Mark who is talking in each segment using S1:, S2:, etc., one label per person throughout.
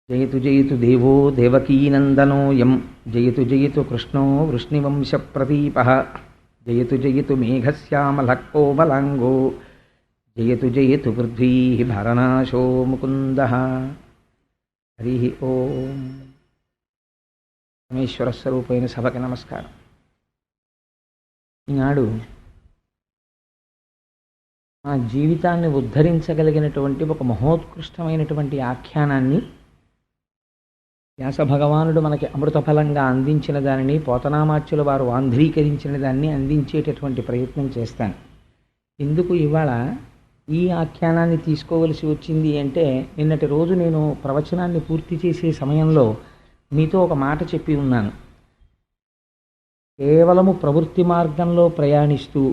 S1: జయతు జయతు దేవో దేవకీనందనోయం జయతు జయతు కృష్ణో వృష్ణివంశప్రదీపః జయతు జయతు మేఘశ్యామలః కోమలాంగో జయతు జయతు పృథ్వీ భరనాశో ముకుందః. హరి ఓం. పరమేశ్వర స్వరూపైన సభకి నమస్కారం. ఈనాడు మా జీవితాన్ని ఉద్ధరించగలిగినటువంటి ఒక మహోత్కృష్టమైనటువంటి ఆఖ్యానాన్ని వ్యాస భగవానుడు మనకి అమృతఫలంగా అందించిన దానిని పోతనామాచ్యుల వారు ఆంధ్రీకరించిన దాన్ని అందించేటటువంటి ప్రయత్నం చేస్తాను. ఎందుకు ఇవాళ ఈ ఆఖ్యానాన్ని తీసుకోవలసి వచ్చింది అంటే, నిన్నటి రోజు నేను ప్రవచనాన్ని పూర్తి చేసే సమయంలో మీతో ఒక మాట చెప్పి ఉన్నాను. కేవలము ప్రవృత్తి మార్గంలో ప్రయాణిస్తూ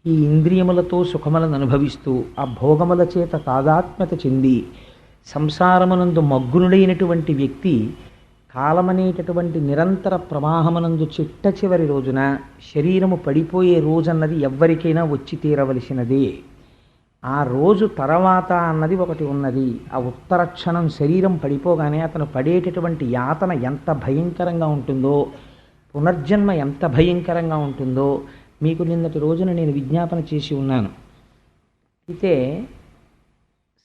S1: ఈ ఇంద్రియములతో సుఖములను అనుభవిస్తూ ఆ భోగముల చేత తాదాత్మ్యత చెంది సంసారమునందు మగ్గునుడైనటువంటి వ్యక్తి కాలమనేటటువంటి నిరంతర ప్రవాహమునందు చిట్ట చివరి రోజున శరీరము పడిపోయే రోజన్నది ఎవ్వరికైనా వచ్చి తీరవలసినదే. ఆ రోజు తర్వాత అన్నది ఒకటి ఉన్నది. ఆ ఉత్తర క్షణం శరీరం పడిపోగానే అతను పడేటటువంటి యాతన ఎంత భయంకరంగా ఉంటుందో, పునర్జన్మ ఎంత భయంకరంగా ఉంటుందో మీకు నిన్నటి రోజున నేను విజ్ఞాపన చేసి ఉన్నాను. అయితే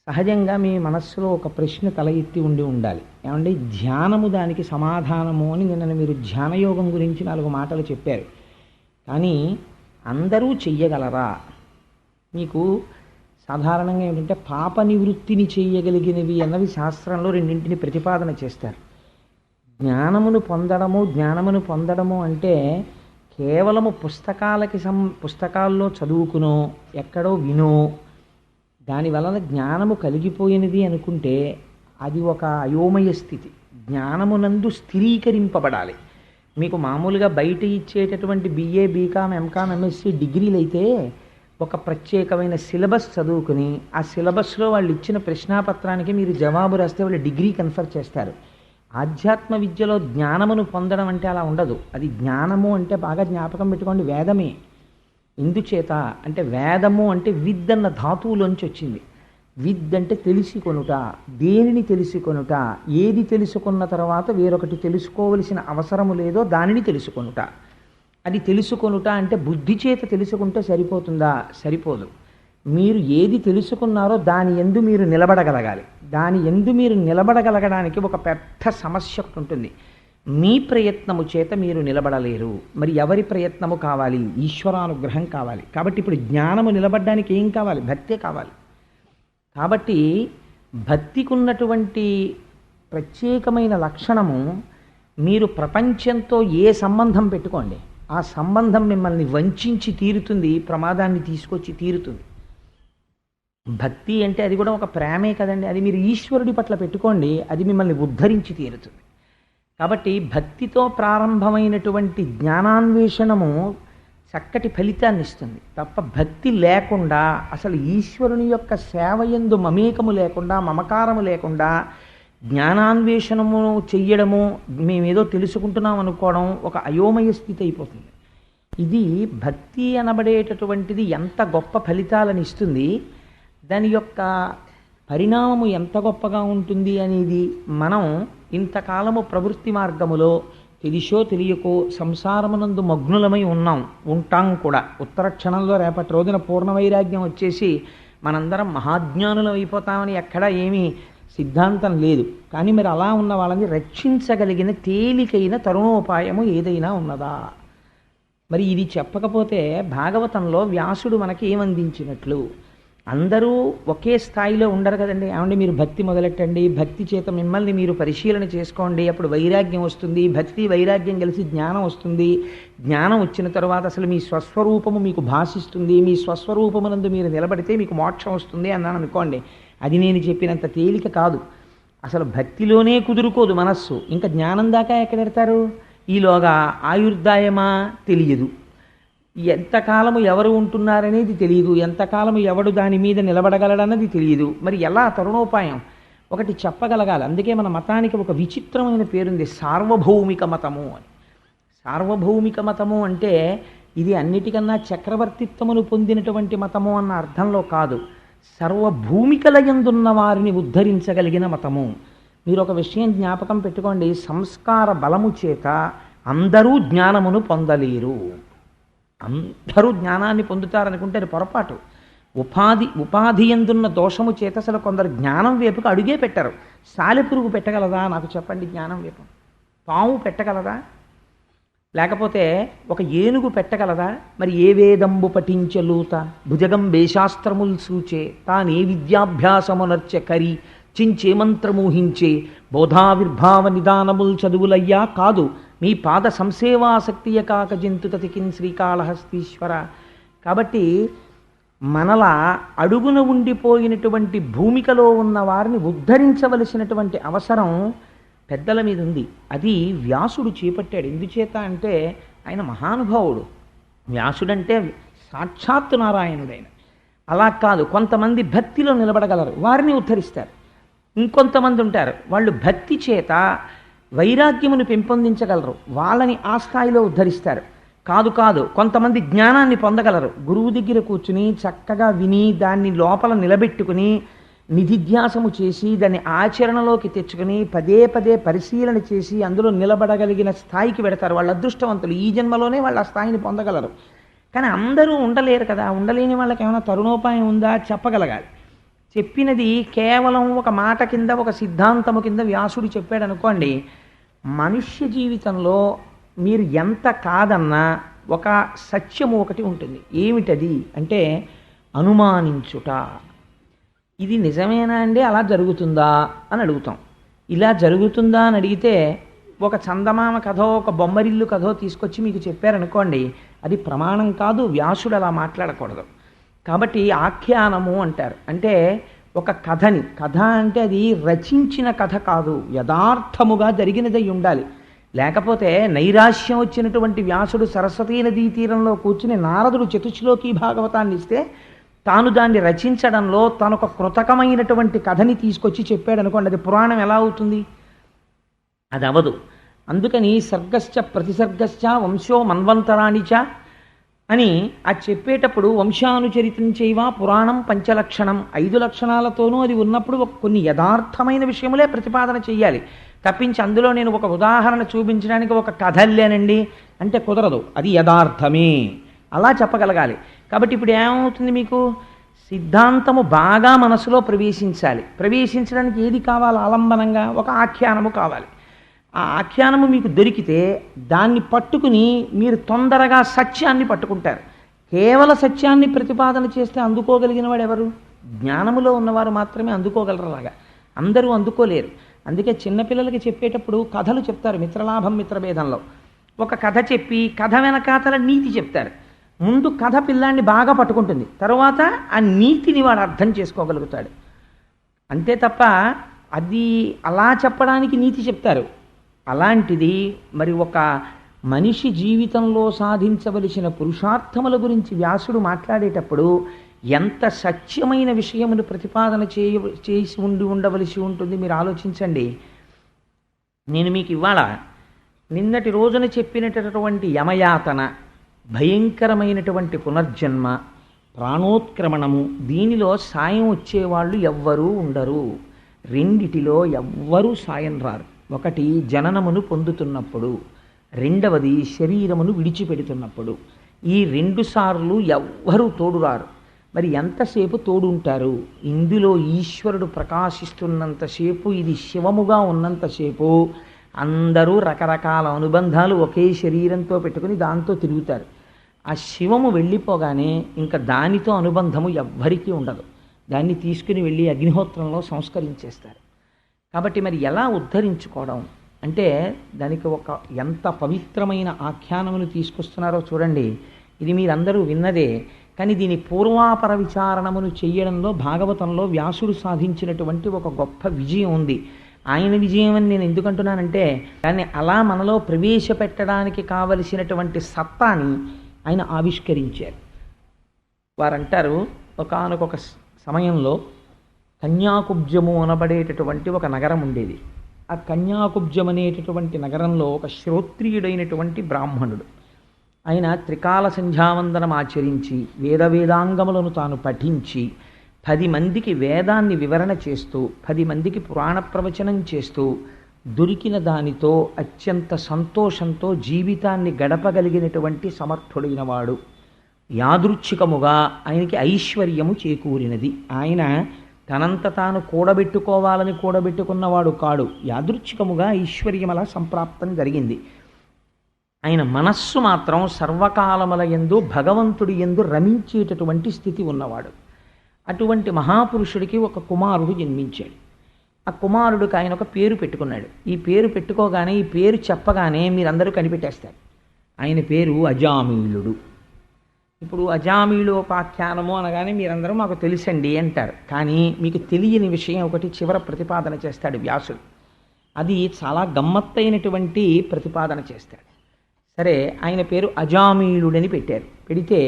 S1: సహజంగా మీ మనస్సులో ఒక ప్రశ్న తల ఎత్తి ఉండి ఉండాలి. ఏమంటే ధ్యానము దానికి సమాధానము అని నిన్న మీరు ధ్యానయోగం గురించి 4 మాటలు చెప్పారు. కానీ అందరూ చెయ్యగలరా? మీకు సాధారణంగా ఏమిటంటే పాప నివృత్తిని చేయగలిగినవి అన్నవి శాస్త్రంలో రెండింటిని ప్రతిపాదన చేస్తారు. జ్ఞానమును పొందడము అంటే కేవలము పుస్తకాల్లో చదువుకునో ఎక్కడో వినో దాని వలన జ్ఞానము కలిగిపోయినది అనుకుంటే అది ఒక అయోమయ స్థితి. జ్ఞానమునందు స్థిరీకరింపబడాలి. మీకు మామూలుగా బయట ఇచ్చేటటువంటి BA, BCom, MCom, MSc డిగ్రీలు అయితే ఒక ప్రత్యేకమైన సిలబస్ చదువుకుని ఆ సిలబస్లో వాళ్ళు ఇచ్చిన ప్రశ్నాపత్రానికి మీరు జవాబు రాస్తే వాళ్ళు డిగ్రీ కన్ఫర్ చేస్తారు. ఆధ్యాత్మ విద్యలో జ్ఞానమును పొందడం అంటే అలా ఉండదు. అది జ్ఞానము అంటే బాగా జ్ఞాపకం పెట్టుకోండి, వేదమే. ఎందుచేత అంటే వేదము అంటే విద్ అన్న ధాతువులోంచి వచ్చింది. విద్ అంటే తెలిసికొనుట. దేనిని తెలిసికొనుట? ఏది తెలుసుకున్న తర్వాత వేరొకటి తెలుసుకోవలసిన అవసరము లేదో దానిని తెలుసుకొనుట. అది తెలుసుకొనుట అంటే బుద్ధి చేత తెలుసుకుంటే సరిపోతుందా? సరిపోదు. మీరు ఏది తెలుసుకున్నారో దాని యందు మీరు నిలబడగలగాలి. దాని యందు మీరు నిలబడగలగడానికి ఒక పెద్ద సమస్య ఒకటి ఉంటుంది. మీ ప్రయత్నము చేత మీరు నిలబడలేరు. మరి ఎవరి ప్రయత్నము కావాలి? ఈశ్వరానుగ్రహం కావాలి. కాబట్టి ఇప్పుడు జ్ఞానము నిలబడడానికి ఏం కావాలి? భక్తే కావాలి. కాబట్టి భక్తికి ఉన్నటువంటి ప్రత్యేకమైన లక్షణము, మీరు ప్రపంచంతో ఏ సంబంధం పెట్టుకోండి, ఆ సంబంధం మిమ్మల్ని వంచి తీరుతుంది, ప్రమాదాన్ని తీసుకొచ్చి తీరుతుంది. భక్తి అంటే అది కూడా ఒక ప్రేమే కదండి. అది మీరు ఈశ్వరుడి పట్ల పెట్టుకోండి, అది మిమ్మల్ని ఉద్ధరించి తీరుతుంది. కాబట్టి భక్తితో ప్రారంభమైనటువంటి జ్ఞానాన్వేషణము చక్కటి ఫలితాన్ని ఇస్తుంది. తప్ప భక్తి లేకుండా, అసలు ఈశ్వరుని యొక్క సేవయందు మమేకము లేకుండా, మమకారము లేకుండా జ్ఞానాన్వేషణము చెయ్యడము, మేమేదో తెలుసుకుంటున్నాం అనుకోవడం ఒక అయోమయ స్థితి అయిపోతుంది. ఇది భక్తి అనబడేటటువంటిది ఎంత గొప్ప ఫలితాలను ఇస్తుంది, దాని యొక్క పరిణామము ఎంత గొప్పగా ఉంటుంది అనేది మనం ఇంతకాలము ప్రవృత్తి మార్గములో తెలిసో తెలియకో సంసారమునందు మగ్నులమై ఉంటాం కూడా. ఉత్తర క్షణంలో రేపటి రోజున పూర్ణ వైరాగ్యం వచ్చేసి మనందరం మహాజ్ఞానులం అయిపోతామని ఎక్కడా ఏమీ సిద్ధాంతం లేదు. కానీ మరి అలా ఉన్న వాళ్ళని రక్షించగలిగిన తేలికైన తరుణోపాయము ఏదైనా ఉన్నదా? మరి ఇది చెప్పకపోతే భాగవతంలో వ్యాసుడు మనకి ఏమందించినట్లు? అందరూ ఒకే స్థాయిలో ఉండరు కదండి. ఏమంటే మీరు భక్తి మొదలెట్టండి, భక్తి చేత మిమ్మల్ని మీరు పరిశీలన చేసుకోండి, అప్పుడు వైరాగ్యం వస్తుంది, భక్తి వైరాగ్యం కలిసి జ్ఞానం వస్తుంది. జ్ఞానం వచ్చిన తర్వాత అసలు మీ స్వస్వరూపము మీకు భాషిస్తుంది, మీ స్వస్వరూపమునందు మీరు నిలబడితే మీకు మోక్షం వస్తుంది అన్నాను అనుకోండి. అది నేను చెప్పినంత తేలిక కాదు. అసలు భక్తిలోనే కుదురుకోదు మనస్సు, ఇంకా జ్ఞానం దాకా ఎక్కడెడతారు? ఈలోగా ఆయుర్దాయమా తెలియదు, ఎంతకాలము ఎవరు ఉంటున్నారనేది తెలియదు, ఎంతకాలము ఎవడు దాని మీద నిలబడగలడన్నది తెలియదు. మరి ఎలా తరుణోపాయం ఒకటి చెప్పగలగాలి. అందుకే మన మతానికి ఒక విచిత్రమైన పేరుంది, సార్వభౌమిక మతము అని. సార్వభౌమిక మతము అంటే ఇది అన్నిటికన్నా చక్రవర్తిత్వమును పొందినటువంటి మతము అన్న అర్థంలో కాదు. సర్వభూమికలయందున్న వారిని ఉద్ధరించగలిగిన మతము. మీరు ఒక విషయం జ్ఞాపకం పెట్టుకోండి, సంస్కార బలము చేత అందరూ జ్ఞానమును పొందలేరు. అందరూ జ్ఞానాన్ని పొందుతారనుకుంటే అది పొరపాటు. ఉపాధి ఎందున్న దోషము చేత అసలు కొందరు జ్ఞానం వైపుకు అడుగే పెట్టరు. సాలెపురుగు పెట్టగలదా నాకు చెప్పండి జ్ఞానం వైపు? పాము పెట్టగలదా? లేకపోతే ఒక ఏనుగు పెట్టగలదా? మరి ఏ వేదంబు పఠించలూత భుజగం వేశాస్త్రముల్ సూచే తానే విద్యాభ్యాసమునర్చె కరి చించే మంత్రమూహించే బోధావిర్భావ నిదానముల్ చదువులయ్యా కాదు మీ పాద సంసేవాసక్తియ కాక జంతుతతికిన్ శ్రీకాళహస్తీశ్వర. కాబట్టి మనలా అడుగున ఉండిపోయినటువంటి భూమికలో ఉన్న వారిని ఉద్ధరించవలసినటువంటి అవసరం పెద్దల మీద ఉంది. అది వ్యాసుడు చేపట్టాడు. ఎందుచేత అంటే ఆయన మహానుభావుడు. వ్యాసుడంటే సాక్షాత్తు నారాయణుడైన. అలా కాదు, కొంతమంది భక్తిలో నిలబడగలరు, వారిని ఉద్ధరిస్తారు. ఇంకొంతమంది ఉంటారు, వాళ్ళు భక్తి చేత వైరాగ్యమును పెంపొందించగలరు, వాళ్ళని ఆ స్థాయిలో ఉద్ధరిస్తారు. కాదు కొంతమంది జ్ఞానాన్ని పొందగలరు, గురువు దగ్గర కూర్చుని చక్కగా విని దాన్ని లోపల నిలబెట్టుకుని నిధిధ్యాసము చేసి దాన్ని ఆచరణలోకి తెచ్చుకుని పదే పదే పరిశీలన చేసి అందులో నిలబడగలిగిన స్థాయికి పెడతారు. వాళ్ళ అదృష్టవంతులు, ఈ జన్మలోనే వాళ్ళు ఆ స్థాయిని పొందగలరు. కానీ అందరూ ఉండలేరు కదా. ఉండలేని వాళ్ళకి ఏమైనా తరుణోపాయం ఉందా? చెప్పగలగాలి. చెప్పినది కేవలం ఒక మాట కింద, ఒక సిద్ధాంతము కింద వ్యాసుడు చెప్పాడు అనుకోండి. మనుష్య జీవితంలో మీరు ఎంత కాదన్నా ఒక సత్యము ఒకటి ఉంటుంది. ఏమిటది అంటే అనుమానించుట. ఇది నిజమేనా అండి, అలా జరుగుతుందా అని అడుగుతాం. ఇలా జరుగుతుందా అని అడిగితే ఒక చందమామ కథో ఒక బొమ్మరిల్లు కథో తీసుకొచ్చి మీకు చెప్పారనుకోండి, అది ప్రమాణం కాదు. వ్యాసుడు అలా మాట్లాడకూడదు. కాబట్టి ఆఖ్యానము అంటారు. అంటే ఒక కథని, కథ అంటే అది రచించిన కథ కాదు, యథార్థముగా జరిగినదై ఉండాలి. లేకపోతే నైరాశ్యం వచ్చినటువంటి వ్యాసుడు సరస్వతీ నదీ తీరంలో కూర్చుని నారదుడు చతుశ్లోకి భాగవతాన్ని ఇస్తే తాను దాన్ని రచించడంలో తనొక కృతకమైనటువంటి కథని తీసుకొచ్చి చెప్పాడు అనుకోండి, అది పురాణం ఎలా అవుతుంది? అది అవదు. అందుకని సర్గశ్చ ప్రతిసర్గశ్చ వంశో మన్వంతరాణిచ అని ఆ చెప్పేటప్పుడు వంశానుచరితం చేయవా పురాణం పంచలక్షణం, 5 లక్షణాలతోనూ అది ఉన్నప్పుడు కొన్ని యథార్థమైన విషయములే ప్రతిపాదన చెయ్యాలి. తప్పించి అందులో నేను ఒక ఉదాహరణ చూపించడానికి ఒక కథ లేనండి అంటే కుదరదు. అది యథార్థమే, అలా చెప్పగలగాలి. కాబట్టి ఇప్పుడు ఏమవుతుంది, మీకు సిద్ధాంతము బాగా మనసులో ప్రవేశించాలి. ప్రవేశించడానికి ఏది కావాలి? ఆలంబనంగా ఒక ఆఖ్యానము కావాలి. ఆ ఆఖ్యానము మీకు దొరికితే దాన్ని పట్టుకుని మీరు తొందరగా సత్యాన్ని పట్టుకుంటారు. కేవల సత్యాన్ని ప్రతిపాదన చేస్తే అందుకోగలిగిన వాడు ఎవరు? జ్ఞానములో ఉన్నవారు మాత్రమే అందుకోగలరు. అలాగా అందరూ అందుకోలేరు. అందుకే చిన్నపిల్లలకి చెప్పేటప్పుడు కథలు చెప్తారు. మిత్రలాభం మిత్రభేదంలో ఒక కథ చెప్పి కథ వెనకాతల నీతి చెప్తారు. ముందు కథ పిల్లాన్ని బాగా పట్టుకుంటుంది, తర్వాత ఆ నీతిని వాడు అర్థం చేసుకోగలుగుతాడు. అంతే తప్ప అది అలా చెప్పడానికి నీతి చెప్తారు. అలాంటిది మరి ఒక మనిషి జీవితంలో సాధించవలసిన పురుషార్థముల గురించి వ్యాసుడు మాట్లాడేటప్పుడు ఎంత సత్యమైన విషయమును ప్రతిపాదన చేసి ఉండవలసి ఉంటుంది మీరు ఆలోచించండి. నేను మీకు ఇవాళ నిన్నటి రోజున చెప్పినటువంటి యమయాతన, భయంకరమైనటువంటి పునర్జన్మ, ప్రాణోత్క్రమణము, దీనిలో సాయం వచ్చేవాళ్ళు ఎవ్వరూ ఉండరు. రెండిటిలో ఎవ్వరూ సాయం రారు. ఒకటి జననమును పొందుతున్నప్పుడు, రెండవది శరీరమును విడిచిపెడుతున్నప్పుడు. ఈ 2 సార్లు ఎవ్వరూ తోడురారు. మరి ఎంతసేపు తోడుంటారు? ఇందులో ఈశ్వరుడు ప్రకాశిస్తున్నంతసేపు, ఇది శివముగా ఉన్నంతసేపు అందరూ రకరకాల అనుబంధాలు ఒకే శరీరంతో పెట్టుకుని దాంతో తిరుగుతారు. ఆ శివము వెళ్ళిపోగానే ఇంకా దానితో అనుబంధము ఎవ్వరికీ ఉండదు. దాన్ని తీసుకుని వెళ్ళి అగ్నిహోత్రంలో సంస్కరించేస్తారు. కాబట్టి మరి ఎలా ఉద్ధరించుకోవడం అంటే దానికి ఒక ఎంత పవిత్రమైన ఆఖ్యానమును తీసుకొస్తున్నారో చూడండి. ఇది మీరందరూ విన్నదే, కానీ దీని పూర్వాపర విచారణమును చేయడంలో భాగవతంలో వ్యాసుడు సాధించినటువంటి ఒక గొప్ప విజయం ఉంది. ఆయన విజయం అని నేను ఎందుకంటున్నానంటే దాన్ని అలా మనలో ప్రవేశపెట్టడానికి కావలసినటువంటి సత్తాని ఆయన ఆవిష్కరించారు. వారంటారు, ఒకానొక సమయంలో కన్యాకుబ్జము అనబడేటటువంటి ఒక నగరం ఉండేది. ఆ కన్యాకుబ్జం అనేటటువంటి నగరంలో ఒక శ్రోత్రియుడైనటువంటి బ్రాహ్మణుడు. ఆయన త్రికాల సంధ్యావందనం ఆచరించి వేదాంగములను తాను పఠించి 10 మందికి వేదాన్ని వివరణ చేస్తూ 10 మందికి పురాణ ప్రవచనం చేస్తూ దొరికిన దానితో అత్యంత సంతోషంతో జీవితాన్ని గడపగలిగినటువంటి సమర్థుడైన వాడు. యాదృచ్ఛికముగా ఆయనకి ఐశ్వర్యము చేకూరినది. ఆయన తనంత తాను కూడబెట్టుకోవాలని కూడబెట్టుకున్నవాడు కాడు. యాదృచ్ఛికముగా ఐశ్వర్యం అలా సంప్రాప్తం జరిగింది. ఆయన మనస్సు మాత్రం సర్వకాలముల యందు భగవంతుడి యందు రమించేటటువంటి స్థితి ఉన్నవాడు. అటువంటి మహాపురుషుడికి ఒక కుమారుడు జన్మించాడు. ఆ కుమారుడికి ఆయన ఒక పేరు పెట్టుకున్నాడు. ఈ పేరు పెట్టుకోగానే, ఈ పేరు చెప్పగానే మీరందరూ కనిపెట్టేస్తారు. ఆయన పేరు అజామీళుడు. ఇప్పుడు అజామీళోపాఖ్యానము అనగానే మీరందరూ మాకు తెలుసండి అంటారు. కానీ మీకు తెలియని విషయం ఒకటి చివర ప్రతిపాదన చేస్తాడు వ్యాసుడు. అది చాలా గమ్మత్తైనటువంటి ప్రతిపాదన చేస్తాడు. సరే, ఆయన పేరు అజామీళుడని పెట్టారు. పెడితే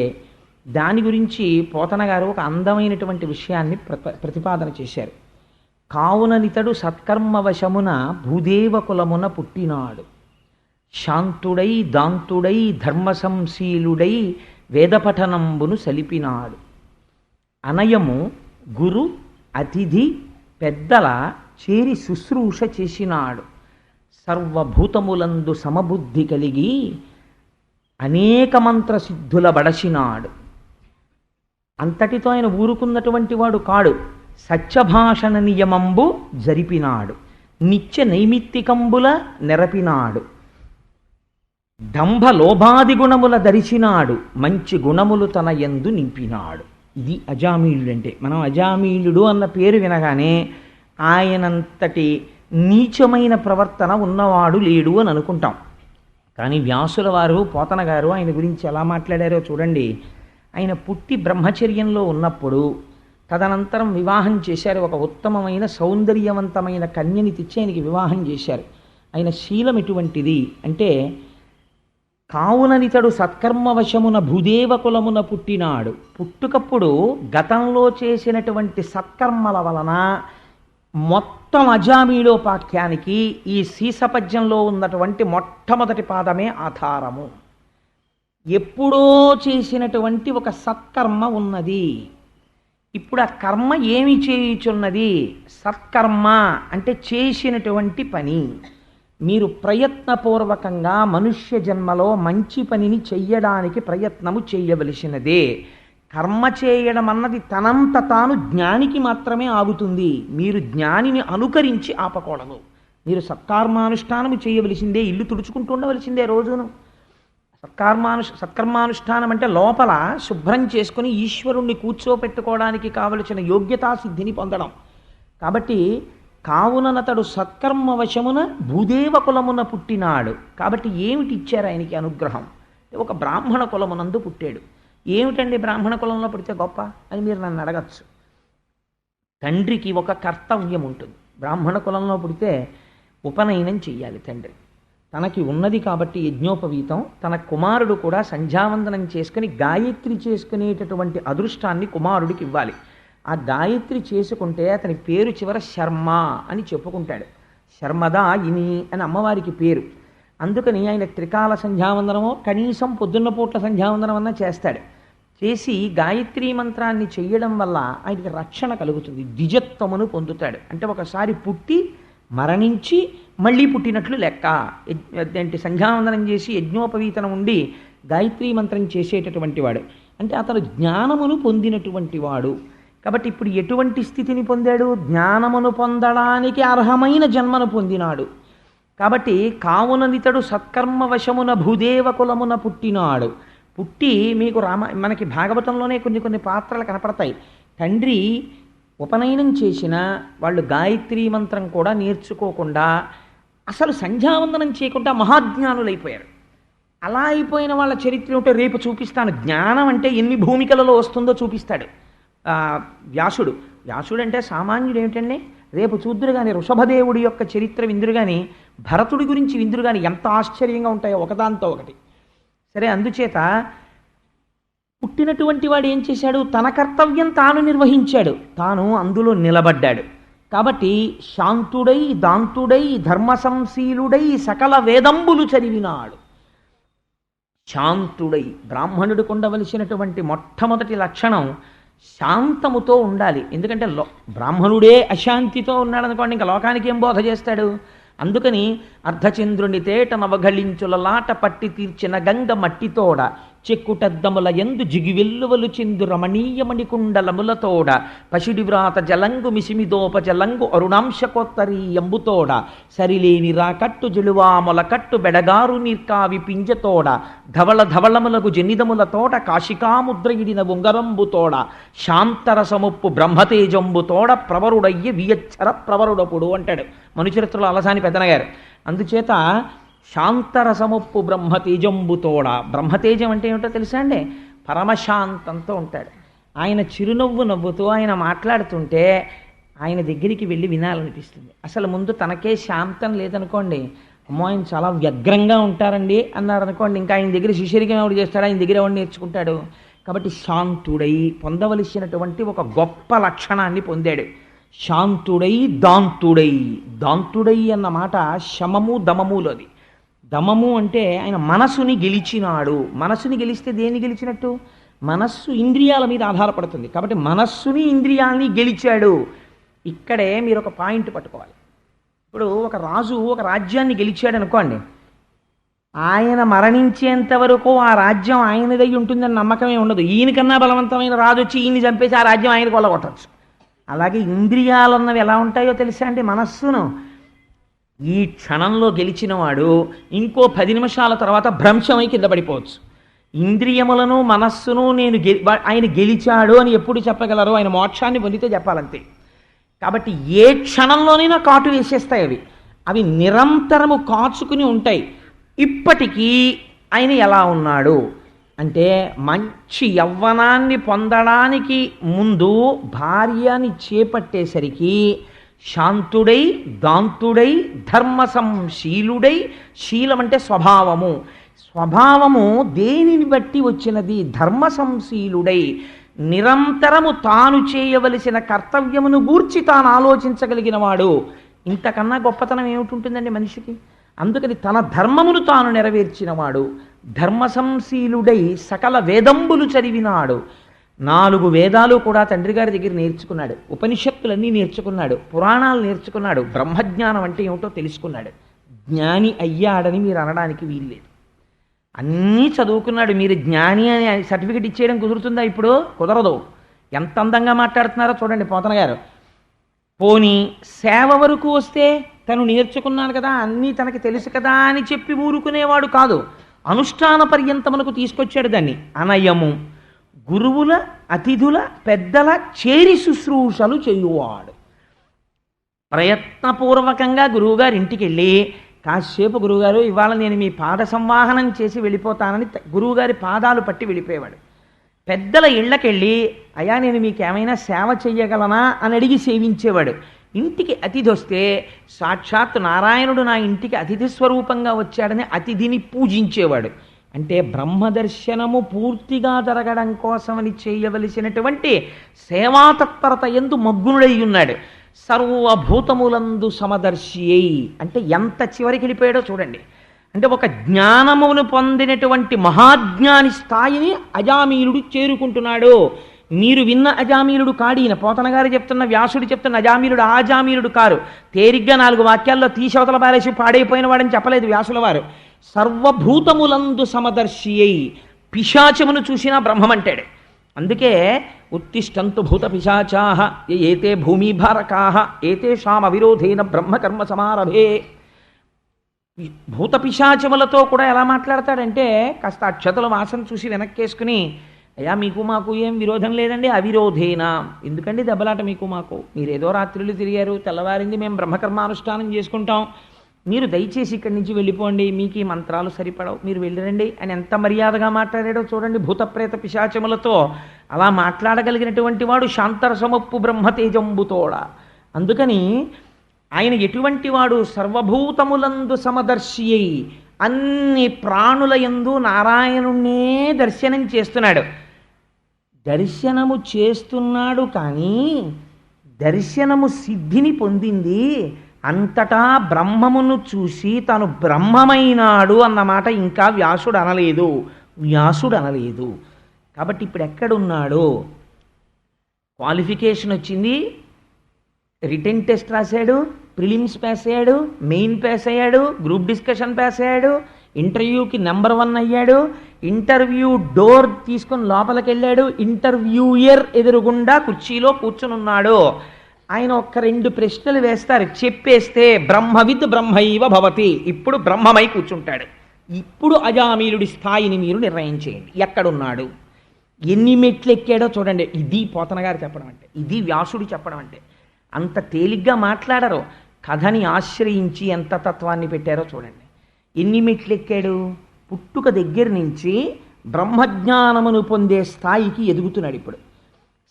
S1: దాని గురించి పోతన గారు ఒక అందమైనటువంటి విషయాన్ని ప్రతిపాదన చేశారు. కావుననితడు సత్కర్మవశమున భూదేవ కులమున పుట్టినాడు. శాంతుడై దాంతుడై ధర్మసంశీలుడై వేదపఠనంబును సలిపినాడు. అనయము గురు అతిథి పెద్దల చేరి శుశ్రూష చేసినాడు. సర్వభూతములందు సమబుద్ధి కలిగి అనేక మంత్రసిద్ధుల బడసినాడు. అంతటితో ఆయన ఊరుకున్నటువంటి వాడు కాడు. సత్యభాషణ నియమంబు జరిపినాడు. నిత్య నైమిత్తికంబుల నెరపినాడు. డంభ లోభాది గుణముల ధరిచినాడు. మంచి గుణములు తన యందు నింపినాడు. ఇది అజామీళుడు అంటే. మనం అజామీళుడు అన్న పేరు వినగానే ఆయనంతటి నీచమైన ప్రవర్తన ఉన్నవాడు లేడు అని అనుకుంటాం. కానీ వ్యాసుల వారు, పోతన గారు ఆయన గురించి ఎలా మాట్లాడారో చూడండి. ఆయన పుట్టి బ్రహ్మచర్యంలో ఉన్నప్పుడు తదనంతరం వివాహం చేశారు. ఒక ఉత్తమమైన సౌందర్యవంతమైన కన్యని తెచ్చి ఆయనకి వివాహం చేశారు. ఆయన శీలం ఎటువంటిది అంటే, కావుననితడు సత్కర్మవశమున భూదేవ కులమున పుట్టినాడు. పుట్టుకప్పుడు గతంలో చేసినటువంటి సత్కర్మల వలన మొత్తం అజామీళోపాఖ్యానికి ఈ సీసపద్యంలో ఉన్నటువంటి మొట్టమొదటి పాదమే ఆధారము. ఎప్పుడో చేసినటువంటి ఒక సత్కర్మ ఉన్నది. ఇప్పుడు ఆ కర్మ ఏమి చేయుచున్నది? సత్కర్మ అంటే చేసినటువంటి పని. మీరు ప్రయత్నపూర్వకంగా మనుష్య జన్మలో మంచి పనిని చెయ్యడానికి ప్రయత్నము చేయవలసినదే. కర్మ చేయడం అన్నది తనంత తాను జ్ఞానికి మాత్రమే ఆగుతుంది. మీరు జ్ఞానిని అనుకరించి ఆపకూడదు. మీరు సత్కర్మానుష్ఠానము చేయవలసిందే. ఇల్లు తుడుచుకుంటూ ఉండవలసిందే రోజును. సత్కర్మానుష్ఠానం అంటే లోపల శుభ్రం చేసుకుని ఈశ్వరుణ్ణి కూర్చోపెట్టుకోవడానికి కావలసిన యోగ్యతా సిద్ధిని పొందడం. కాబట్టి కావుననతడు సత్కర్మ వశమున భూదేవ కులమున పుట్టినాడు. కాబట్టి ఏమిటి ఇచ్చారు ఆయనకి అనుగ్రహం? ఒక బ్రాహ్మణ కులమునందు పుట్టాడు. ఏమిటండి బ్రాహ్మణ కులంలో పుడితే గొప్ప అని మీరు నన్ను అడగచ్చు. తండ్రికి ఒక కర్తవ్యం ఉంటుంది. బ్రాహ్మణ కులంలో పుడితే ఉపనయనం చెయ్యాలి తండ్రి. తనకి ఉన్నది కాబట్టి యజ్ఞోపవీతం. తన కుమారుడు కూడా సంధ్యావందనం చేసుకుని గాయత్రి చేసుకునేటటువంటి అదృష్టాన్ని కుమారుడికి ఇవ్వాలి. ఆ గాయత్రి చేసుకుంటే అతని పేరు చివర శర్మ అని చెప్పుకుంటాడు. శర్మదా ఇని అని అమ్మవారికి పేరు. అందుకని ఆయన త్రికాల సంధ్యావందనమో కనీసం పొద్దున్న పూట్ల సంధ్యావందనం అన్నా చేస్తాడు. చేసి గాయత్రీ మంత్రాన్ని చెయ్యడం వల్ల ఆయనకి రక్షణ కలుగుతుంది. ద్విజత్వమును పొందుతాడు. అంటే ఒకసారి పుట్టి మరణించి మళ్ళీ పుట్టినట్లు లెక్క. అంటే సంధ్యావందనం చేసి యజ్ఞోపవీతనం ఉండి గాయత్రీ మంత్రం చేసేటటువంటి వాడు అంటే అతను జ్ఞానమును పొందినటువంటి వాడు. కాబట్టి ఇప్పుడు ఎటువంటి స్థితిని పొందాడు? జ్ఞానమును పొందడానికి అర్హమైన జన్మను పొందినాడు. కాబట్టి కావుననితడు సత్కర్మ వశమున భూదేవ కులమున పుట్టినాడు. పుట్టి మీకు మనకి భాగవతంలోనే కొన్ని పాత్రలు కనపడతాయి. తండ్రి ఉపనయనం చేసిన వాళ్ళు గాయత్రీ మంత్రం కూడా నేర్చుకోకుండా అసలు సంధ్యావందనం చేయకుండా మహాజ్ఞానులైపోయారు. అలా అయిపోయిన వాళ్ళ చరిత్ర ఉంటే రేపు చూపిస్తాను. జ్ఞానం అంటే ఎన్ని భూమికలలో వస్తుందో చూపిస్తాడు వ్యాసుడు. వ్యాసుడు అంటే సామాన్యుడు ఏమిటండి? రేపు చూద్దురు కానీ వృషభదేవుడి యొక్క చరిత్ర విందురు కానీ భరతుడి గురించి విందురు కానీ ఎంత ఆశ్చర్యంగా ఉంటాయో ఒకదాంతో ఒకటి. సరే, అందుచేత పుట్టినటువంటి వాడు ఏం చేశాడు? తన కర్తవ్యం తాను నిర్వహించాడు. తాను అందులో నిలబడ్డాడు. కాబట్టి శాంతుడై దాంతుడై ధర్మసంశీలుడై సకల వేదంబులు చదివినాడు. శాంతుడై, బ్రాహ్మణుడికి ఉండవలసినటువంటి మొట్టమొదటి లక్షణం శాంతముతో ఉండాలి. ఎందుకంటే బ్రాహ్మణుడే అశాంతితో ఉన్నాడు అనుకోండి, ఇంకా లోకానికి ఏం బోధ చేస్తాడు? అందుకని అర్ధచంద్రుని తేట నవఘళించులలాట పట్టి తీర్చిన గంగ మట్టితోడ చెక్కుటద్దముల ఎందు జిగివెల్లువలు చిందు రమణీయమణి కుండలములతోడ పసిడి వ్రాత జలంగు మిసిమిదోప జలంగు అరుణాంశకోత్తరీ ఎంబుతోడ సరిలేని రాకట్టు జలువాముల కట్టు బెడగారు నీర్కావి పింజతోడ ధవళ ధవళములకు జనిదములతోట కాశికాముద్రయిడిన ఉంగరంబుతోడ శాంతరసముప్పు బ్రహ్మతేజంబుతోడ ప్రవరుడయ్య వియచ్చర ప్రవరుడపుడు అంటాడు మనుచరిత్రలో అలసాని పెద్దనగారు. అందుచేత శాంతరసముప్పు బ్రహ్మతేజంబుతోడ, బ్రహ్మతేజం అంటే ఏమిటో తెలుసా అండి? పరమశాంతంతో ఉంటాడు. ఆయన చిరునవ్వు నవ్వుతూ ఆయన మాట్లాడుతుంటే ఆయన దగ్గరికి వెళ్ళి వినాలనిపిస్తుంది. అసలు ముందు తనకే శాంతం లేదనుకోండి, అమ్మో ఆయన చాలా వ్యగ్రంగా ఉంటారండి అన్నారు అనుకోండి, ఇంకా ఆయన దగ్గర శిష్యరికం ఎవడు చేస్తాడు? ఆయన దగ్గర ఎవడు నేర్చుకుంటాడు? కాబట్టి శాంతుడై పొందవలసినటువంటి ఒక గొప్ప లక్షణాన్ని పొందాడు. శాంతుడై దాంతుడై. దాంతుడై అన్న మాట శమము దమములోది. దమము అంటే ఆయన మనసుని గెలిచినాడు. మనసుని గెలిస్తే దేన్ని గెలిచినట్టు? మనస్సు ఇంద్రియాల మీద ఆధారపడుతుంది కాబట్టి మనస్సుని ఇంద్రియాల్ని గెలిచాడు. ఇక్కడే మీరు ఒక పాయింట్ పట్టుకోవాలి. ఇప్పుడు ఒక రాజు ఒక రాజ్యాన్ని గెలిచాడు అనుకోండి, ఆయన మరణించేంత వరకు ఆ రాజ్యం ఆయనదై ఉంటుందని నమ్మకమే ఉండదు. ఈయనకన్నా బలవంతమైన రాజు వచ్చి ఈయన్ని చంపేసి ఆ రాజ్యం ఆయనకు కొల్లగొట్టచ్చు. అలాగే ఇంద్రియాలు అన్నవి ఎలా ఉంటాయో తెలుసా అంటే, మనస్సును ఈ క్షణంలో గెలిచినవాడు ఇంకో 10 నిమిషాల తర్వాత భ్రంశమై కింద పడిపోవచ్చు. ఇంద్రియములను మనస్సును ఆయన గెలిచాడు అని ఎప్పుడు చెప్పగలరు? ఆయన మోక్షాన్ని పొందితే చెప్పాలంతే. కాబట్టి ఏ క్షణంలోనైనా కాటు వేసేస్తాయి అవి. అవి నిరంతరము కాచుకుని ఉంటాయి. ఇప్పటికీ ఆయన ఎలా ఉన్నాడు అంటే, మంచి యవ్వనాన్ని పొందడానికి ముందు భార్యని చేపట్టేసరికి శాంతుడై దాంతుడై ధర్మ సంశీలుడై. శీలం అంటే స్వభావము. స్వభావము దేనిని బట్టి వచ్చినది? ధర్మ సంశీలుడై నిరంతరము తాను చేయవలసిన కర్తవ్యమును గూర్చి తాను ఆలోచించగలిగిన వాడు. ఇంతకన్నా గొప్పతనం ఏమిటి మనిషికి? అందుకని తన ధర్మమును తాను నెరవేర్చినవాడు. ధర్మ సంశీలుడై సకల వేదంబులు చదివినాడు. 4 వేదాలు కూడా తండ్రి గారి దగ్గర నేర్చుకున్నాడు. ఉపనిషత్తులన్నీ నేర్చుకున్నాడు. పురాణాలు నేర్చుకున్నాడు. బ్రహ్మజ్ఞానం అంటే ఏమిటో తెలుసుకున్నాడు. జ్ఞాని అయ్యాడని మీరు అనడానికి వీల్లేదు. అన్నీ చదువుకున్నాడు. మీరు జ్ఞాని అని సర్టిఫికెట్ ఇచ్చేయడం కుదురుతుందా? ఇప్పుడు కుదరదు. ఎంత అందంగా మాట్లాడుతున్నారో చూడండి పోతన గారు. పోనీ సేవ వరకు వస్తే తను నేర్చుకున్నాను కదా, అన్నీ తనకి తెలుసు కదా అని చెప్పి ఊరుకునేవాడు కాదు. అనుష్ఠాన పర్యంతమునకు తీసుకొచ్చాడు దాన్ని. అనయము గురువుల అతిథుల పెద్దల చేరి శుశ్రూషలు చేయువాడు. ప్రయత్నపూర్వకంగా గురువుగారి ఇంటికి వెళ్ళి, కాసేపు గురువుగారు ఇవాళ నేను మీ పాద సంవాహనం చేసి వెళ్ళిపోతానని గురువుగారి పాదాలు పట్టి వెళ్ళిపోయేవాడు. పెద్దల ఇళ్ళకెళ్ళి, అయ్యా నేను మీకేమైనా సేవ చెయ్యగలనా అని అడిగి సేవించేవాడు. ఇంటికి అతిథి వస్తే సాక్షాత్ నారాయణుడు నా ఇంటికి అతిథి స్వరూపంగా వచ్చాడని అతిథిని పూజించేవాడు. అంటే బ్రహ్మదర్శనము పూర్తిగా జరగడం కోసమని చేయవలసినటువంటి సేవాతత్పరత యందు మగ్గునుడై ఉన్నాడు. సర్వభూతములందు సమదర్శి అయి అంటే ఎంత చివరికి వెళ్ళిపోయాడో చూడండి. అంటే ఒక జ్ఞానమును పొందినటువంటి మహాజ్ఞాని స్థాయిని అజామీలుడు చేరుకుంటున్నాడు. మీరు విన్న అజామీలుడు కాడీన పోతన గారు చెప్తున్న, వ్యాసుడు చెప్తున్న అజామీలుడు ఆజామీలుడు కారు. తేరిగ్గా 4 వాక్యాల్లో తీశవతల పారేసి పాడైపోయిన వాడని చెప్పలేదు వ్యాసుల వారు. సర్వభూతములందు సమదర్శి అయి పిశాచమును చూసినా బ్రహ్మమంటాడు. అందుకే ఉత్తిష్టంతు భూత పిశాచాః ఏతే భూమిభారకాః ఏతేషాం అవిరోధేన బ్రహ్మకర్మ సమారభే. భూత పిశాచములతో కూడా ఎలా మాట్లాడతాడంటే, కాస్త అక్షతల వాసన చూసి వెనక్కేసుకుని, అయ్యా మీకు మాకు ఏం విరోధం లేదండి, అవిరోధేనా, ఎందుకండి దెబ్బలాట మీకు మాకు, మీరేదో రాత్రులు తిరిగారు, తెల్లవారింది, మేము బ్రహ్మకర్మానుష్ఠానం చేసుకుంటాం, మీరు దయచేసి ఇక్కడి నుంచి వెళ్ళిపోండి, మీకు ఈ మంత్రాలు సరిపడవు, మీరు వెళ్ళిరండి అని ఎంత మర్యాదగా మాట్లాడాడో చూడండి. భూతప్రేత పిశాచములతో అలా మాట్లాడగలిగినటువంటి వాడు శాంతరసమప్పు బ్రహ్మతేజంబుతోడ. అందుకని ఆయన ఎటువంటి వాడు? సర్వభూతములందు సమదర్శి అయి అన్ని ప్రాణుల యందు నారాయణుణ్ణే దర్శనం చేస్తున్నాడు. దర్శనము చేస్తున్నాడు కానీ దర్శనము సిద్ధిని పొందింది. అంతటా బ్రహ్మమును చూసి తను బ్రహ్మమైనాడు అన్నమాట ఇంకా వ్యాసుడు అనలేదు. కాబట్టి ఇప్పుడు ఎక్కడున్నాడు? క్వాలిఫికేషన్ వచ్చింది, రిటన్ టెస్ట్ రాశాడు, ప్రిలిమ్స్ పాస్ అయ్యాడు, మెయిన్ పాస్ అయ్యాడు, గ్రూప్ డిస్కషన్ పాస్ అయ్యాడు, ఇంటర్వ్యూకి నెంబర్ 1 అయ్యాడు, ఇంటర్వ్యూ డోర్ తీసుకొని లోపలికి వెళ్ళాడు, ఇంటర్వ్యూయర్ ఎదురుగుండా కుర్చీలో కూర్చుని ఉన్నాడు. ఆయన ఒక్క 2 ప్రశ్నలు వేస్తారు, చెప్పేస్తే బ్రహ్మవిద్ బ్రహ్మైవ భవతి, ఇప్పుడు బ్రహ్మమై కూర్చుంటాడు. ఇప్పుడు అజామీలుడి స్థాయిని మీరు నిర్ణయం చేయండి, ఎక్కడున్నాడు, ఎన్ని మెట్లు ఎక్కాడో చూడండి. ఇది పోతన గారు చెప్పడం అంటే, ఇది వ్యాసుడు చెప్పడం అంటే. అంత తేలిగ్గా మాట్లాడరు, కథని ఆశ్రయించి ఎంత తత్వాన్ని పెట్టారో చూడండి. ఎన్ని మెట్లు ఎక్కాడు, పుట్టుక దగ్గర నుంచి బ్రహ్మజ్ఞానమును పొందే స్థాయికి ఎదుగుతున్నాడు. ఇప్పుడు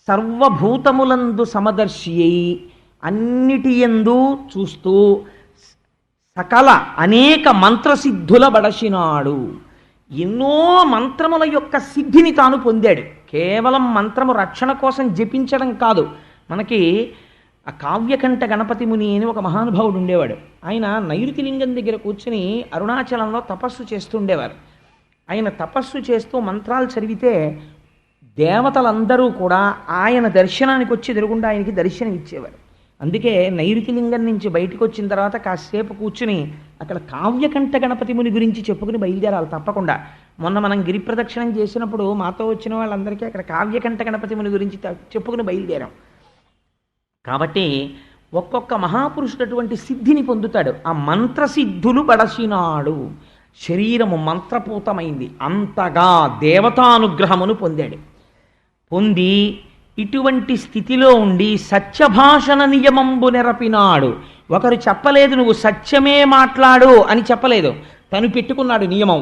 S1: సర్వభూతములందు సమదర్శి అయి అన్నిటి యందు చూస్తూ సకల అనేక మంత్రసిద్ధుల బడసినాడు. ఎన్నో మంత్రముల యొక్క సిద్ధిని తాను పొందాడు. కేవలం మంత్రము రక్షణ కోసం జపించడం కాదు. మనకి ఆ కావ్యకంఠ గణపతి ముని అని ఒక మహానుభావుడు ఉండేవాడు. ఆయన నైరుతి లింగం దగ్గర కూర్చుని అరుణాచలంలో తపస్సు చేస్తుండేవారు. ఆయన తపస్సు చేస్తూ మంత్రాలు చదివితే దేవతలందరూ కూడా ఆయన దర్శనానికి వచ్చి ఎదురుగుండా ఆయనకి దర్శనం ఇచ్చేవారు. అందుకే నైరుతి లింగం నుంచి బయటకు వచ్చిన తర్వాత కాసేపు కూర్చుని అక్కడ కావ్యకంఠ గణపతి ముని గురించి చెప్పుకుని బయలుదేరాలి తప్పకుండా. మొన్న మనం గిరి ప్రదక్షిణం చేసినప్పుడు మాతో వచ్చిన వాళ్ళందరికీ అక్కడ కావ్యకంఠ గణపతి ముని గురించి చెప్పుకుని బయలుదేరాం. కాబట్టి ఒక్కొక్క మహాపురుషుడు అటువంటి సిద్ధిని పొందుతాడు. ఆ మంత్రసిద్ధులు బడసినాడు, శరీరము మంత్రపూతమైంది, అంతగా దేవతానుగ్రహమును పొందాడు. పొంది ఇటువంటి స్థితిలో ఉండి సత్యభాషణ నియమంబు నెరపినాడు. ఒకరు చెప్పలేదు నువ్వు సత్యమే మాట్లాడు అని చెప్పలేదు, తను పెట్టుకున్నాడు నియమం.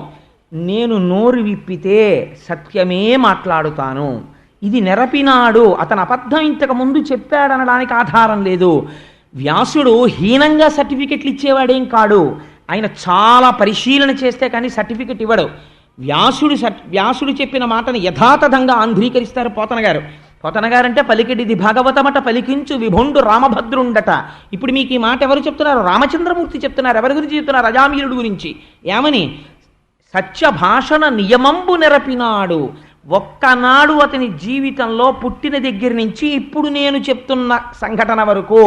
S1: నేను నోరు విప్పితే సత్యమే మాట్లాడుతాను, ఇది నెరపినాడు. అతను అబద్ధం ఇంతకు ముందు చెప్పాడనడానికి ఆధారం లేదు. వ్యాసుడు హీనంగా సర్టిఫికెట్లు ఇచ్చేవాడేం కాడు. ఆయన చాలా పరిశీలన చేస్తే కానీ సర్టిఫికెట్ ఇవ్వడు. వ్యాసుడు చెప్పిన మాటను యథాతథంగా ఆంధ్రీకరిస్తారు పోతన గారు. పోతన గారంటే పలికిడిది భాగవతమట పలికించు విభుండు రామభద్రుండట. ఇప్పుడు మీకు ఈ మాట ఎవరు చెప్తున్నారు? రామచంద్రమూర్తి చెప్తున్నారు. ఎవరి గురించి చెప్తున్నారు? అజామీలుడు గురించి. ఏమని? సత్యభాషణ నియమంబు నెరపినాడు. ఒక్కనాడు అతని జీవితంలో పుట్టిన దగ్గర నుంచి ఇప్పుడు నేను చెప్తున్న సంఘటన వరకు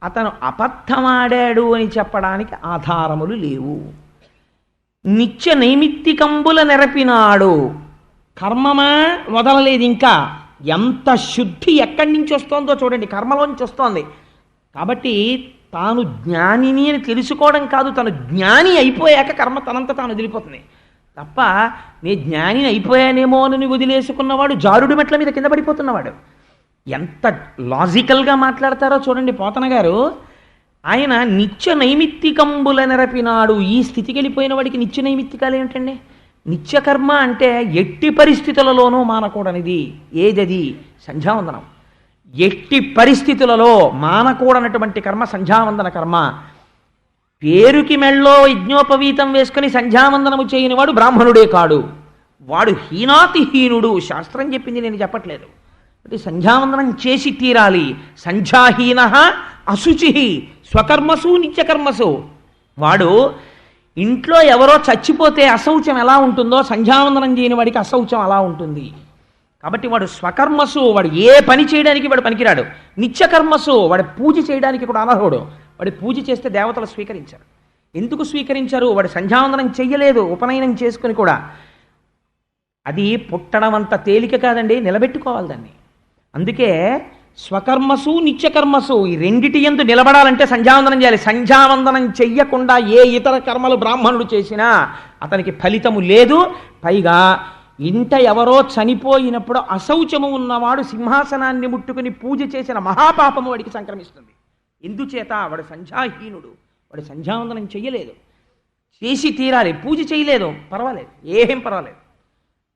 S1: అతను అబద్ధమాడాడు అని చెప్పడానికి ఆధారములు లేవు. నిత్య నైమిత్తికంబుల నెరపినాడు. కర్మమా వదలలేదు. ఇంకా ఎంత శుద్ధి ఎక్కడి నుంచి వస్తోందో చూడండి, కర్మలోంచి వస్తోంది. కాబట్టి తాను జ్ఞానిని అని తెలుసుకోవడం కాదు, తను జ్ఞాని అయిపోయాక కర్మ తనంత తాను వదిలిపోతుంది తప్ప, నే జ్ఞానిని అయిపోయానేమో అని వదిలేసుకున్నవాడు జారుడు మెట్ల మీద కింద పడిపోతున్నవాడు. ఎంత లాజికల్గా మాట్లాడతారో చూడండి పోతన గారు. ఆయన నిత్య నైమిత్తికంబుల నెరపినాడు. ఈ స్థితికి వెళ్ళిపోయిన వాడికి నిత్య నైమిత్తికాలు ఏమిటండి? నిత్యకర్మ అంటే ఎట్టి పరిస్థితులలోనూ మానకూడనిది ఏదది? సంధ్యావందనం. ఎట్టి పరిస్థితులలో మానకూడనటువంటి కర్మ సంధ్యావందన కర్మ. పేరుకి మెళ్ళో యజ్ఞోపవీతం వేసుకుని సంధ్యావందనము చేయని వాడు బ్రాహ్మణుడే కాడు, వాడు హీనాతిహీనుడు. శాస్త్రం చెప్పింది, నేను చెప్పట్లేదు. అంటే సంధ్యావందనం చేసి తీరాలి. సంధ్యాహీన అశుచి స్వకర్మసు నిత్యకర్మసు. వాడు ఇంట్లో ఎవరో చచ్చిపోతే అశౌచం ఎలా ఉంటుందో సంధ్యావందనం చేయని వాడికి అశౌచం అలా ఉంటుంది. కాబట్టి వాడు స్వకర్మసు, వాడు ఏ పని చేయడానికి వాడు పనికిరాడు. నిత్యకర్మసు, వాడు పూజ చేయడానికి కూడా అనర్హుడు. వాడు పూజ చేస్తే దేవతలు స్వీకరించారు. ఎందుకు స్వీకరించారు? వాడు సంధ్యావందనం చెయ్యలేదు, ఉపనయనం చేసుకుని కూడా. అది పుట్టడం అంత తేలిక కాదండి, నిలబెట్టుకోవాలి దాన్ని. అందుకే స్వకర్మసు నిత్యకర్మసు ఈ రెండిటి యందు నిలబడాలంటే సంధ్యావందనం చేయాలి. సంధ్యావందనం చెయ్యకుండా ఏ ఇతర కర్మలు బ్రాహ్మణుడు చేసినా అతనికి ఫలితము లేదు. పైగా ఇంట ఎవరో చనిపోయినప్పుడు అశౌచము ఉన్నవాడు సింహాసనాన్ని ముట్టుకుని పూజ చేసిన మహాపాపము వాడికి సంక్రమిస్తుంది. ఎందుచేత? వాడు సంధ్యాహీనుడు, వాడు సంధ్యావందనం చెయ్యలేదు. చేసి తీరాలి. పూజ చేయలేదు, పర్వాలేదు, ఏం పర్వాలేదు.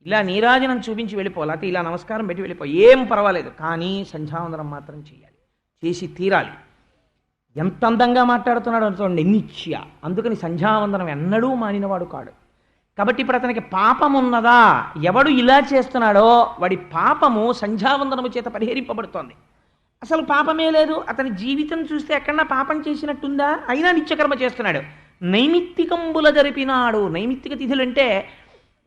S1: ఇలా నీరాజనం చూపించి వెళ్ళిపోవాలి, అయితే ఇలా నమస్కారం పెట్టి వెళ్ళిపో, ఏం పర్వాలేదు. కానీ సంధ్యావందనం మాత్రం చేయాలి, చేసి తీరాలి. ఎంత అందంగా మాట్లాడుతున్నాడు అనుకోండి, నిత్య. అందుకని సంధ్యావందనం ఎన్నడూ మానినవాడు కాడు. కాబట్టి ఇప్పుడు అతనికి పాపం ఉన్నదా? ఎవడు ఇలా చేస్తున్నాడో వాడి పాపము సంధ్యావందనము చేత పరిహరింపబడుతోంది. అసలు పాపమే లేదు. అతని జీవితం చూస్తే ఎక్కడన్నా పాపం చేసినట్టుందా? అయినా నిత్యకర్మ చేస్తున్నాడు. నైమిత్తికంబుల జరిపినాడు. నైమిత్తిక తిథులంటే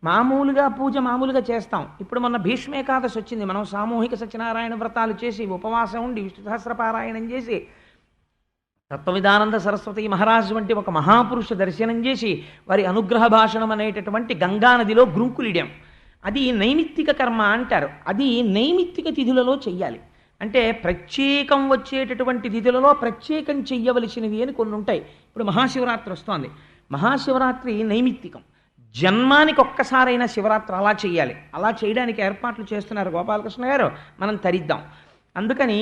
S1: మామూలుగా పూజ మామూలుగా చేస్తాం. ఇప్పుడు మొన్న భీష్మేకాదశి వచ్చింది, మనం సామూహిక సత్యనారాయణ వ్రతాలు చేసి ఉపవాసం ఉండి విష్ణు సహస్రపారాయణం చేసి తత్వవిధానంద సరస్వతి మహారాజు వంటి ఒక మహాపురుష దర్శనం చేసి వారి అనుగ్రహ భాషణం అనేటటువంటి గంగా నదిలో గ్రుంకులిడాం. అది నైమిత్తిక కర్మ అంటారు. అది నైమిత్తిక తిథులలో చెయ్యాలి. అంటే ప్రత్యేకం వచ్చేటటువంటి తిథులలో ప్రత్యేకం చెయ్యవలసినవి అని కొన్ని ఉంటాయి. ఇప్పుడు మహాశివరాత్రి వస్తోంది. మహాశివరాత్రి నైమిత్తికం, జన్మానికి ఒక్కసారైనా శివరాత్రి అలా చేయాలి. అలా చేయడానికి ఏర్పాట్లు చేస్తున్నారు గోపాలకృష్ణ గారు, మనం తరిద్దాం. అందుకని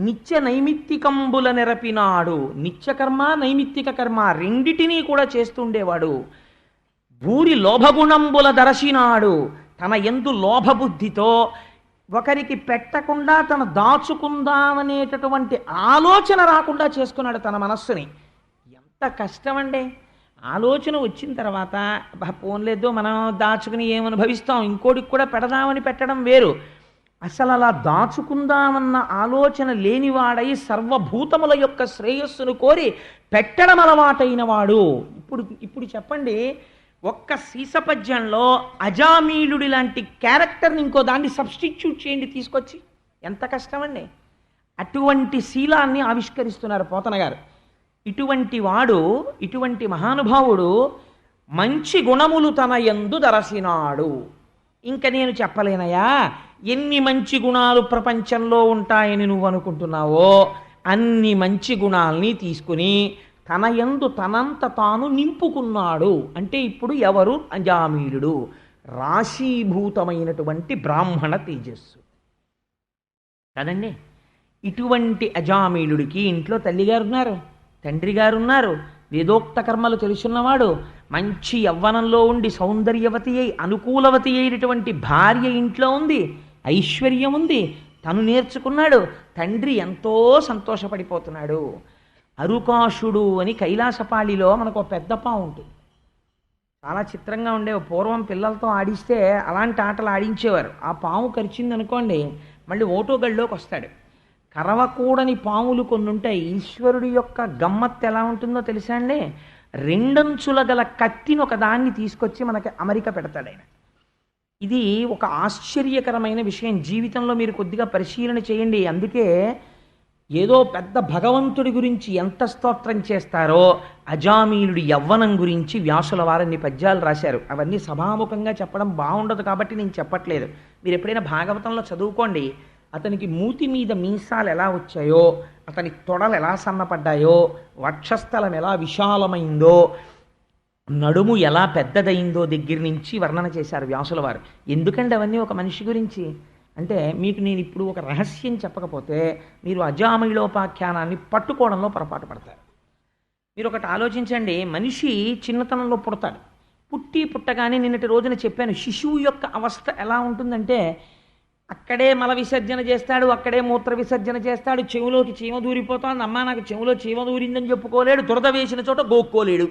S1: నిత్య నైమిత్తికంబుల నెరపినాడు, నిత్యకర్మ నైమిత్తిక కర్మ రెండిటినీ కూడా చేస్తుండేవాడు. భూరి లోభగుణంబుల దరసినాడు, తన యందు లోభబుద్ధితో ఒకరికి పెట్టకుండా తను దాచుకుందామనేటటువంటి ఆలోచన రాకుండా చేసుకున్నాడు తన మనస్సుని. ఎంత కష్టమండి! ఆలోచన వచ్చిన తర్వాత పోన్లేదో మనం దాచుకుని ఏమనుభవిస్తాం, ఇంకోటికి కూడా పెడదామని పెట్టడం వేరు. అసలు అలా దాచుకుందామన్న ఆలోచన లేనివాడై సర్వభూతముల యొక్క శ్రేయస్సును కోరి పెట్టడం అలవాటైన వాడు. ఇప్పుడు చెప్పండి, ఒక్క సీసపద్యంలో అజామీలుడి లాంటి క్యారెక్టర్ని ఇంకో దాన్ని సబ్స్టిట్యూట్ చేయండి తీసుకొచ్చి, ఎంత కష్టమండి! అటువంటి శీలాన్ని ఆవిష్కరిస్తున్నారు పోతన గారు. ఇటువంటి వాడు, ఇటువంటి మహానుభావుడు మంచి గుణములు తన యందు దరసినాడు. ఇంక నేను చెప్పలేనయా ఎన్ని మంచి గుణాలు ప్రపంచంలో ఉంటాయని నువ్వు అనుకుంటున్నావో అన్ని మంచి గుణాల్ని తీసుకుని తన యందు తనంత తాను నింపుకున్నాడు. అంటే ఇప్పుడు ఎవరు? అజామీలుడు, రాశీభూతమైనటువంటి బ్రాహ్మణ తేజస్సు కదండి. ఇటువంటి అజామీలుడికి ఇంట్లో తల్లిగారు ఉన్నారు, తండ్రి గారు ఉన్నారు, వేదోక్త కర్మలు తెలుసున్నవాడు, మంచి యవ్వనంలో ఉండి సౌందర్యవతి అయి అనుకూలవతి అయినటువంటి భార్య ఇంట్లో ఉంది, ఐశ్వర్యం ఉంది, తను నేర్చుకున్నాడు, తండ్రి ఎంతో సంతోషపడిపోతున్నాడు. అరుకాషుడు అని కైలాసపాళిలో మనకు పెద్ద పాము ఉంటుంది. చాలా చిత్రంగా ఉండేవి. పూర్వం పిల్లలతో ఆడిస్తే అలాంటి ఆటలు ఆడించేవారు. ఆ పాము కరిచింది అనుకోండి, మళ్ళీ ఓటోగల్లోకి వస్తాడు. కరవకూడని పాములు కొన్ని ఉంటాయి. ఈశ్వరుడి యొక్క గమ్మత్తు ఎలా ఉంటుందో తెలుసా అండి? రెండంచుల గల కత్తిని ఒక దాన్ని తీసుకొచ్చి మనకి అమరిక పెడతాడు ఆయన. ఇది ఒక ఆశ్చర్యకరమైన విషయం. జీవితంలో మీరు కొద్దిగా పరిశీలన చేయండి. అందుకే ఏదో పెద్ద భగవంతుడి గురించి ఎంత స్తోత్రం చేస్తారో అజామీలుడి యవ్వనం గురించి వ్యాసుల వారన్ని పద్యాలు రాశారు. అవన్నీ సభాముఖంగా చెప్పడం బాగుండదు కాబట్టి నేను చెప్పట్లేదు. మీరు ఎప్పుడైనా భాగవతంలో చదువుకోండి. అతనికి మూతి మీద మీసాలు ఎలా వచ్చాయో, అతని తొడలు ఎలా సన్నపడ్డాయో, వక్షస్థలం ఎలా విశాలమైందో, నడుము ఎలా పెద్దదైందో దగ్గర నుంచి వర్ణన చేశారు వ్యాసుల వారు. ఎందుకంటే అవన్నీ ఒక మనిషి గురించి అంటే మీకు నేను ఇప్పుడు ఒక రహస్యం చెప్పకపోతే మీరు అజామీలోపాఖ్యానాన్ని పట్టుకోవడంలో పొరపాటు పడతారు. మీరు ఒకటి ఆలోచించండి. మనిషి చిన్నతనంలో పుడతాడు. పుట్టగానే నిన్నటి రోజున చెప్పాను, శిశువు యొక్క అవస్థ ఎలా ఉంటుందంటే అక్కడే మల విసర్జన చేస్తాడు, అక్కడే మూత్ర విసర్జన చేస్తాడు, చెవులోకి చీమ దూరిపోతుంది, అమ్మ నాకు చెవులో చీమ దూరిందని చెప్పుకోలేడు, దురద వేసిన చోట గోక్కోలేడు.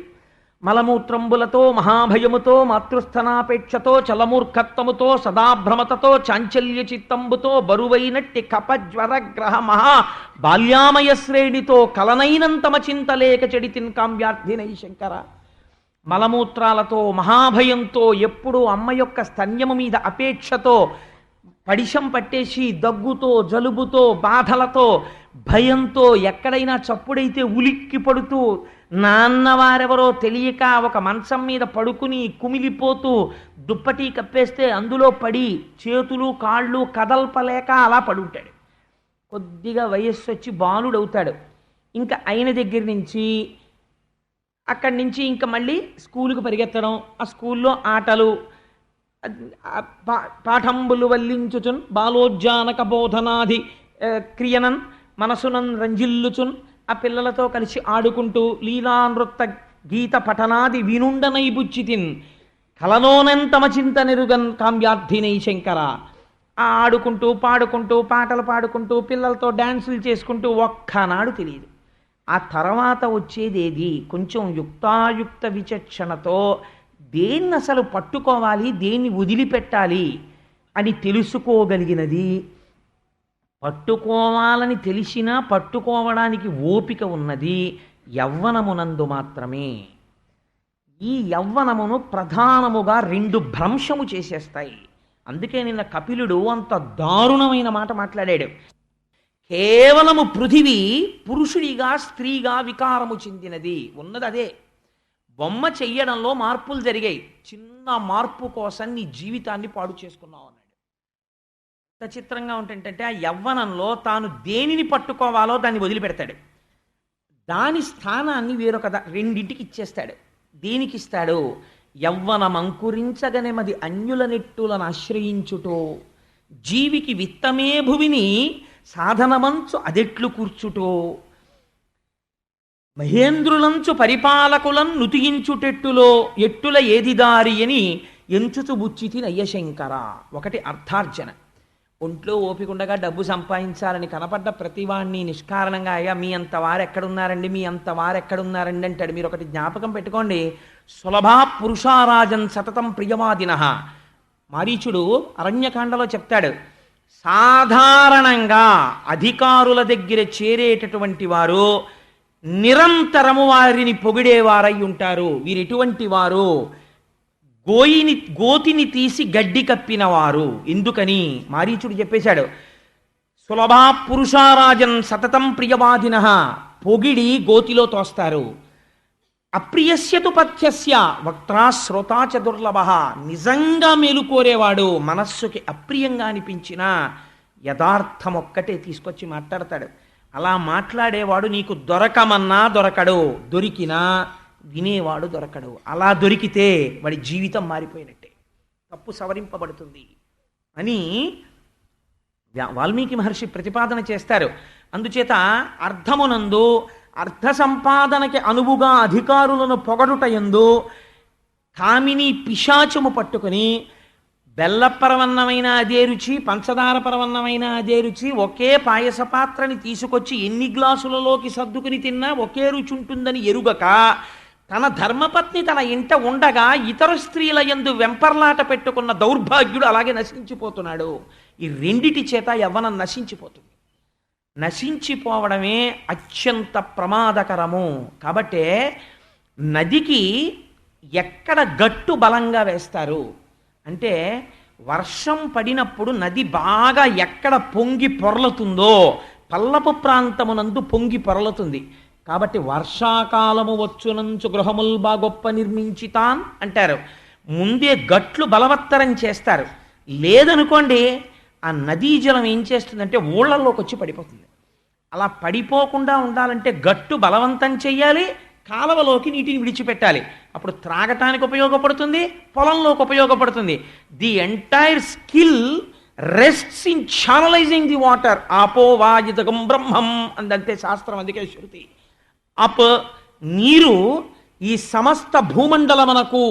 S1: మలమూత్రంబులతో మహాభయముతో మాతృస్థనాపేక్షతో చలమూర్ఖత్వముతో సదాభ్రమతతో చాంచల్య చిత్తంబుతో బరువైనట్టి కపజ్వర గ్రహ మహా బాల్యామయ శ్రేణితో కలనైనంతమ చింతలేక చెడితిన్ కామ్యార్థినై శంకర. మలమూత్రాలతో మహాభయంతో ఎప్పుడూ అమ్మ యొక్క స్తన్యము మీద అపేక్షతో పడిశం పట్టేసి దగ్గుతో జలుబుతో బాధలతో భయంతో ఎక్కడైనా చప్పుడైతే ఉలిక్కి పడుతూ నాన్నవారెవరో తెలియక ఒక మంచం మీద పడుకుని కుమిలిపోతూ దుప్పటి కప్పేస్తే అందులో పడి చేతులు కాళ్ళు కదల్పలేక అలా పడుంటాడు. కొద్దిగా వయస్సు వచ్చి బాలుడవుతాడు. ఇంకా అయిన దగ్గర నుంచి అక్కడి నుంచి ఇంకా మళ్ళీ స్కూలుకు పరిగెత్తడం, ఆ స్కూల్లో ఆటలు, పాఠంబులు వల్లించుచున్ బాలోజ్జానక బోధనాది క్రియనన్ మనసునన్ రంజిల్లుచున్ ఆ పిల్లలతో కలిసి ఆడుకుంటూ లీలానృత్త గీత పఠనాది వినుండనై బుచ్చితిన్ కలనోనంతమ చింత నిరుగన్ కామ్యార్థినై శంకర. ఆ ఆడుకుంటూ పాడుకుంటూ పాటలు పాడుకుంటూ పిల్లలతో డ్యాన్సులు చేసుకుంటూ ఒక్కనాడు తెలియదు. ఆ తర్వాత వచ్చేదేది కొంచెం యుక్తాయుక్త విచక్షణతో దేన్ని అసలు పట్టుకోవాలి, దేన్ని వదిలిపెట్టాలి అని తెలుసుకోగలిగినది, పట్టుకోవాలని తెలిసినా పట్టుకోవడానికి ఓపిక ఉన్నది యవ్వనమునందు మాత్రమే. ఈ యవ్వనమును ప్రధానముగా రెండు భ్రంశము చేసేస్తాయి. అందుకే నిన్న కపిలుడు అంత దారుణమైన మాట మాట్లాడాడు. కేవలము పృథివీ పురుషుడిగా స్త్రీగా వికారము చెందినది, ఉన్నది అదే. బొమ్మ చెయ్యడంలో మార్పులు జరిగాయి, చిన్న మార్పు కోసం నీ జీవితాన్ని పాడు చేసుకున్నావు అన్నాడు. ఎంత చిత్రంగా ఉంటుందంటే ఆ యవ్వనంలో తాను దేనిని పట్టుకోవాలో దాన్ని వదిలిపెడతాడు, దాని స్థానాన్ని వేరొక రెండింటికి ఇచ్చేస్తాడు. దేనికి ఇస్తాడు? యవ్వనమంకురించగనెమది అన్యుల నెట్టులను ఆశ్రయించుటో, జీవికి విత్తమే భువిని సాధనమంచు అదెట్లు కూర్చుటో, మహేంద్రులంచు పరిపాలకులను నుతియించుటెట్టులో ఎట్టుల ఏది దారి అని ఎంచుచు బుచ్చితి నయ్యశంకర. ఒకటి అర్థార్జన. ఒంట్లో ఓపికండగా డబ్బు సంపాదించాలని కనపడ్డ ప్రతివాణ్ణి నిష్కారణంగా అయ్యా మీ అంత వారెక్కడున్నారండి, మీ అంత వారెక్కడున్నారండి అంటాడు. మీరు ఒకటి జ్ఞాపకం పెట్టుకోండి, సులభా పురుషారాజన్ సతతం ప్రియవాదిన. మారీచుడు అరణ్యకాండలో చెప్తాడు, సాధారణంగా అధికారుల దగ్గర చేరేటటువంటి వారు నిరంతరము వారిని పొగిడేవారై ఉంటారు. వీరు ఎటువంటి వారు? గోతిని తీసి గడ్డి కప్పినవారు. ఎందుకని మారీచుడు చెప్పేశాడు, సులభా పురుషారాజన్ సతతం ప్రియవాదిన, పొగిడి గోతిలో తోస్తారు. అప్రియస్యతు పథ్యస్య వక్త్రా శ్రోతా చ దుర్లభ. నిజంగా మేలు కోరేవాడు మనస్సుకి అప్రియంగా అనిపించిన యథార్థం ఒక్కటే తీసుకొచ్చి మాట్లాడతాడు. అలా మాట్లాడేవాడు నీకు దొరకమన్నా దొరకడు, దొరికినా వినేవాడు దొరకడు. అలా దొరికితే వాడి జీవితం మారిపోయినట్టే, తప్పు సవరింపబడుతుంది అని వాల్మీకి మహర్షి ప్రతిపాదన చేస్తారు. అందుచేత అర్థమునందు అర్థ సంపాదనకి అనువుగా అధికారులను పొగడుటయందు కామిని పిశాచము పట్టుకుని బెల్లపరవన్నమైన అదే రుచి, పంచదార పరవన్నమైన అదే రుచి, ఒకే పాయస పాత్రని తీసుకొచ్చి ఎన్ని గ్లాసులలోకి సర్దుకుని తిన్నా ఒకే రుచి ఉంటుందని ఎరుగక తన ధర్మపత్ని తన ఇంట ఉండగా ఇతర స్త్రీల యందు వెంపర్లాట పెట్టుకున్న దౌర్భాగ్యుడు అలాగే నశించిపోతున్నాడు. ఈ రెండిటి చేత యవ్వనం నశించిపోతుంది. నశించిపోవడమే అత్యంత ప్రమాదకరము. కాబట్టే నదికి ఎక్కడ గట్టు బలంగా వేస్తారు అంటే, వర్షం పడినప్పుడు నది బాగా ఎక్కడ పొంగి పొరలుతుందో పల్లపు ప్రాంతమునందు పొంగి పొరలుతుంది. కాబట్టి వర్షాకాలము వచ్చునంచు గృహముల్ బాగొప్ప నిర్మించితాన్ అంటారు. ముందే గట్లు బలవత్తరం చేస్తారు. లేదనుకోండి ఆ నదీ జలం ఏం చేస్తుందంటే ఊళ్ళల్లోకి వచ్చి పడిపోతుంది. అలా పడిపోకుండా ఉండాలంటే గట్టు బలవంతం చెయ్యాలి, కాలవలోకి నీటిని విడిచిపెట్టాలి. అప్పుడు త్రాగటానికి ఉపయోగపడుతుంది, పొలంలోకి ఉపయోగపడుతుంది. The entire skill rests in channelizing the water. ఆపో వాయుదగం బ్రహ్మం అందంతే శాస్త్రం. అందుకే శృతి అప్ నీరు ఈ సమస్త భూమండలమునకు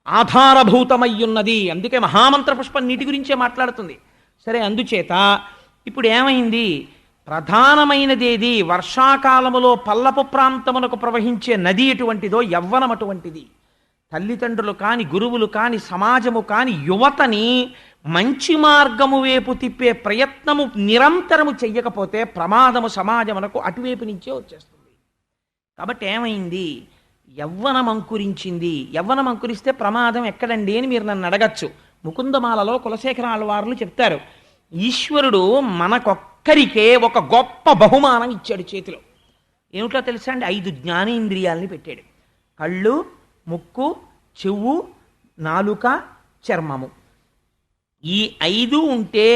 S1: ఆధారభూతమయ్యున్నది. అందుకే మహామంత్ర పుష్పం నీటి గురించే మాట్లాడుతుంది. సరే, అందుచేత ఇప్పుడు ఏమైంది? ప్రధానమైనదేది? వర్షాకాలములో పల్లపు ప్రాంతమునకు ప్రవహించే నది ఎటువంటిదో యవ్వనం అటువంటిది. తల్లిదండ్రులు కాని, గురువులు కాని, సమాజము కాని యువతని మంచి మార్గము వైపు తిప్పే ప్రయత్నము నిరంతరము చెయ్యకపోతే ప్రమాదము సమాజమునకు అటువైపు నుంచే వచ్చేస్తుంది. కాబట్టి ఏమైంది? యవ్వనం అంకురించింది. యవ్వనం అంకురిస్తే ప్రమాదం ఎక్కడండి అని మీరు నన్ను అడగచ్చు. ముకుందమాలలో కులశేఖర ఆళ్వార్లు చెప్తారు, ఈశ్వరుడు మనకొక్కరికే ఒక గొప్ప బహుమానం ఇచ్చాడు చేతిలో. ఏమిటో తెలుసా అండి? 5 జ్ఞానేంద్రియాలని పెట్టాడు. కళ్ళు, ముక్కు, చెవు, నాలుక, చర్మము. ఈ 5 ఉంటే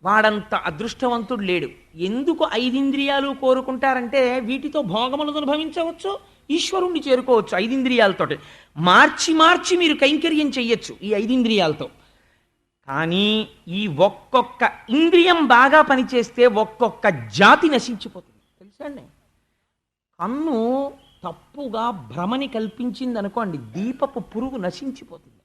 S1: వాడంత అదృష్టవంతుడు లేడు. ఎందుకు 5 ఇంద్రియాలు కోరుకుంటారంటే వీటితో భోగములను అనుభవించవచ్చు, ఈశ్వరుణ్ణి చేరుకోవచ్చు. 5 ఇంద్రియాలతో మార్చి మార్చి మీరు కైంకర్యం చెయ్యొచ్చు ఈ 5 ఇంద్రియాలతో. కానీ ఈ ఒక్కొక్క ఇంద్రియం బాగా పనిచేస్తే ఒక్కొక్క జాతి నశించిపోతుంది. తెలుసా అండి? కన్ను తప్పుగా భ్రమని కల్పించింది అనుకోండి, దీపపు పురుగు నశించిపోతుంది.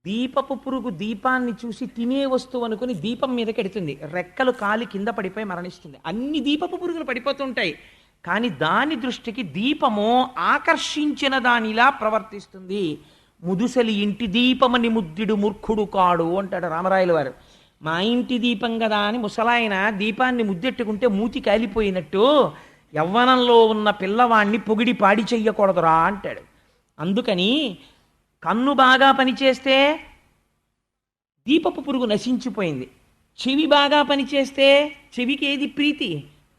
S1: దీపపు పురుగు దీపాన్ని చూసి తినే వస్తువు అనుకుని దీపం మీదకి ఎడుతుంది, రెక్కలు కాలి కింద పడిపోయి మరణిస్తుంది. అన్ని దీపపు పురుగులు పడిపోతుంటాయి, కానీ దాని దృష్టికి దీపము ఆకర్షించిన దానిలా ప్రవర్తిస్తుంది. ముదుసలి ఇంటి దీపమని ముద్దుడు మూర్ఖుడు కాడు అంటాడు రామరాయల వారు. మా ఇంటి దీపం కదా అని ముసలాయన దీపాన్ని ముద్దెట్టుకుంటే మూతి కాలిపోయినట్టు యవ్వనంలో ఉన్న పిల్లవాణ్ణి పొగిడి పాడి చెయ్యకూడదురా అంటాడు. అందుకని కన్ను బాగా పనిచేస్తే దీపపు పురుగు నశించిపోయింది. చెవి బాగా పనిచేస్తే చెవికి ఏది ప్రీతి?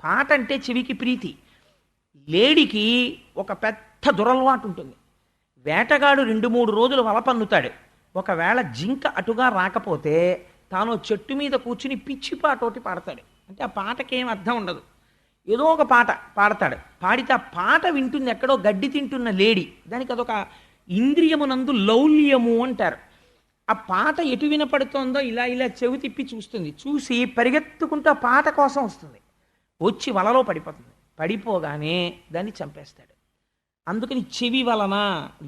S1: పాట అంటే చెవికి ప్రీతి. లేడికి ఒక పెద్ద దురలవాటు ఉంటుంది. వేటగాడు 2-3 రోజులు వల పన్నుతాడు. ఒకవేళ జింక అటుగా రాకపోతే తాను చెట్టు మీద కూర్చుని పిచ్చి పాటోటి పాడతాడు. అంటే ఆ పాటకేం అర్థం ఉండదు, ఏదో ఒక పాట పాడతాడు. పాడితే ఆ పాట వింటుంది ఎక్కడో గడ్డి తింటున్న లేడి. దానికి అదొక ఇంద్రియమునందు లౌల్యము అంటారు. ఆ పాట ఎటు వినపడుతోందో ఇలా ఇలా చెవి తిప్పి చూస్తుంది. చూసి పరిగెత్తుకుంటూ ఆ పాట కోసం వస్తుంది. వచ్చి వలలో పడిపోతుంది. పడిపోగానే దాన్ని చంపేస్తాడు. అందుకని చెవి వలన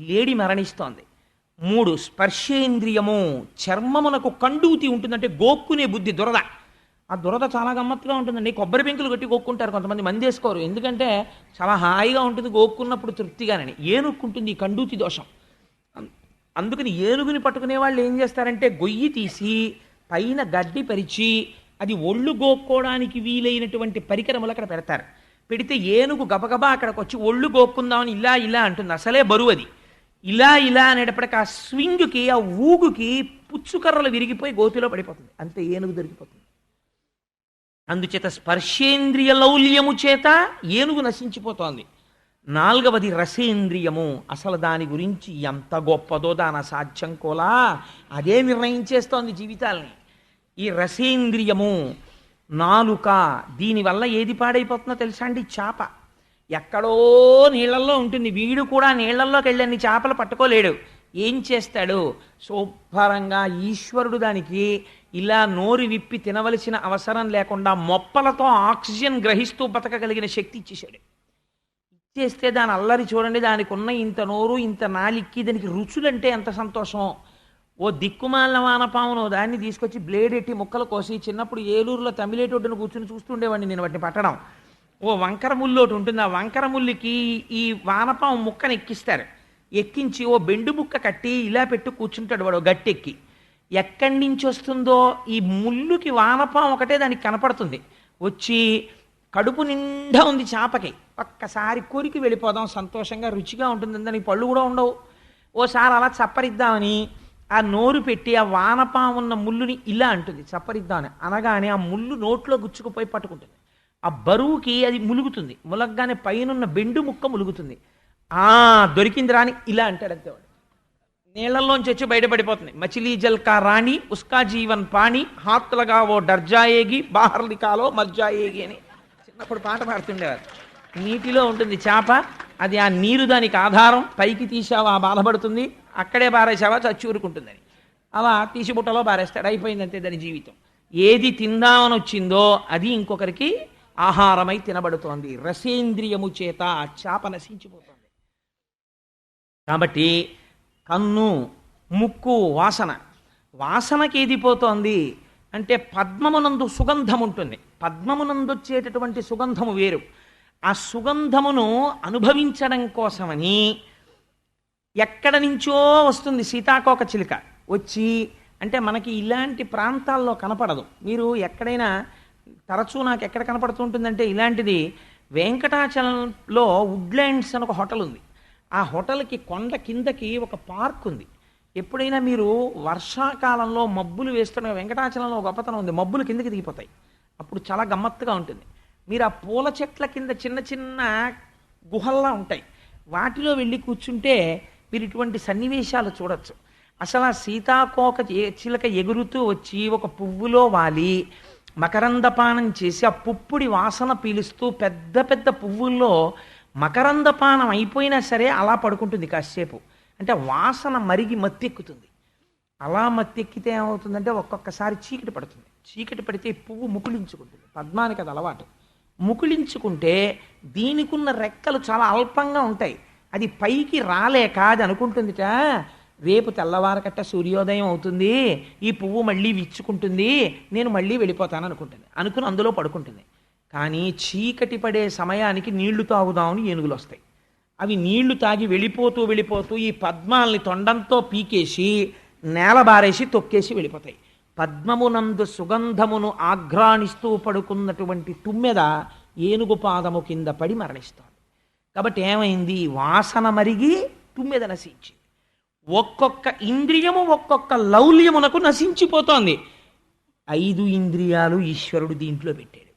S1: లేడి మరణిస్తోంది. 3 స్పర్శేంద్రియము. చర్మమునకు కండూతి ఉంటుందంటే గోక్కునే బుద్ధి, దురద. ఆ దురద చాలా గమ్మత్తుగా ఉంటుందండి. కొబ్బరి పెంకులు కట్టి గోక్కుంటారు కొంతమంది, మంది వేసుకోరు. ఎందుకంటే చాలా హాయిగా ఉంటుంది గోక్కున్నప్పుడు తృప్తిగానని. ఏనుక్కుంటుంది ఈ కండూతి దోషం. అందుకని ఏనుగుని పట్టుకునే వాళ్ళు ఏం చేస్తారంటే గొయ్యి తీసి పైన గడ్డి పరిచి అది ఒళ్ళు గోక్కోవడానికి వీలైనటువంటి పరికరములు అక్కడ పెడతారు. పెడితే ఏనుగు గబగబా అక్కడికి వచ్చి ఒళ్ళు గోక్కుందామని ఇలా ఇలా అంటుంది. అసలే బరువు అది. ఇలా ఇలా అనేటప్పటికి ఆ స్వింగ్కి, ఆ ఊగుకి పుచ్చుకర్రలు విరిగిపోయి గోతిలో పడిపోతుంది. అంతే, ఏనుగు దొరికిపోతుంది. అందుచేత స్పర్శేంద్రియ లౌల్యము చేత ఏనుగు నశించిపోతోంది. 4వది రసేంద్రియము. అసలు దాని గురించి ఎంత గొప్పదో దాని అసాధ్యం కోలా అదే నిర్ణయించేస్తోంది జీవితాలని. ఈ రసేంద్రియము. నాలుక. దీనివల్ల ఏది పాడైపోతుందో తెలుసా అండి? చేప. ఎక్కడో నీళ్లల్లో ఉంటుంది. వీడు కూడా నీళ్లల్లోకి వెళ్ళని చేపలు పట్టుకోలేడు. ఏం చేస్తాడు? శుభ్రంగా ఈశ్వరుడు దానికి ఇలా నోరు విప్పి తినవలసిన అవసరం లేకుండా మొప్పలతో ఆక్సిజన్ గ్రహిస్తూ బతకగలిగిన శక్తి ఇచ్చేశాడు. ఇచ్చేస్తే దాని అల్లరి చూడండి. దానికి ఉన్న ఇంత నోరు, ఇంత నాలిక్కి, దానికి రుచులంటే ఎంత సంతోషం. ఓ దిక్కుమాలిన వానపామును దాన్ని తీసుకొచ్చి బ్లేడ్ ఎట్టి ముక్కలు కోసి, చిన్నప్పుడు ఏలూరులో తమిళేటొడ్డును కూర్చుని చూస్తుండేవాడిని నేను వాటిని పట్టడం. ఓ వంకర ముళ్ళు ఒకటి ఉంటుంది. ఆ వంకర ముళ్ళుకి ఈ వానపాము ముక్కను ఎక్కిస్తారు. ఎక్కించి ఓ బెండు ముక్క కట్టి ఇలా పెట్టు కూర్చుంటాడు వాడు గట్టెక్కి. ఎక్కడి నుంచి వస్తుందో ఈ ముళ్ళుకి వానపాము ఒకటే దానికి కనపడుతుంది. వచ్చి కడుపు నిండా ఉంది చేపకి. ఒక్కసారి కోరికి వెళ్ళిపోదాం, సంతోషంగా రుచిగా ఉంటుంది, దానికి పళ్ళు కూడా ఉండవు. ఓసారి అలా చప్పరిద్దామని ఆ నోరు పెట్టి ఆ వానపాము ఉన్న ముళ్ళుని ఇలా అంటుంది, చప్పరిద్దామని అనగానే ఆ ముళ్ళు నోట్లో గుచ్చుకుపోయి పట్టుకుంటుంది. ఆ బరువుకి అది ములుగుతుంది. ములగ్గానే పైనున్న బెండు ముక్క ములుగుతుంది. దొరికింది రాని ఇలా అంటాడు అంతే. వాడు నీళ్లలోంచి వచ్చి బయటపడిపోతుంది. మచిలీ జల్కా రాణి ఉస్కా జీవన్ పాణి హాత్లగా ఓ డర్జాయేగి బాహర్లికాలో మర్జాయేగి అని చిన్నప్పుడు పాట పాడుతుండేవారు. నీటిలో ఉంటుంది చేప, అది ఆ నీరు దానికి ఆధారం. పైకి తీసావా బాధపడుతుంది, అక్కడే బారేసావా చచ్చూరుకుంటుందని. అలా తీసి బుట్టలో బారేస్తాడు, అయిపోయిందంతే దాని జీవితం. ఏది తిందామని వచ్చిందో అది ఇంకొకరికి ఆహారమై తినబడుతోంది. రసేంద్రియము చేత చేప నశించిపోతుంది. కాబట్టి కన్ను, ముక్కు, వాసన. వాసనకి ఏది పోతోంది అంటే పద్మమునందు సుగంధం ఉంటుంది. పద్మమునందు వచ్చేటటువంటి సుగంధము వేరు. ఆ సుగంధమును అనుభవించడం కోసమని ఎక్కడ నుంచో వస్తుంది సీతాకోక చిలుక వచ్చి. అంటే మనకి ఇలాంటి ప్రాంతాల్లో కనపడదు. మీరు ఎక్కడైనా తరచూ నాకు ఎక్కడ కనపడుతూ ఉంటుందంటే ఇలాంటిది వెంకటాచలంలో వుడ్లాండ్స్ అని ఒక హోటల్ ఉంది. ఆ హోటల్కి కొండ కిందకి ఒక పార్క్ ఉంది. ఎప్పుడైనా మీరు వర్షాకాలంలో మబ్బులు వేస్తున్న వెంకటాచలంలో ఒక గొప్పతనం ఉంది, మబ్బులు కిందకి దిగిపోతాయి. అప్పుడు చాలా గమ్మత్తుగా ఉంటుంది. మీరు ఆ పూల చెట్ల కింద చిన్న చిన్న గుహల్లా ఉంటాయి, వాటిలో వెళ్ళి కూర్చుంటే మీరు ఇటువంటి సన్నివేశాలు చూడొచ్చు. అసలు ఆ సీతాకోక చిలక ఎగురుతూ వచ్చి ఒక పువ్వులో వాలి మకరందపానం చేసి ఆ పుప్పుడి వాసన పీలుస్తూ పెద్ద పెద్ద పువ్వుల్లో మకరందపానం అయిపోయినా సరే అలా పడుకుంటుంది కాసేపు. అంటే వాసన మరిగి మత్తెక్కుతుంది. అలా మత్తెక్కితే ఏమవుతుందంటే ఒక్కొక్కసారి చీకటి పడుతుంది. చీకటి పడితే పువ్వు ముకుళించుకుంటుంది. పద్మానికి అది అలవాటు. ముకుళించుకుంటే దీనికున్న రెక్కలు చాలా అల్పంగా ఉంటాయి. అది పైకి రాలేక అది అనుకుంటుందిట, రేపు తెల్లవారకట్ట సూర్యోదయం అవుతుంది, ఈ పువ్వు మళ్ళీ విచ్చుకుంటుంది, నేను మళ్ళీ వెళ్ళిపోతాను అనుకుంటుంది. అనుకుని అందులో పడుకుంటుంది. కానీ చీకటి పడే సమయానికి నీళ్లు తాగుదామని ఏనుగులు వస్తాయి. అవి నీళ్లు తాగి వెళ్ళిపోతూ వెళ్ళిపోతూ ఈ పద్మాల్ని తొండంతో పీకేసి నేల బారేసి తొక్కేసి వెళ్ళిపోతాయి. పద్మమునందు సుగంధమును ఆఘ్రాణిస్తూ పడుకున్నటువంటి తుమ్మెద ఏనుగు పాదము కింద పడి మరణిస్తోంది. కాబట్టి ఏమైంది? వాసన మరిగి తుమ్మెద నశించింది. ఒక్కొక్క ఇంద్రియము ఒక్కొక్క లౌల్యమునకు నశించిపోతోంది. 5 ఇంద్రియాలు ఈశ్వరుడు దీంట్లో పెట్టాడు.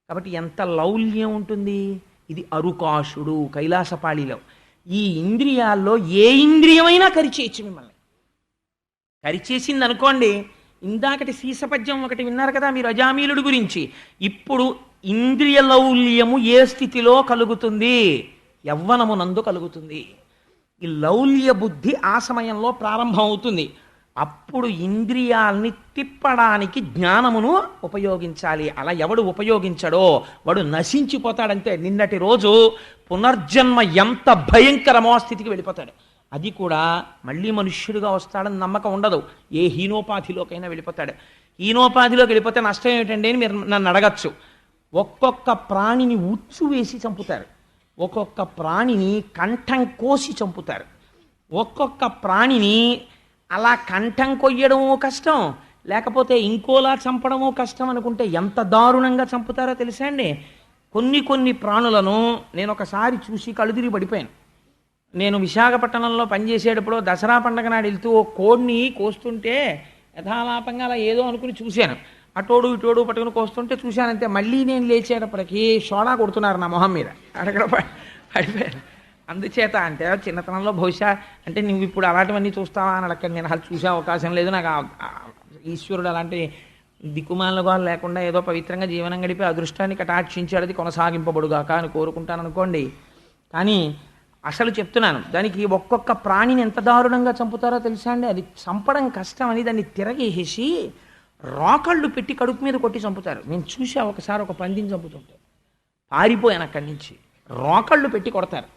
S1: కాబట్టి ఎంత లౌల్యం ఉంటుంది. ఇది అరుకాశుడు కైలాసపాళిలో. ఈ ఇంద్రియాల్లో ఏ ఇంద్రియమైనా కరిచేయచ్చు మిమ్మల్ని. కరిచేసింది అనుకోండి. ఇందాకటి సీసపద్యం ఒకటి విన్నారు కదా మీరు అజామీలుడి గురించి. ఇప్పుడు ఇంద్రియ లౌల్యము ఏ స్థితిలో కలుగుతుంది? యవ్వనమునందు కలుగుతుంది. ఈ లౌల్య బుద్ధి ఆ సమయంలో ప్రారంభం అవుతుంది. అప్పుడు ఇంద్రియాల్ని తిప్పడానికి జ్ఞానమును ఉపయోగించాలి. అలా ఎవడు ఉపయోగించడో వాడు నశించిపోతాడంతే. నిన్నటి రోజు పునర్జన్మ ఎంత భయంకరమో స్థితికి వెళ్ళిపోతాడు. అది కూడా మళ్ళీ మనుష్యుడిగా వస్తాడని నమ్మకం ఉండదు. ఏ హీనోపాధిలోకైనా వెళ్ళిపోతాడు. హీనోపాధిలోకి వెళ్ళిపోతే నష్టం ఏమిటండి అని మీరు నన్ను అడగచ్చు. ఒక్కొక్క ప్రాణిని ఉచ్చు వేసి చంపుతారు. ఒక్కొక్క ప్రాణిని కంఠం కోసి చంపుతారు. ఒక్కొక్క ప్రాణిని అలా కంఠం కొయ్యడమో కష్టం, లేకపోతే ఇంకోలా చంపడమో కష్టం అనుకుంటే ఎంత దారుణంగా చంపుతారో తెలుసా అండి. కొన్ని ప్రాణులను నేను ఒకసారి చూసి కళ్ళుదిరిగి పడిపోయాను. నేను విశాఖపట్నంలో పనిచేసేటప్పుడు దసరా పండగ నాడు వెళ్తూ ఓ కోడిని కోస్తుంటే యథాలాపంగా అలా ఏదో అనుకుని చూశాను. అటోడు ఇటోడు పట్టుకుని కోస్తుంటే చూశానంతే. మళ్ళీ నేను లేచేటప్పటికి సోడా కొడుతున్నారు నా మొహం మీద. అక్కడ పడిపోయాను. అందుచేత అంటే చిన్నతనంలో బహుశా అంటే నువ్వు ఇప్పుడు అలాంటివన్నీ చూస్తావా అని అక్కడ నేను అసలు చూసే అవకాశం లేదు. నాకు ఈశ్వరుడు అలాంటి దిక్కుమాల గోలు లేకుండా ఏదో పవిత్రంగా జీవనం గడిపి అదృష్టాన్ని కటాక్షించాడు, అది కొనసాగింపబడుగాక అని కోరుకుంటాను అనుకోండి. కానీ అసలు చెప్తున్నాను, దానికి ఒక్కొక్క ప్రాణిని ఎంత దారుణంగా చంపుతారో తెలుసా అండి. అది చంపడం కష్టం అని దాన్ని తిరగేసి రోకళ్ళు పెట్టి కడుపు మీద కొట్టి చంపుతారు. నేను చూసా ఒకసారి ఒక పందిని చంపుతుంటే పారిపోయాను అక్కడి నుంచి. రోకళ్ళు పెట్టి కొడతారు,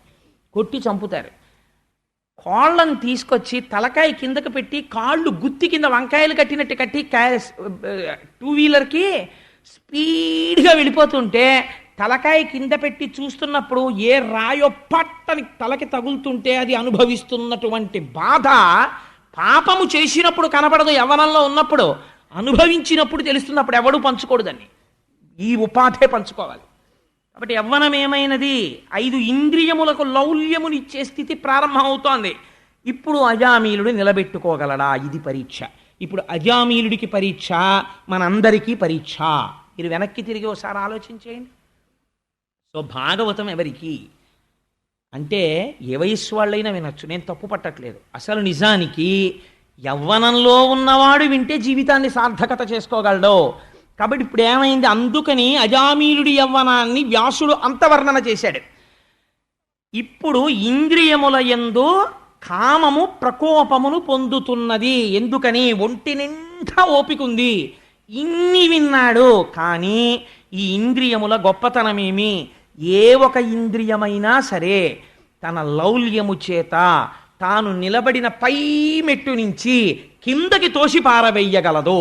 S1: కొట్టి చంపుతారు. కాళ్ళను తీసుకొచ్చి తలకాయ కిందకు పెట్టి కాళ్ళు గుత్తి కింద వంకాయలు కట్టినట్టు కట్టి 2 వీలర్కి స్పీడ్గా వెళ్ళిపోతుంటే తలకాయ కింద పెట్టి చూస్తున్నప్పుడు ఏ రాయో పట్టని తలకి తగులుతుంటే అది అనుభవిస్తున్నటువంటి బాధ పాపము చేసినప్పుడు కనపడదు. యవ్వనంలో ఉన్నప్పుడు అనుభవించినప్పుడు తెలుస్తుంది. అప్పుడు ఎవడు పంచుకోడు దాన్ని. ఈ ఉపాధే పంచుకోవాలి. కాబట్టి యవ్వనం ఏమైనది 5 ఇంద్రియములకు లౌల్యమునిచ్చే స్థితి ప్రారంభం అవుతోంది. ఇప్పుడు అజామీలుడు నిలబెట్టుకోగలడా? ఇది పరీక్ష. ఇప్పుడు అజామీలుడికి పరీక్ష, మనందరికీ పరీక్ష. మీరు వెనక్కి తిరిగి ఒకసారి ఆలోచించేయండి. సో భాగవతం ఎవరికి అంటే ఏ వయస్సు వాళ్ళైనా వినొచ్చు, నేను తప్పు పట్టట్లేదు. అసలు నిజానికి యవ్వనంలో ఉన్నవాడు వింటే జీవితాన్ని సార్థకత చేసుకోగలడు. కాబట్టి ఇప్పుడు ఏమైంది, అందుకని అజామీలుడి యవ్వనాన్ని వ్యాసుడు అంతవర్ణన చేశాడు. ఇప్పుడు ఇంద్రియముల యందు కామము ప్రకోపమును పొందుతున్నది. ఎందుకని? ఒంటి నిండా ఓపికంది, ఇన్ని విన్నాడు. కానీ ఈ ఇంద్రియముల గొప్పతనమేమి? ఏ ఒక ఇంద్రియమైనా సరే తన లౌల్యము చేత తాను నిలబడిన పై మెట్టు నుంచి కిందకి తోసి పారవేయగలదు.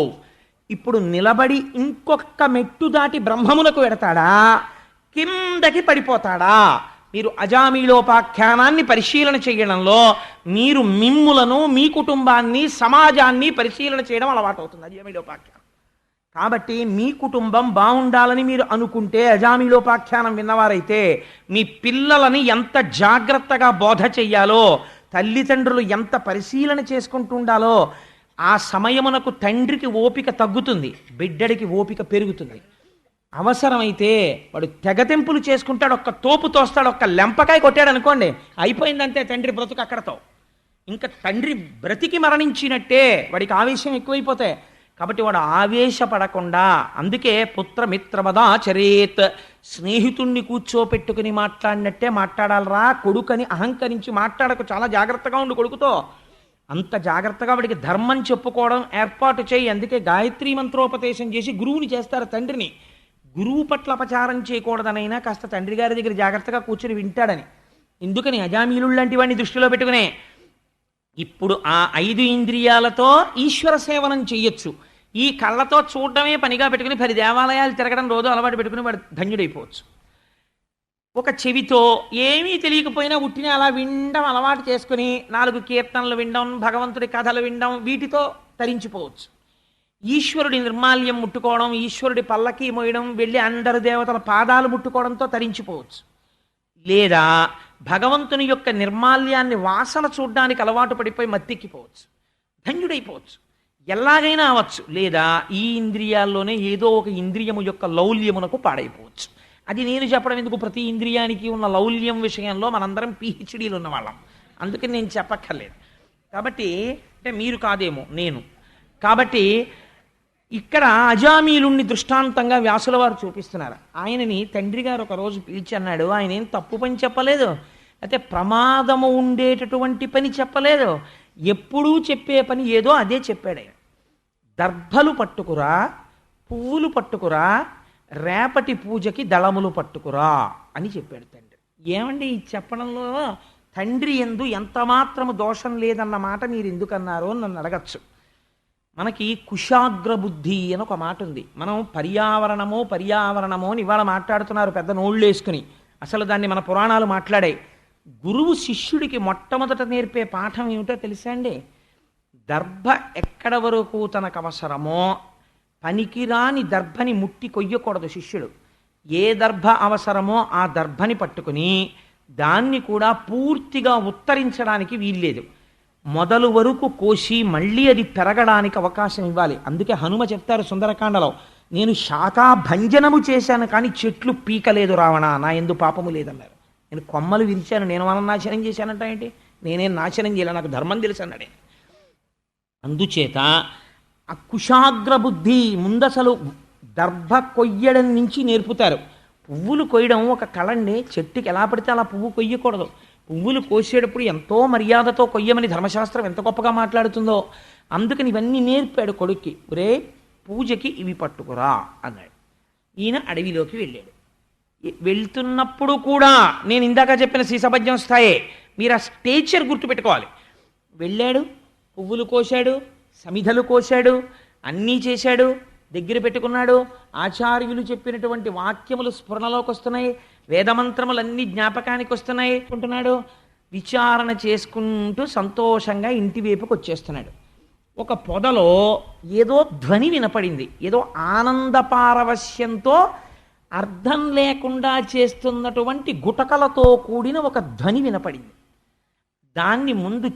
S1: ఇప్పుడు నిలబడి ఇంకొక మెట్టు దాటి బ్రహ్మమునకు వెడతాడా, కిందకి పడిపోతాడా? మీరు అజామీలోపాఖ్యానాన్ని పరిశీలన చేయడంలో మీరు మిమ్ములను, మీ కుటుంబాన్ని, సమాజాన్ని పరిశీలన చేయడం అలవాటు అవుతుంది అజామీలోపాఖ్యానం. కాబట్టి మీ కుటుంబం బాగుండాలని మీరు అనుకుంటే అజామీలోపాఖ్యానం విన్నవారైతే మీ పిల్లలని ఎంత జాగ్రత్తగా బోధ చెయ్యాలో, తల్లిదండ్రులు ఎంత పరిశీలన చేసుకుంటూ ఉండాలో, ఆ సమయమునకు తండ్రికి ఓపిక తగ్గుతుంది, బిడ్డడికి ఓపిక పెరుగుతుంది. అవసరమైతే వాడు తెగతెంపులు చేసుకుంటాడు, ఒక్క తోపు తోస్తాడు, ఒక్క లెంపకాయ కొట్టాడు అనుకోండి, అయిపోయిందంటే తండ్రి బ్రతుకు అక్కడతో. ఇంకా తండ్రి బ్రతికి మరణించినట్టే. వాడికి ఆవేశం ఎక్కువైపోతే. కాబట్టి వాడు ఆవేశపడకుండా, అందుకే పుత్రమిత్రమదాచరేత్, స్నేహితుణ్ణి కూర్చోపెట్టుకుని మాట్లాడినట్టే మాట్లాడాలరా కొడుకని అహంకరించి మాట్లాడకు, చాలా జాగ్రత్తగా ఉండు కొడుకుతో. అంత జాగ్రత్తగా వాడికి ధర్మం చెప్పుకోవడం ఏర్పాటు చేయి. అందుకే గాయత్రీ మంత్రోపదేశం చేసి గురువుని చేస్తారు తండ్రిని. గురువు పట్ల అపచారం చేయకూడదనైనా కాస్త తండ్రి గారి దగ్గర జాగ్రత్తగా కూర్చుని వింటాడని. ఎందుకని? అజామీలుడు లాంటి వాడిని దృష్టిలో పెట్టుకునే. ఇప్పుడు ఆ 5 ఇంద్రియాలతో ఈశ్వర సేవనం చెయ్యొచ్చు. ఈ కళ్ళతో చూడడమే పనిగా పెట్టుకుని 10 దేవాలయాలు తిరగడం రోజు అలవాటు పెట్టుకుని వాడు ధన్యుడైపోవచ్చు. ఒక చెవితో ఏమీ తెలియకపోయినా ఉట్టిని అలా వినడం అలవాటు చేసుకుని 4 కీర్తనలు వినడం, భగవంతుడి కథలు వినడం, వీటితో తరించిపోవచ్చు. ఈశ్వరుడి నిర్మాల్యం ముట్టుకోవడం, ఈశ్వరుడి పల్లకి మోయడం, వెళ్ళి అందరు దేవతల పాదాలు ముట్టుకోవడంతో తరించిపోవచ్చు. లేదా భగవంతుని యొక్క నిర్మాల్యాన్ని వాసన చూడడానికి అలవాటు పడిపోయి మత్తెక్కిపోవచ్చు, ధన్యుడైపోవచ్చు, ఎలాగైనా అవ్వచ్చు. లేదా ఈ ఇంద్రియాల్లోనే ఏదో ఒక ఇంద్రియము యొక్క లౌల్యమునకు పాడైపోవచ్చు. అది నేను చెప్పడం ఎందుకు, ప్రతి ఇంద్రియానికి ఉన్న లౌల్యం విషయంలో మనందరం పిహెచ్డీలు ఉన్నవాళ్ళం, అందుకని నేను చెప్పక్కర్లేదు. కాబట్టి అంటే మీరు కాదేమో, నేను. కాబట్టి ఇక్కడ అజామీలుణ్ణి దృష్టాంతంగా వ్యాసుల వారు చూపిస్తున్నారు. ఆయనని తండ్రి గారు ఒకరోజు పిలిచి అన్నాడు, ఆయన ఏం తప్పు పని చెప్పలేదు, అయితే ప్రమాదము ఉండేటటువంటి పని చెప్పలేదు, ఎప్పుడూ చెప్పే పని ఏదో అదే చెప్పాడు ఆయన. దర్భలు పట్టుకురా, పువ్వులు పట్టుకురా, రేపటి పూజకి దళములు పట్టుకురా అని చెప్పాడు తండ్రి. ఏమండి ఈ చెప్పడంలో తండ్రి ఎందు ఎంత మాత్రము దోషం లేదన్న మాట మీరు ఎందుకన్నారో అని నన్ను అడగచ్చు. మనకి కుశాగ్ర బుద్ధి అని ఒక మాట ఉంది. మనం పర్యావరణమో అని ఇవాళ మాట్లాడుతున్నారు పెద్ద నోళ్ళు వేసుకుని, అసలు దాన్ని మన పురాణాలు మాట్లాడాయి. గురువు శిష్యుడికి మొట్టమొదట నేర్పే పాఠం ఏమిటో తెలుసా అండి? దర్భ ఎక్కడ వరకు తనకు అవసరమో, పనికిరాని దర్భని ముట్టి కొయ్యకూడదు శిష్యుడు. ఏ దర్భ అవసరమో ఆ దర్భని పట్టుకుని దాన్ని కూడా పూర్తిగా ఉత్తరించడానికి వీల్లేదు, మొదలు వరకు కోసి మళ్ళీ అది పెరగడానికి అవకాశం ఇవ్వాలి. అందుకే హనుమ చెప్తారు సుందరకాండలో, నేను శాఖాభంజనము చేశాను కానీ చెట్లు పీకలేదు రావణ, నా ఎందు పాపము లేదన్నారు. నేను కొమ్మలు విరిచాను, నేను మనం నాశనం చేశానంట ఏంటి, నేనేం నాశనం చేయాలి, నాకు ధర్మం తెలుసు అన్నాడే. అందుచేత ఆ కుశాగ్ర బుద్ధి ముందసలు దర్భ కొయ్యడం నుంచి నేర్పుతారు. పువ్వులు కొయ్యడం ఒక కళండి, చెట్టుకి ఎలా పడితే అలా పువ్వు కొయ్యకూడదు. పువ్వులు కోసేటప్పుడు ఎంతో మర్యాదతో కొయ్యమని ధర్మశాస్త్రం ఎంత గొప్పగా మాట్లాడుతుందో. అందుకని ఇవన్నీ నేర్పాడు కొడుక్కి. ఒరే పూజకి ఇవి పట్టుకురా అన్నాడు. ఈయన అడవిలోకి వెళ్ళాడు. వెళ్తున్నప్పుడు కూడా నేను ఇందాక చెప్పిన శీసభజ్యం స్థాయే, మీరు ఆ స్టేచర్ గుర్తుపెట్టుకోవాలి. వెళ్ళాడు, పువ్వులు కోశాడు, సమిధలు కోశాడు, అన్నీ చేశాడు, దగ్గర పెట్టుకున్నాడు. ఆచార్యులు చెప్పినటువంటి వాక్యములు స్ఫురణలోకి వస్తున్నాయి, వేదమంత్రములన్నీ జ్ఞాపకానికి వస్తున్నాయి అంటున్నాడు. విచారణ చేసుకుంటూ సంతోషంగా ఇంటి వైపుకి వచ్చేస్తున్నాడు. ఒక పొదలో ఏదో ధ్వని వినపడింది, ఏదో ఆనందపారవశ్యంతో అర్థం లేకుండా చేస్తున్నటువంటి గుటకలతో కూడిన ఒక ధ్వని వినపడింది. దాన్ని ముందు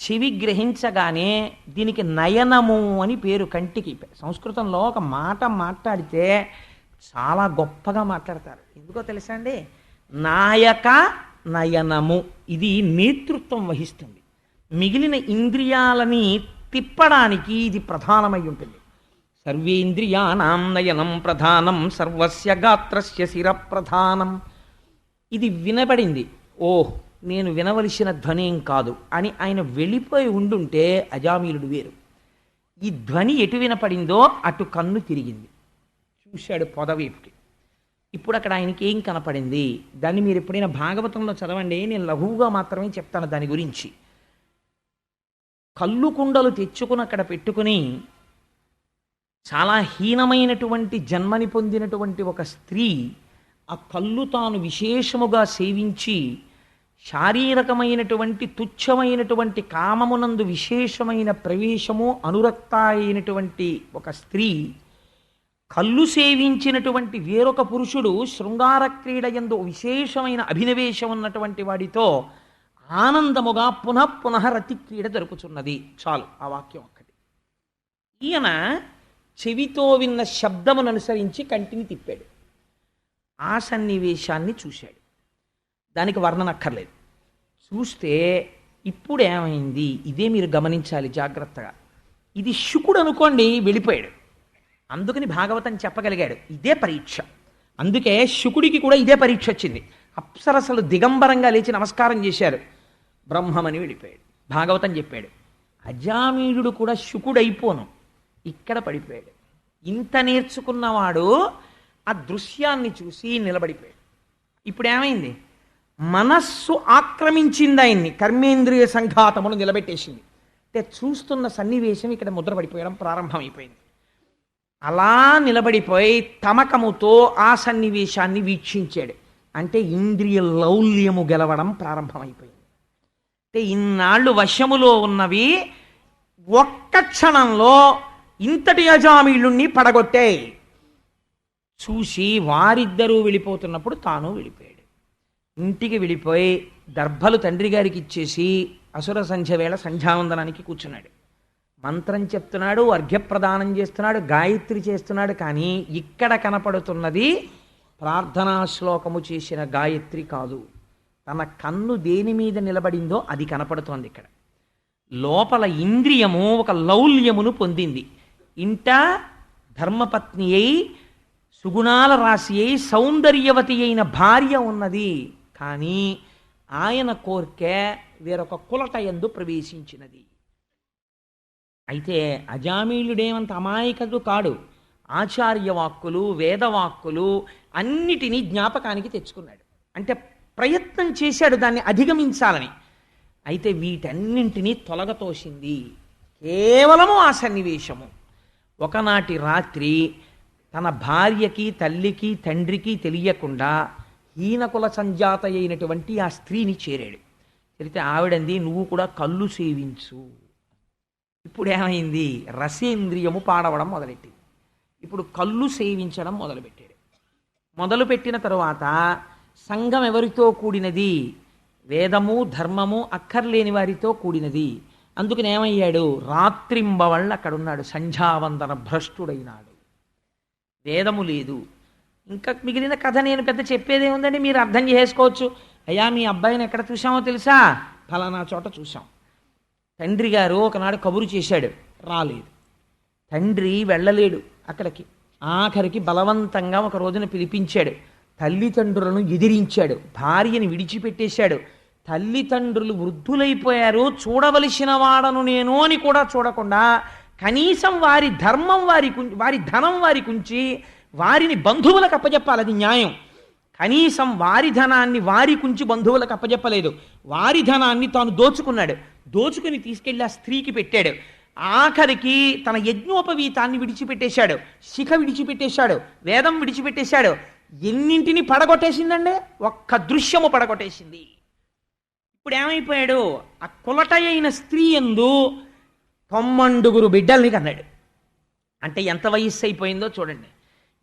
S1: చెవి గ్రహించగానే దీనికి నయనము అని పేరు, కంటికి. సంస్కృతంలో ఒక మాట మాట్లాడితే చాలా గొప్పగా మాట్లాడతారు. ఎందుకో తెలుసా అండి? నాయక నయనము, ఇది నేతృత్వం వహిస్తుంది. మిగిలిన ఇంద్రియాలని తిప్పడానికి ఇది ప్రధానమై ఉంటుంది. సర్వేంద్రియాణం నయనం ప్రధానం సర్వస్య గాత్రస్య శిర ప్రధానం. ఇది వినబడింది, ఓహ్ నేను వినవలసిన ధ్వనేం కాదు అని ఆయన వెళ్ళిపోయి ఉండుంటే అజామీలుడు వేరు. ఈ ధ్వని ఎటు వినపడిందో అటు కన్ను తిరిగింది, చూశాడు పొదవైపుకి. ఇప్పుడు అక్కడ ఆయనకి ఏం కనపడింది? దాన్ని మీరు ఎప్పుడైనా భాగవతంలో చదవండి, నేను లఘువుగా మాత్రమే చెప్తాను దాని గురించి. కళ్ళు కుండలు తెచ్చుకుని అక్కడ పెట్టుకుని చాలా హీనమైనటువంటి జన్మని పొందినటువంటి ఒక స్త్రీ ఆ కళ్ళు తాను విశేషముగా సేవించి శారీరకమైనటువంటి తుచ్చమైనటువంటి కామమునందు విశేషమైన ప్రవేశము అనురక్త అయినటువంటి ఒక స్త్రీ కళ్ళు సేవించినటువంటి వేరొక పురుషుడు శృంగార క్రీడ యందు విశేషమైన అభినవేశం ఉన్నటువంటి వాడితో ఆనందముగా పునః రతి క్రీడ జరుపుచున్నది. చాలు ఆ వాక్యం ఒక్కటి. ఈయన చెవితో విన్న శబ్దమును అనుసరించి కంటిని తిప్పాడు, ఆ సన్నివేశాన్ని చూశాడు. దానికి వర్ణనక్కర్లేదు. చూస్తే ఇప్పుడు ఏమైంది, ఇదే మీరు గమనించాలి జాగ్రత్తగా. ఇది శుకుడు అనుకోండి, వెళ్ళిపోయాడు. అందుకని భాగవతం చెప్పగలిగాడు, ఇదే పరీక్ష. అందుకే శుకుడికి కూడా ఇదే పరీక్ష వచ్చింది. అప్సరసలు దిగంబరంగా లేచి నమస్కారం చేశారు, బ్రహ్మమని వెళ్ళిపోయాడు. భాగవతం చెప్పాడు. అజామీయుడు కూడా శుకుడైపోను, ఇక్కడ పడిపోయాడు. ఇంత నేర్చుకున్నవాడు ఆ దృశ్యాన్ని చూసి నిలబడిపోయాడు. ఇప్పుడు ఏమైంది? మనస్సు ఆక్రమించింది ఆయన్ని, కర్మేంద్రియ సంఘాతమును నిలబెట్టేసింది. అంటే చూస్తున్న సన్నివేశం ఇక్కడ ముద్రపడిపోయడం ప్రారంభమైపోయింది. అలా నిలబడిపోయి తమకముతో ఆ సన్నివేశాన్ని వీక్షించాడు. అంటే ఇంద్రియ లౌల్యము గెలవడం ప్రారంభమైపోయింది. అంటే ఇన్నాళ్ళు వశములో ఉన్నవి ఒక్క క్షణంలో ఇంతటి అజామీలుణ్ణి పడగొట్టాయి. చూసి వారిద్దరూ వెళ్ళిపోతున్నప్పుడు తాను వెళ్ళిపోయాడు. ఇంటికి వెళ్ళిపోయి దర్భలు తండ్రి గారికి ఇచ్చేసి అసుర సంధ్య వేళ సంధ్యావందనానికి కూర్చున్నాడు. మంత్రం చెప్తున్నాడు, అర్ఘ్యప్రదానం చేస్తున్నాడు, గాయత్రి చేస్తున్నాడు. కానీ ఇక్కడ కనపడుతున్నది ప్రార్థనా శ్లోకము చేసిన గాయత్రి కాదు. తన కన్ను దేని మీద నిలబడిందో అది కనపడుతోంది ఇక్కడ. లోపల ఇంద్రియము ఒక లౌల్యమును పొందింది. ఇంట ధర్మపత్ని అయి సుగుణాల రాశి అయి సౌందర్యవతి అయిన భార్య ఉన్నది. కానీ ఆయన కోర్కె వేరొక కులటయందు ప్రవేశించినది. అయితే అజామీళుడేమంత అమాయకుడు కాడు. ఆచార్యవాక్కులు, వేదవాక్కులు అన్నిటినీ జ్ఞాపకానికి తెచ్చుకున్నాడు. అంటే ప్రయత్నం చేశాడు దాన్ని అధిగమించాలని. అయితే వీటన్నింటినీ తొలగతోసింది కేవలము ఆ సన్నివేశము. ఒకనాటి రాత్రి తన భార్యకి, తల్లికి, తండ్రికి తెలియకుండా హీనకుల సంజాత అయినటువంటి ఆ స్త్రీని చేరాడు. చేరితే ఆవిడంది, నువ్వు కూడా కళ్ళు సేవించు. ఇప్పుడు ఏమైంది? రసేంద్రియము పాడవడం మొదలెట్టింది. ఇప్పుడు కళ్ళు సేవించడం మొదలుపెట్టాడు. మొదలుపెట్టిన తరువాత సంఘం ఎవరితో కూడినది? వేదము ధర్మము అక్కర్లేని వారితో కూడినది. అందుకని ఏమయ్యాడు? రాత్రింబవళ్ళు అక్కడున్నాడు, సంధ్యావందన భ్రష్టుడైనాడు. వేదము లేదు. ఇంకా మిగిలిన కథ నేను పెద్ద చెప్పేదే ఉందండి, మీరు అర్థం చేసుకోవచ్చు. అయ్యా మీ అబ్బాయిని ఎక్కడ చూసామో తెలుసా? ఫలానా చోట చూసాం. తండ్రి గారు ఒకనాడు కబురు చేశాడు, రాలేదు. తండ్రి వెళ్ళలేడు అక్కడికి. ఆఖరికి బలవంతంగా ఒక రోజున పిలిపించాడు. తల్లిదండ్రులను ఎదిరించాడు, భార్యని విడిచిపెట్టేశాడు. తల్లిదండ్రులు వృద్ధులైపోయారు, చూడవలసిన వాడను నేను అని కూడా చూడకుండా కనీసం వారి ధర్మం వారి ధనం వారికి ఉంచి వారిని బంధువులకు అప్పజెప్పాలి, అది న్యాయం. కనీసం వారి ధనాన్ని వారికుంచి బంధువులకు అప్పజెప్పలేదు. వారి ధనాన్ని తాను దోచుకున్నాడు. దోచుకుని తీసుకెళ్ళి ఆ స్త్రీకి పెట్టాడు. ఆఖరికి తన యజ్ఞోపవీతాన్ని విడిచిపెట్టేశాడు, శిఖ విడిచిపెట్టేశాడు, వేదం విడిచిపెట్టేశాడు. ఎన్నింటిని పడగొట్టేసిందండి? ఒక్క దృశ్యము పడగొట్టేసింది. ఇప్పుడు ఏమైపోయాడు? ఆ కులట అయిన స్త్రీ యందు 9 బిడ్డల్ని కన్నాడు. అంటే ఎంత వయస్సు అయిపోయిందో చూడండి.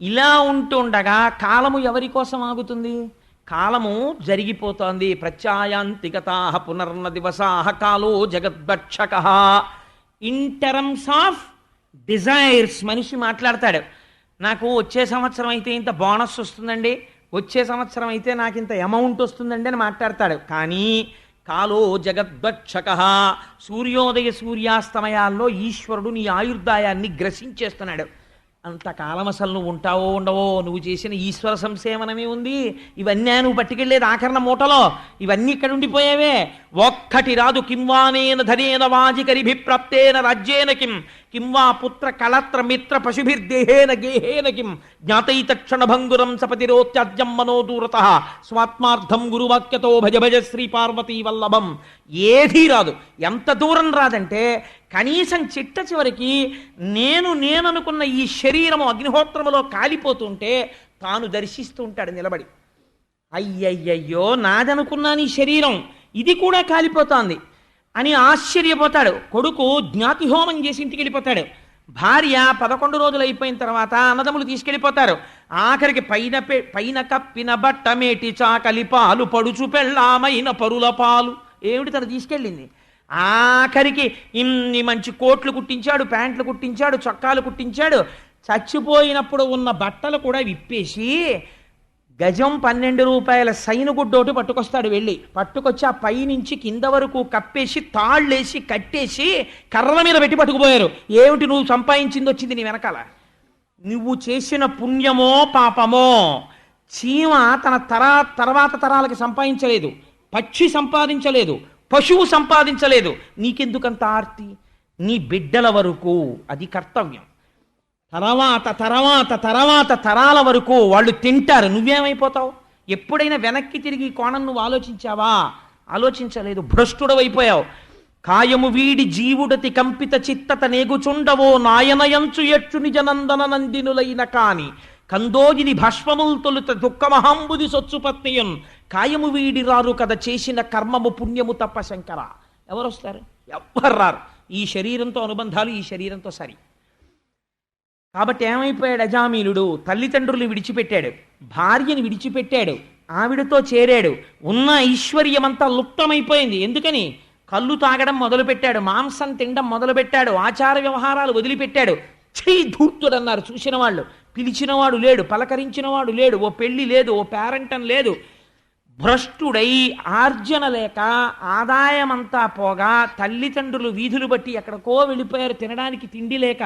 S1: ఇలా ఉంటుండగా కాలము ఎవరి కోసం ఆగుతుంది? కాలము జరిగిపోతోంది. ప్రత్యాయాంతిగతా పునర్న దివసాహ కాలో జగద్భక్షక. ఇన్ టర్మ్స్ ఆఫ్ డిజైర్స్ మనిషి మాట్లాడతాడు. నాకు వచ్చే సంవత్సరం అయితే ఇంత బోనస్ వస్తుందండి, వచ్చే సంవత్సరం అయితే నాకు ఇంత అమౌంట్ వస్తుందండి అని మాట్లాడతాడు. కానీ కాలో జగద్భక్షక, సూర్యోదయ సూర్యాస్తమయాల్లో ఈశ్వరుడు నీ ఆయుర్దాయాన్ని గ్రసించేస్తున్నాడు. అంతకాలం అసలు నువ్వు ఉంటావో ఉండవో, నువ్వు చేసిన ఈశ్వర సంసేవనమే ఉంది. ఇవన్నీ నువ్వు పట్టుకెళ్ళేది ఆకరణ మూటలో, ఇవన్నీ ఇక్కడ ఉండిపోయావే. ఒక్కటి రాదు. కింవానేన ధనేన వాజికరిభిప్రాప్తేన రాజ్యేన కింవా పుత్ర కళత్ర మిత్ర పశుభిర్దేహేన గేహేన కిం జ్ఞాతైతక్షణ భంగురం సపతిరోత్యాజ్యం మనోదూరత స్వాత్మార్థం గురువాక్యతో భజ భజ శ్రీ పార్వతీ వల్లభం. ఏదీ రాదు. ఎంత దూరం రాదంటే కనీసం చిట్ట చివరికి నేననుకున్న ఈ శరీరము అగ్నిహోత్రములో కాలిపోతుంటే తాను దర్శిస్తూ ఉంటాడు నిలబడి. అయ్యయ్యయ్యో, నాదనుకున్నాను ఈ శరీరం, ఇది కూడా కాలిపోతోంది అని ఆశ్చర్యపోతాడు. కొడుకు జ్ఞాతిహోమం చేసి ఇంటికి వెళ్ళిపోతాడు. భార్య 11 రోజులు అయిపోయిన తర్వాత అన్నదమ్ములు తీసుకెళ్ళిపోతారు. ఆఖరికి పైన కప్పిన బట్ట మేటి చాకలి పాలు పడుచు పెళ్ళామైన పరుల పాలు. ఏమిటి తను తీసుకెళ్ళింది? ఆఖరికి ఇన్ని మంచి కోట్లు కుట్టించాడు, ప్యాంట్లు కుట్టించాడు, చొక్కాలు కుట్టించాడు. చచ్చిపోయినప్పుడు ఉన్న బట్టలు కూడా విప్పేసి గజం 12 రూపాయల సైనుగుడ్డోటి పట్టుకొస్తాడు. వెళ్ళి పట్టుకొచ్చి ఆ పైనుంచి కింద వరకు కప్పేసి తాళ్ళేసి కట్టేసి కర్రల మీద పెట్టి పట్టుకుపోయారు. ఏమిటి నువ్వు సంపాదించింది వచ్చింది నీ వెనకాల? నువ్వు చేసిన పుణ్యమో పాపమో. చీమ తన తర్వాత తరాలకి సంపాదించలేదు, పక్షి సంపాదించలేదు, పశువు సంపాదించలేదు. నీకెందుకంత ఆర్తి? నీ బిడ్డల వరకు అది కర్తవ్యం. తర్వాత తరాల వరకు వాళ్ళు తింటారు, నువ్వేమైపోతావు? ఎప్పుడైనా వెనక్కి తిరిగి కోణం నువ్వు ఆలోచించావా? ఆలోచించలేదు, భ్రష్టుడవైపోయావు. కాయము వీడి జీవుడతి కంపిత చిత్తత నేగుచుండవో నాయనయంచు ఎచ్చు నిజనందన నందినులైన కాని కందోజిని భస్మముల్ తొలుత దుఃఖమహాంబుది సొచ్చుపత్నియున్ కాయము వీడి రారు కదా చేసిన కర్మము పుణ్యము తప్ప శంకర. ఎవరు వస్తారు? ఎవ్వరు రారు. ఈ శరీరంతో అనుబంధాలు ఈ శరీరంతో సరి. కాబట్టి ఏమైపోయాడు అజామీలుడు? తల్లిదండ్రుల్ని విడిచిపెట్టాడు, భార్యని విడిచిపెట్టాడు, ఆవిడతో చేరాడు. ఉన్న ఐశ్వర్యమంతా లుప్తమైపోయింది. ఎందుకని? కళ్ళు తాగడం మొదలుపెట్టాడు, మాంసం తినడం మొదలుపెట్టాడు, ఆచార వ్యవహారాలు వదిలిపెట్టాడు. ఛీ ధూర్తుడు అన్నారు చూసిన వాళ్ళు. పిలిచినవాడు లేడు, పలకరించినవాడు లేడు, ఓ పెళ్లి లేదు, ఓ పేరంటం లేదు. భ్రష్టుడై ఆర్జన లేక ఆదాయమంతా పోగా తల్లిదండ్రులు వీధులు బట్టి ఎక్కడికో వెళ్ళిపోయారు, తినడానికి తిండి లేక.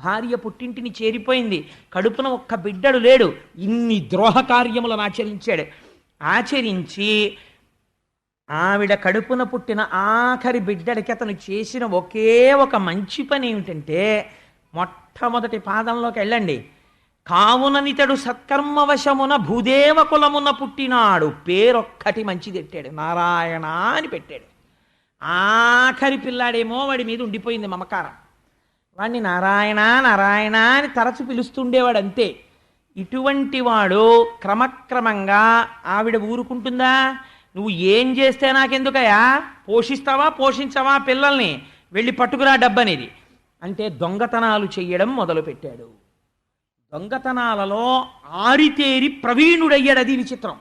S1: భార్య పుట్టింటిని చేరిపోయింది, కడుపున ఒక్క బిడ్డడు లేడు. ఇన్ని ద్రోహ కార్యములను ఆచరించాడు. ఆచరించి ఆవిడ కడుపున పుట్టిన ఆఖరి బిడ్డడికి అతను చేసిన ఒకే ఒక మంచి పని ఏమిటంటే, మొట్టమొదటి పాదంలోకి వెళ్ళండి. కావుననితడు సత్కర్మవశమున భూదేవ కులమున పుట్టినాడు. పేరొక్కటి మంచిదెట్టాడు, నారాయణ అని పెట్టాడు. ఆఖరి పిల్లాడేమో వాడి మీద ఉండిపోయింది మమకారం. వాడిని నారాయణ నారాయణ అని తరచు పిలుస్తుండేవాడు అంతే. ఇటువంటి వాడు క్రమక్రమంగా ఆవిడ ఊరుకుంటుందా? నువ్వు ఏం చేస్తే నాకెందుకయా, పోషిస్తావా పోషించవా పిల్లల్ని, వెళ్ళి పట్టుకురా డబ్బనేది అంటే దొంగతనాలు చెయ్యడం మొదలుపెట్టాడు. దొంగతనాలలో ఆరితేరి ప్రవీణుడయ్యాడు. అది విచిత్రం.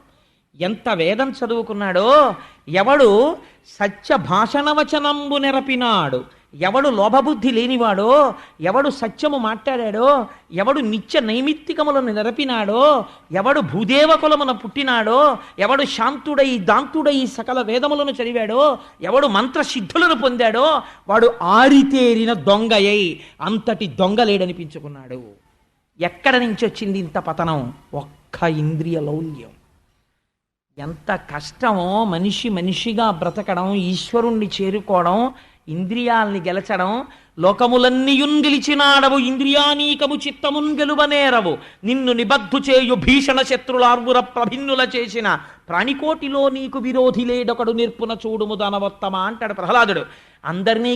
S1: ఎంత వేదం చదువుకున్నాడో, ఎవడు సత్య భాషణవచనంబు నెరపినాడు, ఎవడు లోభబుద్ధి లేనివాడో, ఎవడు సత్యము మాట్లాడాడో, ఎవడు నిత్య నైమిత్తికములను నెరపినాడో, ఎవడు భూదేవ కులమున పుట్టినాడో, ఎవడు శాంతుడై దాంతుడై సకల వేదములను చదివాడో, ఎవడు మంత్రసిద్ధులను పొందాడో, వాడు ఆరితేరిన దొంగయై అంతటి దొంగలేడనిపించుకున్నాడు. ఎక్కడ నుంచి వచ్చింది ఇంత పతనం? ఒక్క ఇంద్రియ లౌల్యం. ఎంత కష్టమో మనిషిగా బ్రతకడం, ఈశ్వరుణ్ణి చేరుకోవడం, ఇంద్రియాల్ని గెలచడం. లోకములన్నీయున్ గెలిచినాడవు, ఇంద్రియానీకము చిత్తమున్ గెలువనేరవు, నిన్ను నిబద్ధు చేయు భీషణ శత్రులార్వుర ప్రభిన్నుల చేసిన ప్రాణికోటిలో నీకు విరోధి లేడొకడు నిర్పున చూడుము దానవత్తమ అంటాడు ప్రహ్లాదుడు. అందరినీ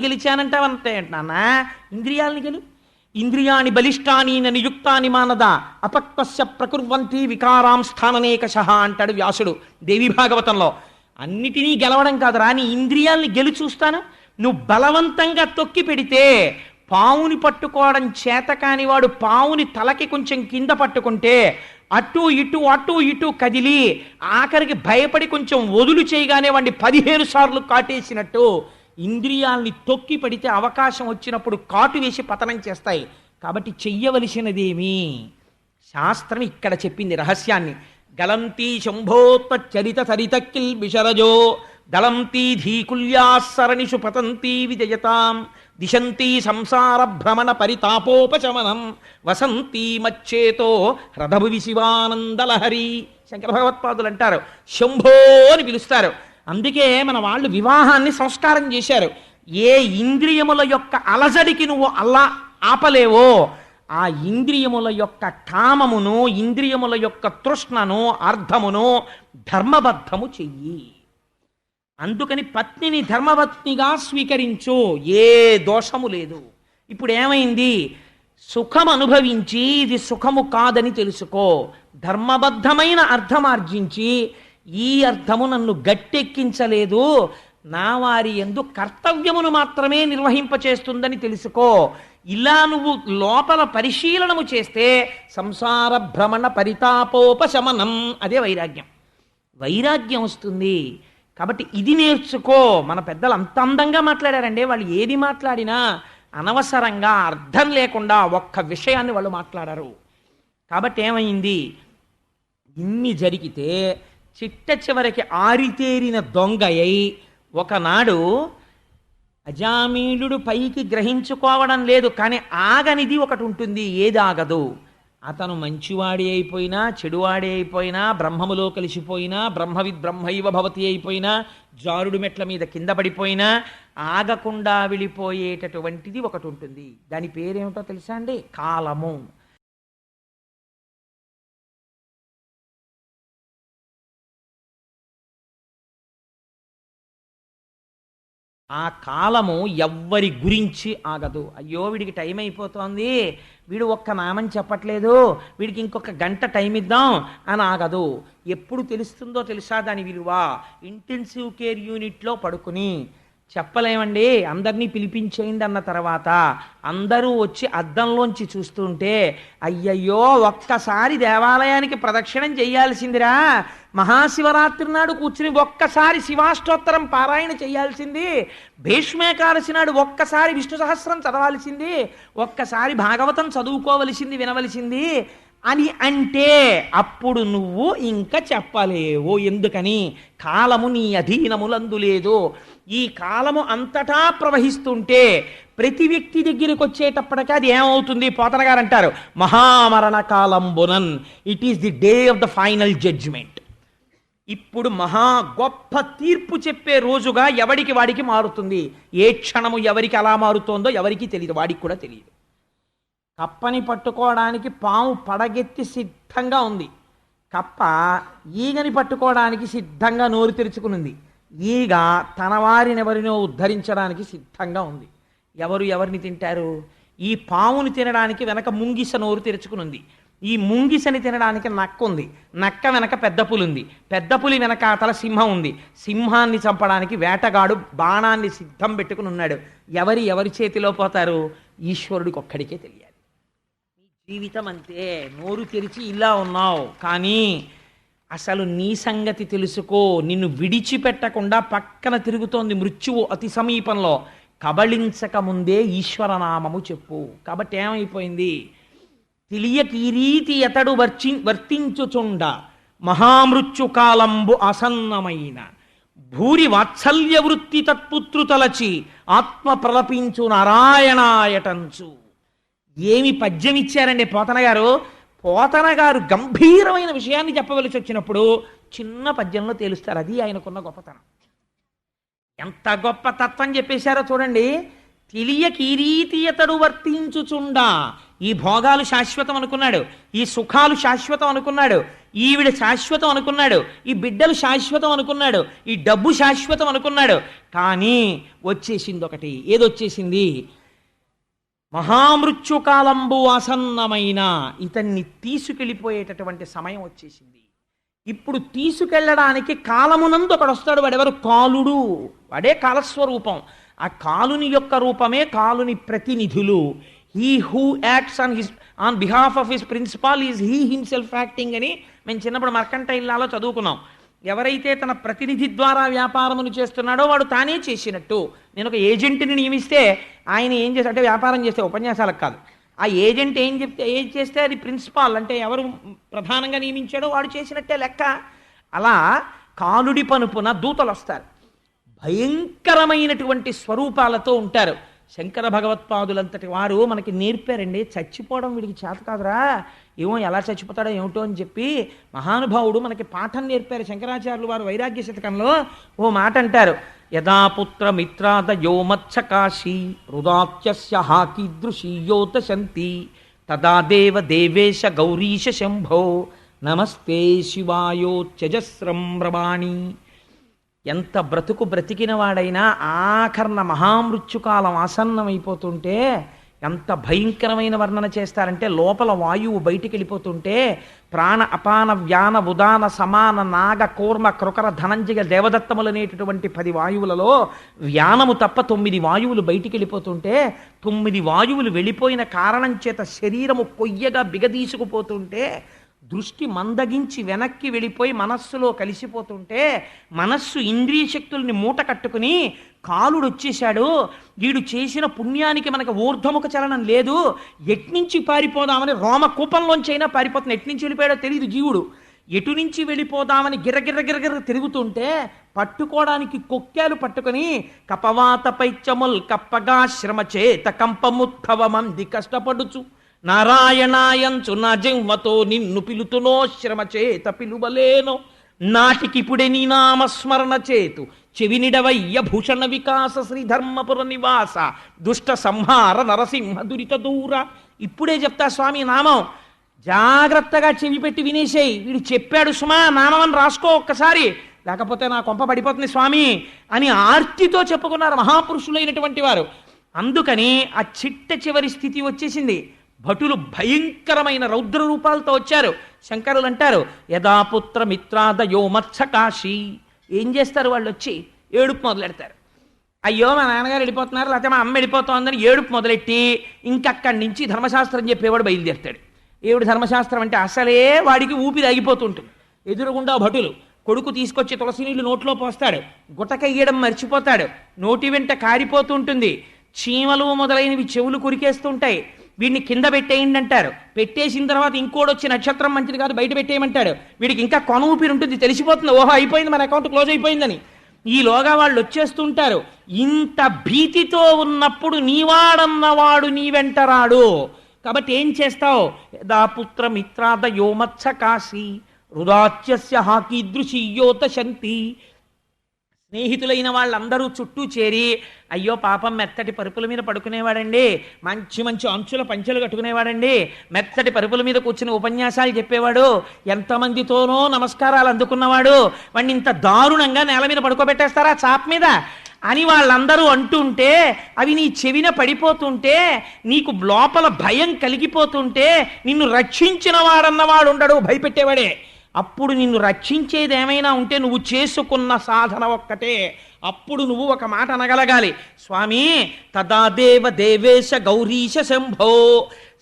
S1: గెలిచానంటావంతే నాన్న. ఇంద్రియాల్ని గెలు. ఇంద్రియాణి బలిష్టాని నియుక్తాని మానద అపక్వస్య ప్రకుర్వంతి వికారాం స్థాననేకశః అంటాడు వ్యాసుడు దేవి భాగవతంలో. అన్నిటినీ గెలవడం కాదురా, నీ ఇంద్రియాల్ని గెలు చూస్తాను. నువ్వు బలవంతంగా తొక్కి పెడితే పావుని పట్టుకోవడం చేత కాని వాడు పావుని తలకి కొంచెం కింద పట్టుకుంటే అటు ఇటు కదిలి ఆఖరికి భయపడి కొంచెం వదులు చేయగానే వాడిని 15 సార్లు కాటేసినట్టు ఇంద్రియాల్ని తొక్కి పడితే అవకాశం వచ్చినప్పుడు కాటు వేసి పతనం చేస్తాయి. కాబట్టి చెయ్యవలసినదేమి? శాస్త్రం ఇక్కడ చెప్పింది రహస్యాన్ని. గలంతీ శంభోత్చరిత సరితక్కిల్ విశరజో దళంతీ ధీకుల్యాసరణిషు పతంతీ విజయతాం దిశంతీ సంసార భ్రమణ పరితాపోపశమనం వసంతీ మచ్చేతో హ్రదభువి శివానందలహరి. శంకర భగవత్పాదులు అంటారు శంభో అని పిలుస్తారు. అందుకే మన వాళ్ళు వివాహాన్ని సంస్కారం చేశారు. ఏ ఇంద్రియముల యొక్క అలజడికి నువ్వు అల్లా ఆపలేవో ఆ ఇంద్రియముల యొక్క కామమును, ఇంద్రియముల యొక్క తృష్ణను, అర్థమును ధర్మబద్ధము చెయ్యి. అందుకని పత్నిని ధర్మపత్నిగా స్వీకరించు, ఏ దోషము లేదు. ఇప్పుడు ఏమైంది? సుఖం అనుభవించి ఇది సుఖము కాదని తెలుసుకో, ధర్మబద్ధమైన అర్థమార్జించి ఈ అర్థము నన్ను గట్టెక్కించలేదు, నా వారి యందు కర్తవ్యమును మాత్రమే నిర్వహింపచేస్తుందని తెలుసుకో. ఇలా నువ్వు లోపల పరిశీలనము చేస్తే సంసార భ్రమణ పరితాపోపశమనం, అదే వైరాగ్యం. వైరాగ్యం వస్తుంది. కాబట్టి ఇది నేర్చుకో. మన పెద్దలు అంత అందంగా మాట్లాడారండి. వాళ్ళు ఏది మాట్లాడినా అనవసరంగా అర్థం లేకుండా ఒక్క విషయాన్ని వాళ్ళు మాట్లాడారు. కాబట్టి ఏమైంది? ఇన్ని జరిగితే చిట్ట చివరికి ఆరితేరిన దొంగయ్యి ఒకనాడు అజామీలుడు పైకి గ్రహించుకోవడం లేదు, కానీ ఆగనిది ఒకటి ఉంటుంది. ఏది ఆగదు? అతను మంచివాడి అయిపోయినా, చెడువాడి అయిపోయినా, బ్రహ్మములో కలిసిపోయినా, బ్రహ్మవిద్ బ్రహ్మైవ భవతి అయిపోయినా, జారుడు మెట్ల మీద కింద పడిపోయినా ఆగకుండా వెళ్ళిపోయేటటువంటిది ఒకటి ఉంటుంది. దాని పేరేమిటో తెలుసా అండి? కాలము. ఆ కాలము ఎవ్వరి గురించి ఆగదు. అయ్యో వీడికి టైం అయిపోతోంది, వీడు ఒక్క నామని చెప్పట్లేదు, వీడికి ఇంకొక గంట టైం ఇద్దాం అని ఆగదు. ఎప్పుడు తెలుస్తుందో తెలుసా దాని విలువ? ఇంటెన్సివ్ కేర్ యూనిట్లో పడుకుని చెప్పలేమండి, అందరినీ పిలిపించేయండి అన్న తర్వాత అందరూ వచ్చి అద్దంలోంచి చూస్తుంటే, అయ్యయ్యో ఒక్కసారి దేవాలయానికి ప్రదక్షిణం చేయాల్సిందిరా, మహాశివరాత్రి నాడు కూర్చుని ఒక్కసారి శివాష్టోత్తరం పారాయణ చేయాల్సింది, భీష్మేకాదశి నాడు ఒక్కసారి విష్ణు సహస్రం చదవాల్సింది, ఒక్కసారి భాగవతం చదువుకోవలసింది, వినవలసింది అని అంటే అప్పుడు నువ్వు ఇంకా చెప్పలేవు. ఎందుకని? కాలము నీ అధీనములందు లేదు. ఈ కాలము అంతటా ప్రవహిస్తుంటే ప్రతి వ్యక్తి దగ్గరికి వచ్చేటప్పటికీ అది ఏమవుతుంది? పోతన గారు అంటారు, మహామరణ కాలంబునన్, it is the day of the final judgement. ఇప్పుడు మహా గొప్ప తీర్పు చెప్పే రోజుగా ఎవడికి వాడికి మారుతుంది. ఏ క్షణము ఎవరికి అలా మారుతోందో ఎవరికి తెలియదు, వాడికి కూడా తెలియదు. కప్పని పట్టుకోవడానికి పాము పడగెత్తి సిద్ధంగా ఉంది, కప్ప ఈగని పట్టుకోవడానికి సిద్ధంగా నోరు తెరుచుకునింది. ఈగ తన వారినెవరినో ఉద్ధరించడానికి సిద్ధంగా ఉంది. ఎవరు ఎవరిని తింటారు? ఈ పాముని తినడానికి వెనక ముంగిస నోరు తెరుచుకునుంది, ఈ ముంగిసని తినడానికి నక్క ఉంది, నక్క వెనక పెద్ద పులి ఉంది, పెద్ద పులి వెనక అతల సింహం ఉంది, సింహాన్ని చంపడానికి వేటగాడు బాణాన్ని సిద్ధం పెట్టుకుని ఉన్నాడు. ఎవరి చేతిలో పోతారు? ఈశ్వరుడికి ఒక్కడికే తెలియాలి. జీవితం అంతే, నోరు తెరిచి ఇలా ఉన్నావు, కానీ అసలు నీ సంగతి తెలుసుకో. నిన్ను విడిచిపెట్టకుండా పక్కన తిరుగుతోంది మృత్యువు అతి సమీపంలో. కబళించక ముందే ఈశ్వరనామము చెప్పు. కాబట్టి ఏమైపోయింది? తెలియక ఈ రీతి అతడు వర్తించుచుండ మహామృత్యు కాలంబు ఆసన్నమైన భూరి వాత్సల్య వృత్తి తత్పుత్రు తలచి ఆత్మ ప్రలపించు నారాయణాయటంచు. ఏమి పద్యం ఇచ్చారండి పోతన గారు. పోతన గారు గంభీరమైన విషయాన్ని చెప్పవలసి వచ్చినప్పుడు చిన్న పద్యంలో తేలుస్తారు. అది ఆయనకున్న గొప్పతనం. ఎంత గొప్ప తత్వం చెప్పేశారో చూడండి. తెలియక ఈ రీతి అతడు వర్తించుచుండా, ఈ భోగాలు శాశ్వతం అనుకున్నాడు, ఈ సుఖాలు శాశ్వతం అనుకున్నాడు, ఈవిడ శాశ్వతం అనుకున్నాడు, ఈ బిడ్డలు శాశ్వతం అనుకున్నాడు, ఈ డబ్బు శాశ్వతం అనుకున్నాడు. కానీ వచ్చేసింది ఒకటి. ఏదొచ్చేసింది? మహామృత్యుకాలంబు ఆసన్నమైన ఇతన్ని తీసుకెళ్ళిపోయేటటువంటి సమయం వచ్చేసింది. ఇప్పుడు తీసుకెళ్ళడానికి కాలమునందు ఒకడు వస్తాడు. వాడెవరు? కాలుడు. వాడే కాలస్వరూపం. ఆ కాలుని యొక్క రూపమే కాలుని ప్రతినిధులు. He who acts on behalf of his principal is he himself acting అని మేము చిన్నప్పుడు మర్కంటైల్లాలో చదువుకున్నాం. ఎవరైతే తన ప్రతినిధి ద్వారా వ్యాపారమును చేస్తున్నాడో వాడు తానే చేసినట్టు. నేను ఒక ఏజెంట్ని నియమిస్తే ఆయన ఏం చేస్తే, అంటే వ్యాపారం చేస్తే, ఉపన్యాసాలకు కాదు, ఆ ఏజెంట్ ఏం చేస్తే అది ప్రిన్సిపాల్, అంటే ఎవరు ప్రధానంగా నియమించాడో వాడు చేసినట్టే లెక్క. అలా కాలుడి పనుపున దూతలు వస్తారు, భయంకరమైనటువంటి స్వరూపాలతో ఉంటారు. శంకర భగవత్పాదులంతటి వారు మనకి నేర్పారండి. చచ్చిపోవడం వీడికి చేత కాదురా, ఏమో ఎలా చచ్చిపోతాడో ఏమిటో అని చెప్పి మహానుభావుడు మనకి పాఠం నేర్పారు. శంకరాచార్యులు వారు వైరాగ్య శతకంలో ఓ మాట అంటారు, యథాపుత్ర మిత్రాదయో మత్సకాశీ హృదాత్యస్య హాకీదృశీయోత శంతి తదా దేవ దేవేశ గౌరీశ శంభో నమస్తే శివాయోత్యజస్రం రవాణి. ఎంత బ్రతికిన వాడైనా ఆఖరణ మహామృత్యుకాలం ఆసన్నమైపోతుంటే ఎంత భయంకరమైన వర్ణన చేస్తారంటే, లోపల వాయువు బయటికి వెళ్ళిపోతుంటే ప్రాణ అపాన వ్యాన ఉదాన సమాన నాగ కూర్మ కృకర ధనంజయ దేవదత్తములనేటటువంటి 10 వాయువులలో వ్యానము తప్ప 9 వాయువులు బయటికి వెళ్ళిపోతుంటే, 9 వాయువులు వెళ్ళిపోయిన కారణం చేత శరీరము కొయ్యగా బిగదీసుకుపోతుంటే, దృష్టి మందగించి వెనక్కి వెళ్ళిపోయి మనస్సులో కలిసిపోతుంటే, మనస్సు ఇంద్రియ శక్తుల్ని మూట కట్టుకుని కాలుడు వచ్చేశాడు, వీడు చేసిన పుణ్యానికి మనకు ఊర్ధ్వముఖ చలనం లేదు, ఎట్నుంచి పారిపోదామని రోమకూపంలోంచైనా పారిపోతుంది. ఎట్నుంచి వెళ్ళిపోయాడో తెలియదు జీవుడు. ఎటు నుంచి వెళ్ళిపోదామని గిర్రగిర్ర తిరుగుతుంటే పట్టుకోవడానికి కొక్కాలు పట్టుకుని కపవాత పైచముల్ కప్పగా శ్రమ చేత కంపముద్భవమంది కష్టపడుచు నారాయణాయంచు నా జన్మతో నిన్ను పిలుతునో శ్రమ చేత పిలువలేనో నాటికిపుడే నీ నామస్మరణ చేతు చెవినిడవయ్య భూషణ వికాస శ్రీధర్మపుర నివాస దుష్ట సంహార నరసింహ దురిత దూర. ఇప్పుడే చెప్తా స్వామి నామం, జాగ్రత్తగా చెవి పెట్టి వినేసేయి. వీడు చెప్పాడు సుమా, నామం రాసుకో ఒక్కసారి, లేకపోతే నా కొంప పడిపోతుంది స్వామి అని ఆర్తితో చెప్పుకున్నారు మహాపురుషులైనటువంటి వారు. అందుకని ఆ చిట్ట చివరి స్థితి వచ్చేసింది. భటులు భయంకరమైన రౌద్ర రూపాలతో వచ్చారు. శంకరులు అంటారు, యథాపుత్ర మిత్రాదయో మత్సకాశీ. ఏం చేస్తారు వాళ్ళు? వచ్చి ఏడుపు మొదలెడతారు. అయ్యో మా నాన్నగారు వెళ్ళిపోతున్నారు, లేకపోతే మా అమ్మ వెళ్ళిపోతోందని ఏడుపు మొదలెట్టి ఇంకక్కడి నుంచి ధర్మశాస్త్రం చెప్పేవాడు బయలుదేరుతాడు. ఏమిటి ధర్మశాస్త్రం అంటే? అసలే వాడికి ఊపిరి ఆగిపోతుంటుంది. ఎదురుగుండా భటులు, కొడుకు తీసుకొచ్చి తులసి నీళ్లు నోట్లో పోస్తాడు, గుటకయ్యడం మర్చిపోతాడు, నోటి వెంట కారిపోతూ ఉంటుంది, చీమలు మొదలైనవి చెవులు కురికేస్తుంటాయి, వీడిని కింద పెట్టేయండి అంటారు. పెట్టేసిన తర్వాత ఇంకోటి వచ్చి నక్షత్రం మంచిది కాదు బయట పెట్టేయమంటాడు. వీడికి ఇంకా కొన ఊపిరి ఉంటుంది, తెలిసిపోతుంది ఓహో అయిపోయింది మన అకౌంట్ క్లోజ్ అయిపోయిందని. ఈలోగా వాళ్ళు వచ్చేస్తుంటారు. ఇంత భీతితో ఉన్నప్పుడు నీవాడన్నవాడు నీ వెంట రాడు. కాబట్టి ఏం చేస్తావు? యదా పుత్ర మిత్రాద యోమత్స కాశీ రుదాచ్యస్య హాకీదృశీయోత శంతి. స్నేహితులైన వాళ్ళందరూ చుట్టూ చేరి, అయ్యో పాపం మెత్తటి పరుపుల మీద పడుకునేవాడండి, మంచి మంచి అంచుల పంచెలు కట్టుకునేవాడండి, మెత్తటి పరుపుల మీద కూర్చుని ఉపన్యాసాలు చెప్పేవాడు, ఎంతమందితోనో నమస్కారాలు అందుకున్నవాడు, వాడిని ఇంత దారుణంగా నేల మీద పడుకోబెట్టేస్తారా చాప్ మీద అని వాళ్ళందరూ అంటుంటే, అవి నీ చెవిన పడిపోతుంటే, నీకు లోపల భయం కలిగిపోతుంటే, నిన్ను రక్షించిన వాడన్నవాడు ఉండడు, భయపెట్టేవాడే. అప్పుడు నిన్ను రక్షించేది ఏమైనా ఉంటే నువ్వు చేసుకున్న సాధన ఒక్కటే. అప్పుడు నువ్వు ఒక మాట అనగలగాలి, స్వామి తదాదేవ దేవేశ గౌరీశ శంభో.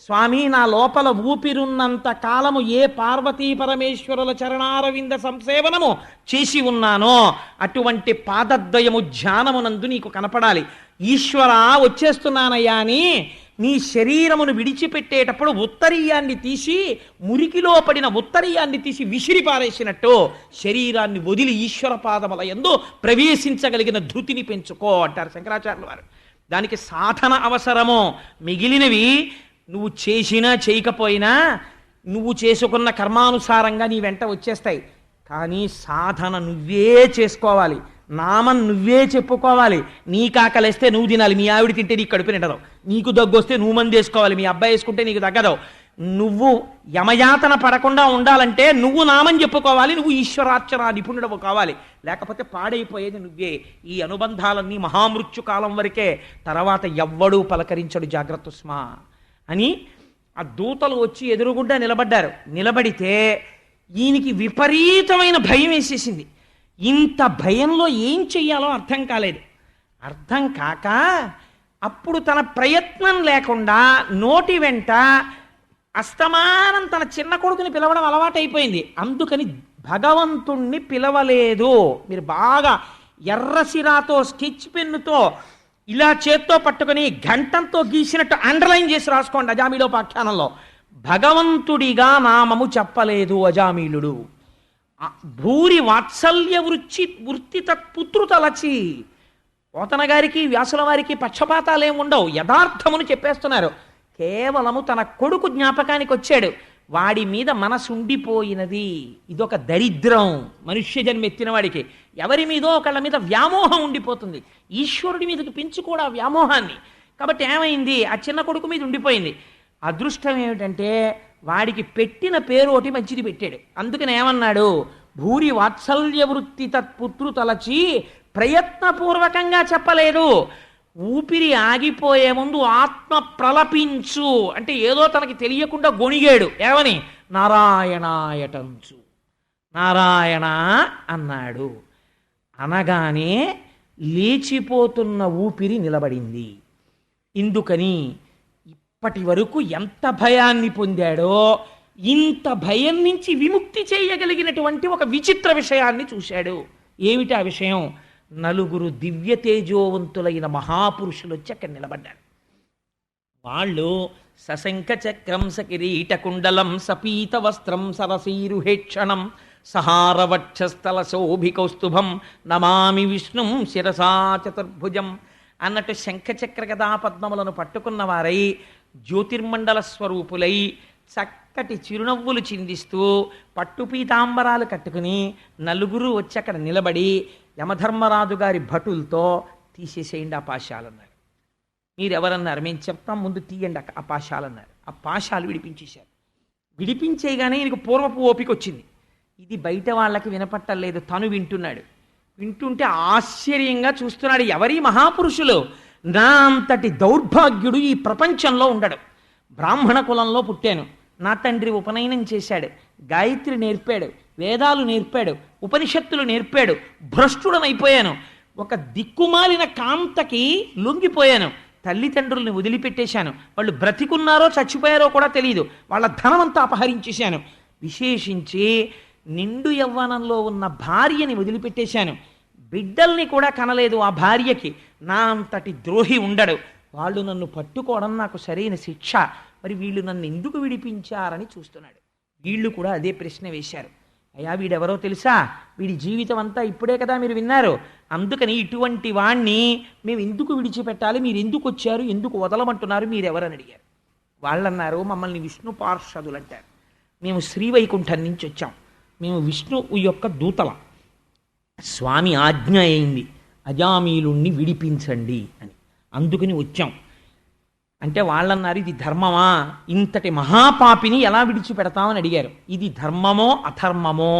S1: స్వామి నా లోపల ఊపిరున్నంత కాలము ఏ పార్వతీ పరమేశ్వరుల చరణారవింద సంసేవనము చేసి ఉన్నానో అటువంటి పాదద్వయము ధ్యానమునందు నీకు కనపడాలి. ఈశ్వరా వచ్చేస్తున్నానయ్యా అని నీ శరీరమును విడిచిపెట్టేటప్పుడు ఉత్తరీయాన్ని తీసి, మురికిలో పడిన ఉత్తరీయాన్ని తీసి విసిరి పారేసినట్టు శరీరాన్ని వదిలి ఈశ్వర పాదముల యందు ప్రవేశించగలిగిన ధృతిని పెంచుకో అంటారు శంకరాచార్యుల వారు. దానికి సాధన అవసరము. మిగిలినవి నువ్వు చేసినా చేయకపోయినా నువ్వు చేసుకున్న కర్మానుసారంగా నీ వెంట వచ్చేస్తాయి. కానీ సాధన నువ్వే చేసుకోవాలి, నామం నువ్వే చెప్పుకోవాలి. నీకు ఆకలిస్తే నువ్వు తినాలి, మీ ఆవిడ తింటే నీకు కడుపు నిండదు. నీకు దగ్గు వస్తే నువ్వు మంది వేసుకోవాలి, మీ అబ్బాయి వేసుకుంటే నీకు తగ్గదు. నువ్వు యమయాతన పడకుండా ఉండాలంటే నువ్వు నామం చెప్పుకోవాలి, నువ్వు ఈశ్వరార్చన నిపుణుడవు కావాలి. లేకపోతే పాడైపోయేది నువ్వే. ఈ అనుబంధాలన్నీ మహామృత్యుకాలం వరకే, తర్వాత ఎవ్వడూ పలకరించడు, జాగ్రత్త స్మా అని ఆ దూతలు వచ్చి ఎదురుగుండా నిలబడ్డారు. నిలబడితే ఈయనకి విపరీతమైన భయం వేసేసింది. ఇంత భయంలో ఏం చెయ్యాలో అర్థం కాలేదు. అర్థం కాక అప్పుడు తన ప్రయత్నం లేకుండా నోటి వెంట అస్తమానం తన చిన్న కొడుకుని పిలవడం అలవాటైపోయింది. అందుకని భగవంతుణ్ణి పిలవలేదు. మీరు బాగా ఎర్రసిరాతో స్కెచ్ పెన్నుతో ఇలా చేత్తో పట్టుకుని గంటంతో గీసినట్టు అండర్లైన్ చేసి రాసుకోండి. అజామిళోపాఖ్యానంలో భగవంతుడిగా నామము చెప్పలేదు అజామిళుడు. భూరి వాత్సల్య వృత్తి తత్పుత్రు తలచి. పోతన గారికి వ్యాసుల వారికి పక్షపాతాలేం ఉండవు, యథార్థమును చెప్పేస్తున్నారు. కేవలము తన కొడుకు జ్ఞాపకానికి వచ్చాడు, వాడి మీద మనసు ఉండిపోయినది. ఇదొక దరిద్రం మనుష్య జన్మ ఎత్తిన వాడికి. ఎవరి మీదో ఒకళ్ళ మీద వ్యామోహం ఉండిపోతుంది. ఈశ్వరుడి మీదకి పెంచు కూడా వ్యామోహాన్ని. కాబట్టి ఏమైంది, ఆ చిన్న కొడుకు మీద ఉండిపోయింది. అదృష్టం ఏమిటంటే వాడికి పెట్టిన పేరు ఒకటి మంచిది పెట్టాడు. అందుకని ఏమన్నాడు, భూరి వాత్సల్య వృత్తి తత్పుత్రు తలచి. ప్రయత్నపూర్వకంగా చెప్పలేదు. ఊపిరి ఆగిపోయే ముందు ఆత్మ ప్రలపించు అంటే ఏదో తనకి తెలియకుండా గొణిగాడు. ఏమని? నారాయణాయటంచు, నారాయణ అన్నాడు. అనగానే లేచిపోతున్న ఊపిరి నిలబడింది. ఇందుకని ఇప్పటి వరకు ఎంత భయాన్ని పొందాడో ఇంత భయం నుంచి విముక్తి చేయగలిగినటువంటి ఒక విచిత్ర విషయాన్ని చూశాడు. ఏమిటి ఆ విషయం? నలుగురు దివ్య తేజోవంతులైన మహాపురుషులు వచ్చి అక్కడ నిలబడ్డారు. వాళ్ళు సశంఖ చక్రం సకిరీట కుండలం సపీత వస్త్రం సరసీరుహేక్షణం సహారవక్షస్థల శోభికౌస్తుభం నమామి విష్ణుం శిరసా చతుర్భుజం అన్నట్టు శంఖచక్ర గదా పద్మములను పట్టుకున్న వారై జ్యోతిర్మండల స్వరూపులై చక్కటి చిరునవ్వులు చిందిస్తూ పట్టు పీతాంబరాలు కట్టుకుని నలుగురు వచ్చి అక్కడ నిలబడి యమధర్మరాజు గారి భటులతో తీసేసేయండి ఆ పాశాలన్నారు. మీరెవరన్నారు? మేము చెప్తాం, ముందు తీయండి ఆ పాశాలన్నారు. ఆ పాశాలు విడిపించేశారు. విడిపించేయగానే ఈయనకు పూర్వపు ఓపిక వచ్చింది. ఇది బయట వాళ్ళకి వినపట్టలేదు, తను వింటున్నాడు. వింటుంటే ఆశ్చర్యంగా చూస్తున్నాడు. ఎవరి మహాపురుషులు? నా అంతటి దౌర్భాగ్యుడు ఈ ప్రపంచంలో ఉండడు. బ్రాహ్మణ కులంలో పుట్టాను, నా తండ్రి ఉపనయనం చేశాడు, గాయత్రి నేర్పాడు, వేదాలు నేర్పాడు, ఉపనిషత్తులు నేర్పాడు, భ్రష్టుడనైపోయాను. ఒక దిక్కుమాలిన కాంతకి లొంగిపోయాను, తల్లిదండ్రుల్ని వదిలిపెట్టేశాను, వాళ్ళు బ్రతికున్నారో చచ్చిపోయారో కూడా తెలియదు, వాళ్ళ ధనమంతా అపహరించేశాను, విశేషించి నిండు యవ్వనంలో ఉన్న భార్యని వదిలిపెట్టేశాను, బిడ్డల్ని కూడా కనలేదు ఆ భార్యకి, నా అంతటి ద్రోహి ఉండడు, వాళ్ళు నన్ను పట్టుకోవడం నాకు సరైన శిక్ష, మరి వీళ్ళు నన్ను ఎందుకు విడిపించారని చూస్తున్నాడు. వీళ్ళు కూడా అదే ప్రశ్న వేశారు. అయ్యా వీడెవరో తెలుసా, వీడి జీవితం అంతా ఇప్పుడే కదా మీరు విన్నారు, అందుకని ఇటువంటి వాణ్ణి మేము ఎందుకు విడిచిపెట్టాలి, మీరు ఎందుకు వచ్చారు, ఎందుకు వదలమంటున్నారు, మీరెవరని అడిగారు. వాళ్ళన్నారు మమ్మల్ని విష్ణు పార్షదులు అంటారు, మేము శ్రీవైకుంఠం నుంచి వచ్చాం, మేము విష్ణువు యొక్క దూతలం, స్వామి ఆజ్ఞ అయింది అజామీలుణ్ణి విడిపించండి అని, అందుకని వచ్చాం అంటే వాళ్ళన్నారు ఇది ధర్మమా, ఇంతటి మహాపాపిని ఎలా విడిచిపెడతామని అడిగారు. ఇది ధర్మమో అధర్మమో,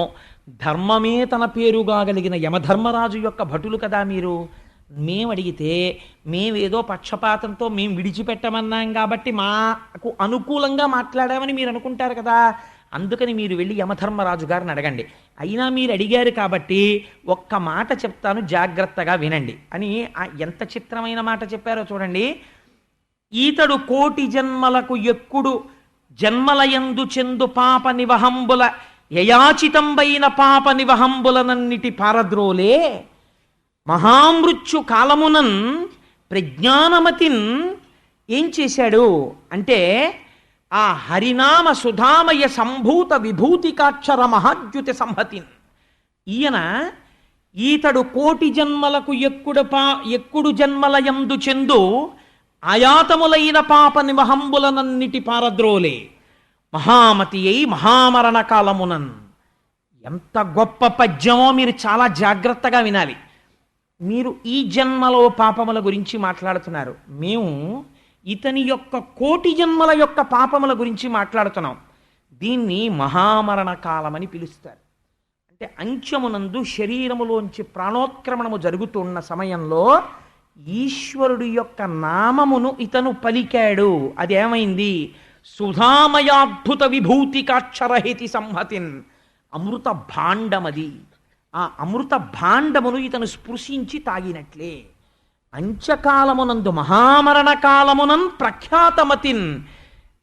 S1: ధర్మమే తన పేరుగా కలిగిన యమధర్మరాజు యొక్క భటులు కదా మీరు, మేము అడిగితే మేమేదో పక్షపాతంతో మేము విడిచిపెట్టమన్నాం కాబట్టి మాకు అనుకూలంగా మాట్లాడామని మీరు అనుకుంటారు కదా, అందుకని మీరు వెళ్ళి యమధర్మరాజు గారిని అడగండి, అయినా మీరు అడిగారు కాబట్టి ఒక్క మాట చెప్తాను జాగ్రత్తగా వినండి అని. ఎంత చిత్రమైన మాట చెప్పారో చూడండి. ఈతడు కోటి జన్మలకు ఎక్కుడు జన్మలయందు చెందు పాప నివహంబుల యయాచితంబైన పాప నివహంబులనన్నిటి పారద్రోలే మహామృత్యు కాలమునన్ ప్రజ్ఞానమతిన్ ఏం చేశాడు అంటే ఆ హరినామ సుధామయ సంభూత విభూతికాక్షర మహాద్యుతి సంహతిన్. ఈతడు కోటి జన్మలకు ఎక్కుడు జన్మలయందు చెందు ఆయాతములైన పాప నివహంబులనన్నిటి పారద్రోలే మహామతి అయి మహామరణ కాలమునన్. ఎంత గొప్ప పద్యమో మీరు చాలా జాగ్రత్తగా వినాలి. మీరు ఈ జన్మలో పాపముల గురించి మాట్లాడుతున్నారు, మేము ఇతని యొక్క కోటి జన్మల యొక్క పాపముల గురించి మాట్లాడుతున్నాం. దీన్ని మహామరణ కాలమని పిలుస్తారు. అంటే అంత్యమునందు శరీరములోంచి ప్రాణోత్క్రమణము జరుగుతున్న సమయంలో ఈశ్వరుడు యొక్క నామమును ఇతను పలికాడు. అదేమైంది? సుధామయాద్భుత విభూతికాక్షరహితి సంహతిన్, అమృత భాండమది. ఆ అమృత భాండమును ఇతను స్పృశించి తాగినట్లే. అంత్యకాలమునందు మహామరణ కాలమునన్ ప్రఖ్యాతమతిన్.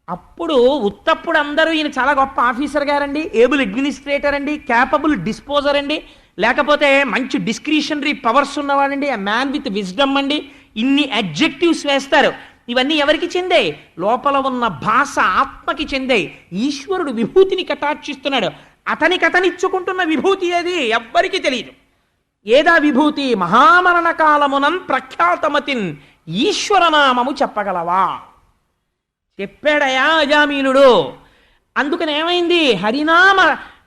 S1: అప్పుడు ఉత్తప్పుడు అందరూ ఈయన చాలా గొప్ప ఆఫీసర్ గారండి, ఏబుల్ అడ్మినిస్ట్రేటర్ అండి, క్యాపబుల్ డిస్పోజర్ అండి, లేకపోతే మంచి డిస్క్రిషనరీ పవర్స్ ఉన్నవాడండి, ఆ మ్యాన్ విత్ విజ్డమ్ అండి, ఇన్ని అడ్జెక్టివ్స్ వేస్తారు. ఇవన్నీ ఎవరికి చెందాయి? లోపల ఉన్న భాష ఆత్మకి చెందాయి. ఈశ్వరుడు విభూతిని కటాక్షిస్తున్నాడు. అతనిచ్చుకుంటున్న విభూతి ఏది ఎవ్వరికి తెలియదు. ఏదా విభూతి? మహామరణ కాలమునన్ ప్రఖ్యాతమతిన్, ఈశ్వరనామము చెప్పగలవా? చెప్పాడయా అజామీలుడు. అందుకని ఏమైంది? హరినామ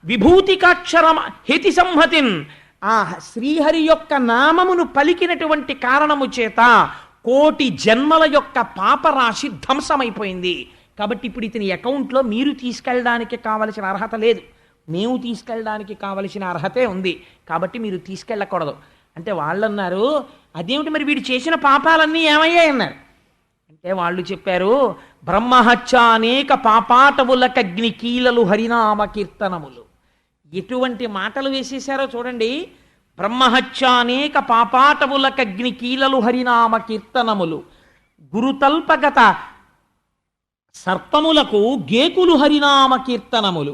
S1: విభూతికాక్షర హేతి సంహతిన్, ఆ శ్రీహరి యొక్క నామమును పలికినటువంటి కారణము చేత కోటి జన్మల యొక్క పాపరాశి ధ్వంసమైపోయింది. కాబట్టి ఇప్పుడు ఇతని అకౌంట్లో మీరు తీసుకెళ్ళడానికి కావలసిన అర్హత లేదు, మేము తీసుకెళ్ళడానికి కావలసిన అర్హతే ఉంది, కాబట్టి మీరు తీసుకెళ్ళకూడదు అంటే వాళ్ళన్నారు. అదేమిటి మరి వీడు చేసిన పాపాలన్నీ ఏమయ్యాయి అన్నారు. అంటే వాళ్ళు చెప్పారు, బ్రహ్మహత్య అనేక పాపాటములకగ్ని కీలలు హరినామ కీర్తనములు. ఎటువంటి మాటలు వేసేశారో చూడండి. బ్రహ్మహత్య అనేక పాపాటములకగ్ని కీలలు హరినామ కీర్తనములు, గురుతల్పగత సర్పములకు గేకులు హరినామ కీర్తనములు.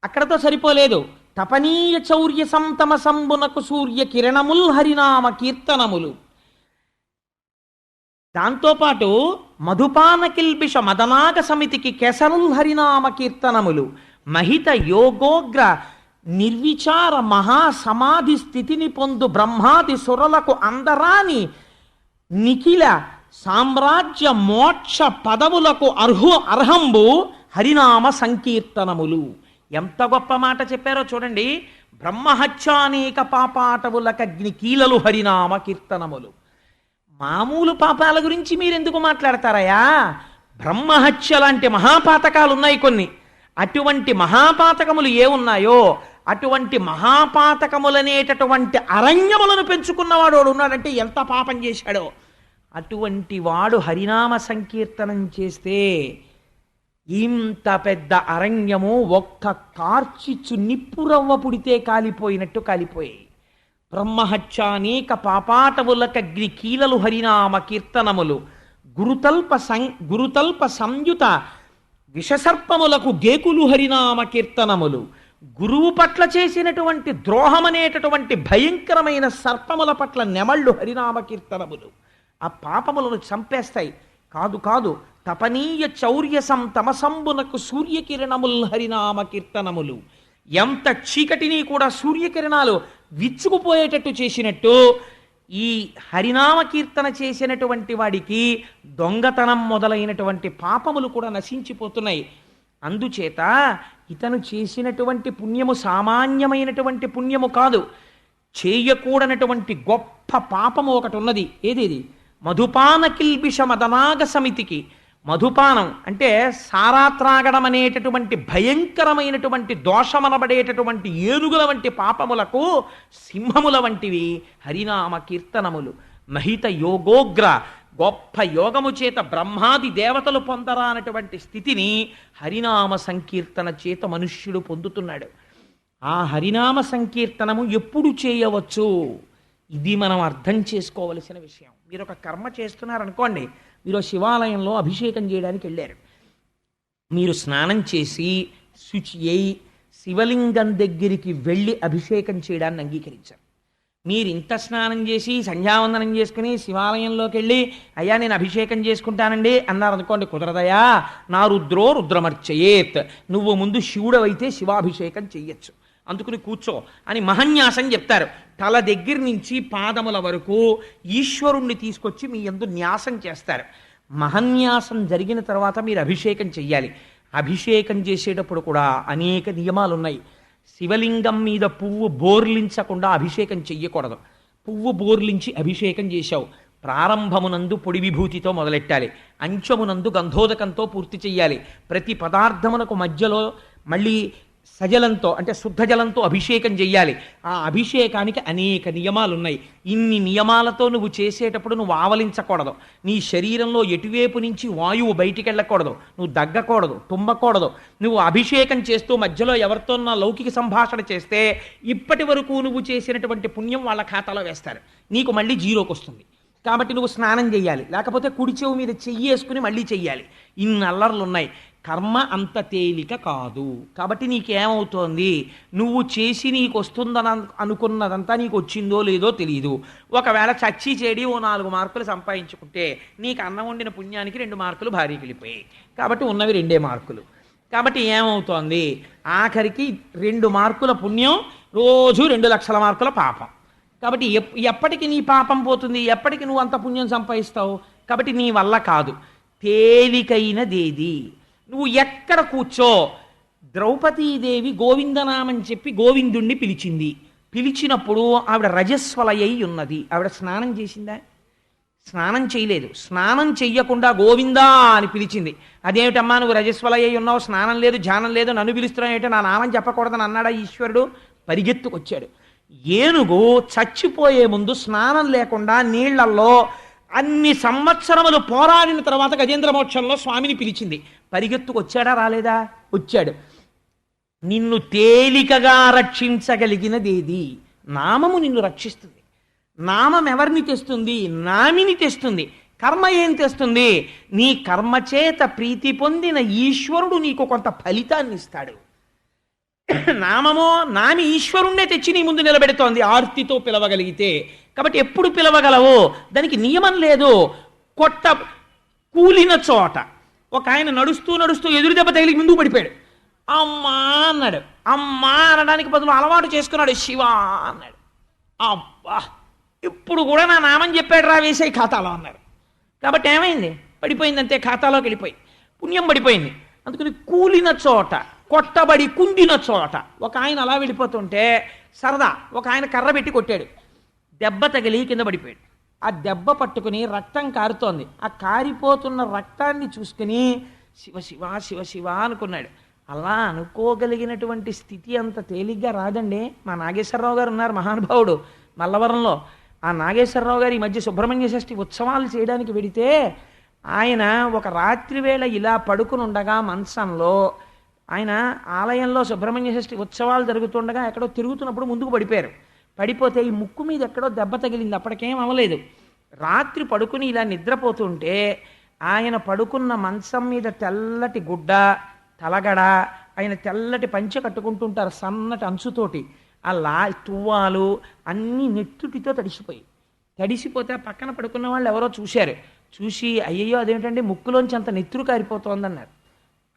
S1: అక్కడతో సరిపోలేదు. తపనీయ చౌర్య సంతమ సంబునకు సూర్య కిరణముల్ హరినామ కీర్తనములు. దాంతోపాటు మధుపాన కిల్బిష మదనాగ సమితికి కేసరుల్ హరినామ కీర్తనములు, మహిత యోగోగ్ర నిర్విచార మహాసమాధి స్థితిని పొందు బ్రహ్మాది సురలకు అందరాని నిఖిల సామ్రాజ్య మోక్ష పదవులకు అర్హంబు హరినామ సంకీర్తనములు. ఎంత గొప్ప మాట చెప్పారో చూడండి. బ్రహ్మహత్య అనేక పాపాటవులకగ్ని కీలలు హరినామ కీర్తనములు. మామూలు పాపాల గురించి మీరెందుకు మాట్లాడతారయా? బ్రహ్మహత్య లాంటి మహాపాతకాలు ఉన్నాయి కొన్ని. అటువంటి మహాపాతకములు ఏ ఉన్నాయో అటువంటి మహాపాతకములనేటటువంటి అరణ్యములను పెంచుకున్నవాడు ఉన్నాడంటే ఎంత పాపం చేశాడో. అటువంటి వాడు హరినామ సంకీర్తనం చేస్తే ఇంత పెద్ద అరణ్యము ఒక్క కార్చిచ్చు నిప్పురవ్వ పుడితే కాలిపోయినట్టు కాలిపోయాయి. బ్రహ్మహత్యానేక పాపాటవులకగ్ని కీలలు హరినామ కీర్తనములు గురుతల్ప సంయుత విషసర్పములకు గేకులు హరినామ కీర్తనములు. గురువు పట్ల చేసినటువంటి ద్రోహమనేటటువంటి భయంకరమైన సర్పముల పట్ల నెమళ్ళు హరినామ కీర్తనములు. ఆ పాపములను చంపేస్తాయి. కాదు కాదు, తపనీయ చౌర్యసం తమసంబునకు సూర్యకిరణముల్ హరినామ కీర్తనములు. ఎంత చీకటిని కూడా సూర్యకిరణాలు విచ్చుకుపోయేటట్టు చేసినట్టు ఈ హరినామ కీర్తన చేసినటువంటి వాడికి దొంగతనం మొదలైనటువంటి పాపములు కూడా నశించిపోతున్నాయి. అందుచేత ఇతను చేసినటువంటి పుణ్యము సామాన్యమైనటువంటి పుణ్యము కాదు. చేయకూడనటువంటి గొప్ప పాపము ఒకటి ఉన్నది. ఏదేది? మధుపాన కిల్బిష మదనాగ సమితికి. మధుపానం అంటే సారా త్రాగడం అనేటటువంటి భయంకరమైనటువంటి దోషమనబడేటటువంటి ఏనుగుల వంటి పాపములకు సింహముల వంటివి హరినామ కీర్తనములు. మహిత యోగోగ్ర, గొప్ప యోగము చేత బ్రహ్మాది దేవతలు పొందరా అన్నటువంటి స్థితిని హరినామ సంకీర్తన చేత మనుష్యుడు పొందుతున్నాడు. ఆ హరినామ సంకీర్తనము ఎప్పుడు చేయవచ్చు? ఇది మనం అర్థం చేసుకోవలసిన విషయం. మీరు ఒక కర్మ చేస్తున్నారనుకోండి, మీరు శివాలయంలో అభిషేకం చేయడానికి వెళ్ళారు. మీరు స్నానం చేసి శుచి అయి శివలింగం దగ్గరికి వెళ్ళి అభిషేకం చేయడాన్ని అంగీకరించారు. మీరు ఇంత స్నానం చేసి సంధ్యావందనం చేసుకుని శివాలయంలోకి వెళ్ళి అయ్యా నేను అభిషేకం చేసుకుంటానండి అన్నారనుకోండి, కుదరదయా. నా రుద్రో రుద్రమర్చయేత్, నువ్వు ముందు శివుడవైతే శివాభిషేకం చెయ్యొచ్చు, అందుకుని కూర్చో అని మహన్యాసం చెప్తారు. తల దగ్గర నుంచి పాదముల వరకు ఈశ్వరుణ్ణి తీసుకొచ్చి మీ యందు న్యాసం చేస్తారు. మహన్యాసం జరిగిన తర్వాత మీరు అభిషేకం చెయ్యాలి. అభిషేకం చేసేటప్పుడు కూడా అనేక నియమాలు ఉన్నాయి. శివలింగం మీద పువ్వు బోర్లించకుండా అభిషేకం చెయ్యకూడదు. పువ్వు బోర్లించి అభిషేకం చేశావు, ప్రారంభమునందు పొడి విభూతితో మొదలెట్టాలి, అంచమునందు గంధోదకంతో పూర్తి చెయ్యాలి. ప్రతి పదార్థమునకు మధ్యలో మళ్ళీ సజలంతో అంటే శుద్ధ జలంతో అభిషేకం చెయ్యాలి. ఆ అభిషేకానికి అనేక నియమాలు ఉన్నాయి. ఇన్ని నియమాలతో నువ్వు చేసేటప్పుడు నువ్వు ఆవలించకూడదు. నీ శరీరంలో ఎటువైపు నుంచి వాయువు బయటికి వెళ్ళకూడదు, నువ్వు దగ్గకూడదు, తుమ్మకూడదు. నువ్వు అభిషేకం చేస్తూ మధ్యలో ఎవరితో నా లౌకిక సంభాషణ చేస్తే ఇప్పటి వరకు నువ్వు చేసినటువంటి పుణ్యం వాళ్ళ ఖాతాలో వేస్తారు, నీకు మళ్ళీ జీరోకి వస్తుంది. కాబట్టి నువ్వు స్నానం చేయాలి, లేకపోతే కుడి చెవు మీద చెయ్యేసుకుని మళ్ళీ చెయ్యాలి. ఇన్ని అల్లర్లు ఉన్నాయి. కర్మ అంత తేలిక కాదు. కాబట్టి నీకేమవుతోంది? నువ్వు చేసి నీకు వస్తుందని అనుకున్నదంతా నీకు వచ్చిందో లేదో తెలియదు. ఒకవేళ చచ్చి చెడి ఓ 4 మార్కులు సంపాదించుకుంటే నీకు అన్నం వండిన పుణ్యానికి 2 మార్కులు భారీకి వెళ్ళిపోయాయి. కాబట్టి ఉన్నవి 2 మార్కులు. కాబట్టి ఏమవుతోంది? ఆఖరికి 2 మార్కుల పుణ్యం రోజు 2 లక్షల మార్కుల పాపం. కాబట్టి ఎప్పటికి నీ పాపం పోతుంది? ఎప్పటికి నువ్వు అంత పుణ్యం సంపాదిస్తావు? కాబట్టి నీ వల్ల కాదు. తేలికైనదేది? నువ్వు ఎక్కడ కూర్చో. ద్రౌపదీదేవి గోవిందనామని చెప్పి గోవిందుణ్ణి పిలిచింది. పిలిచినప్పుడు ఆవిడ రజస్వలయ్యి ఉన్నది. ఆవిడ స్నానం చేసిందా? స్నానం చేయలేదు. స్నానం చెయ్యకుండా గోవిందా అని పిలిచింది. అదేమిటమ్మా నువ్వు రజస్వలయ్యి ఉన్నావు, స్నానం లేదు, ధ్యానం లేదు, నన్ను పిలుస్తున్నావు ఏంటో, నా నామం చెప్పకూడదని అన్నాడా ఈశ్వరుడు? పరిగెత్తుకొచ్చాడు. ఏనుగు చచ్చిపోయే ముందు స్నానం లేకుండా నీళ్లలో అన్ని సంవత్సరములు పోరాడిన తర్వాత గజేంద్ర మోక్షంలో స్వామిని పిలిచింది. పరిగెత్తుకొచ్చాడా రాలేదా? వచ్చాడు. నిన్ను తేలికగా రక్షించగలిగినదేది? నామము నిన్ను రక్షిస్తుంది. నామం ఎవరిని తెస్తుంది? నామిని తెస్తుంది. కర్మ ఏం తెస్తుంది? నీ కర్మచేత ప్రీతి పొందిన ఈశ్వరుడు నీకు కొంత ఫలితాన్ని ఇస్తాడు. నామి ఈశ్వరుణ్ణే తెచ్చి నీ ముందు నిలబెడుతోంది ఆర్తితో పిలవగలిగితే. కాబట్టి ఎప్పుడు పిలవగలవు? దానికి నియమం లేదు. కూలిన చోట ఒక ఆయన నడుస్తూ నడుస్తూ ఎదురు దెబ్బ తగిలి ముందుకు పడిపోయాడు. అమ్మా అన్నాడు. అమ్మా అనడానికి బదులు అలవాటు చేసుకున్నాడు, శివ అన్నాడు. అబ్బా ఇప్పుడు కూడా నా నామం చెప్పాడు రా, వేసే ఖాతాలో అన్నారు. కాబట్టి ఏమైంది? పడిపోయింది అంతే, ఖాతాలోకి వెళ్ళిపోయి పుణ్యం పడిపోయింది. అందుకని కూలిన చోట, కొట్టబడి కుండిన చోట ఒక ఆయన అలా వెళ్ళిపోతుంటే సరదా ఒక ఆయన కర్ర పెట్టి కొట్టాడు. దెబ్బ తగిలి కింద పడిపోయాడు. ఆ దెబ్బ పట్టుకుని రక్తం కారుతోంది. ఆ కారిపోతున్న రక్తాన్ని చూసుకుని శివ శివ శివ శివ అనుకున్నాడు. అలా అనుకోగలిగినటువంటి స్థితి అంత తేలిగ్గా రాదండి. మా నాగేశ్వరరావు గారు ఉన్నారు, మహానుభావుడు, మల్లవరంలో. ఆ నాగేశ్వరరావు గారు ఈ మధ్య సుబ్రహ్మణ్య షష్ఠి ఉత్సవాలు చేయడానికి వెడితే ఆయన ఒక రాత్రి వేళ ఇలా పడుకుని ఉండగా మంచంలో, ఆయన ఆలయంలో సుబ్రహ్మణ్య షష్ఠి ఉత్సవాలు జరుగుతుండగా ఎక్కడో తిరుగుతున్నప్పుడు ముందుకు పడిపోయారు. పడిపోతే ఈ ముక్కు మీద ఎక్కడో దెబ్బ తగిలింది, అప్పటికేం అవ్వలేదు. రాత్రి పడుకుని ఇలా నిద్రపోతుంటే ఆయన పడుకున్న మంచం మీద తెల్లటి గుడ్డ, తలగడ, ఆయన తెల్లటి పంచె కట్టుకుంటుంటారు సన్నటి అంచుతోటి, ఆ తువ్వాలు అన్నీ నెత్తుటితో తడిసిపోతే ఆ పక్కన పడుకున్న వాళ్ళు ఎవరో చూశారు. చూసి అయ్యయ్యో అదేమిటంటే ముక్కులోంచి అంత నెత్తురు కారిపోతోందన్నారు.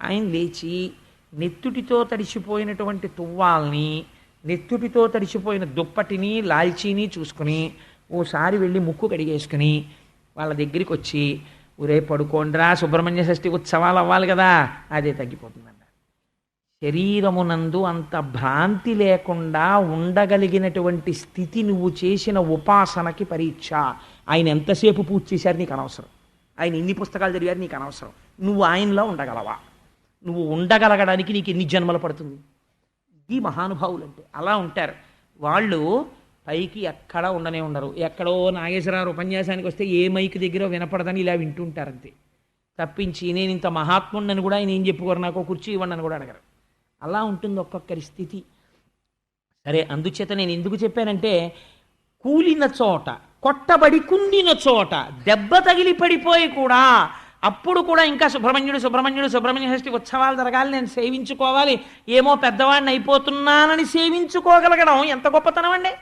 S1: ఆయన లేచి నెత్తుటితో తడిసిపోయినటువంటి తువ్వాల్ని, నెత్తుటితో తడిసిపోయిన దుప్పటిని, లాల్చీని చూసుకుని ఓసారి వెళ్ళి ముక్కు కడిగేసుకుని వాళ్ళ దగ్గరికి వచ్చి, ఊరే పడుకోండ్రా, సుబ్రహ్మణ్య షష్ఠి ఉత్సవాలు అవ్వాలి కదా, అదే తగ్గిపోతుందన్నారు. శరీరమునందు అంత భ్రాంతి లేకుండా ఉండగలిగినటువంటి స్థితి నువ్వు చేసిన ఉపాసనకి పరీక్ష. ఆయన ఎంతసేపు పూజ చేశారు నీకు అనవసరం, ఆయన ఎన్ని పుస్తకాలు చదివారు నీకు అనవసరం. నువ్వు ఆయనలో ఉండగలవా? నువ్వు ఉండగలగడానికి నీకు ఎన్ని జన్మలు పడుతుంది? ఇది మహానుభావులు అంటే అలా ఉంటారు వాళ్ళు. పైకి ఎక్కడా ఉండరు. ఎక్కడో నాగేశ్వరరావు ఉపన్యాసానికి వస్తే ఏ మైక్ దగ్గర వినపడదని ఇలా వింటుంటారంతే తప్పించి నేను ఇంత మహాత్ముడిని కూడా ఆయన ఏం చెప్పుకోరు, నాకు కుర్చీ ఇవ్వండి అని కూడా అడగరు. అలా ఉంటుంది ఒక్కొక్కరి స్థితి. సరే, అందుచేత నేను ఎందుకు చెప్పానంటే, కూలిన చోట, కొట్టబడి కుండిన చోట, దెబ్బ తగిలి పడిపోయి కూడా అప్పుడు కూడా ఇంకా సుబ్రహ్మణ్య షష్ఠి ఉత్సవాలు జరగాలి, నేను సేవించుకోవాలి, ఏమో పెద్దవాడిని అయిపోతున్నానని సేవించుకోగలగడం ఎంత గొప్పతనం అండి.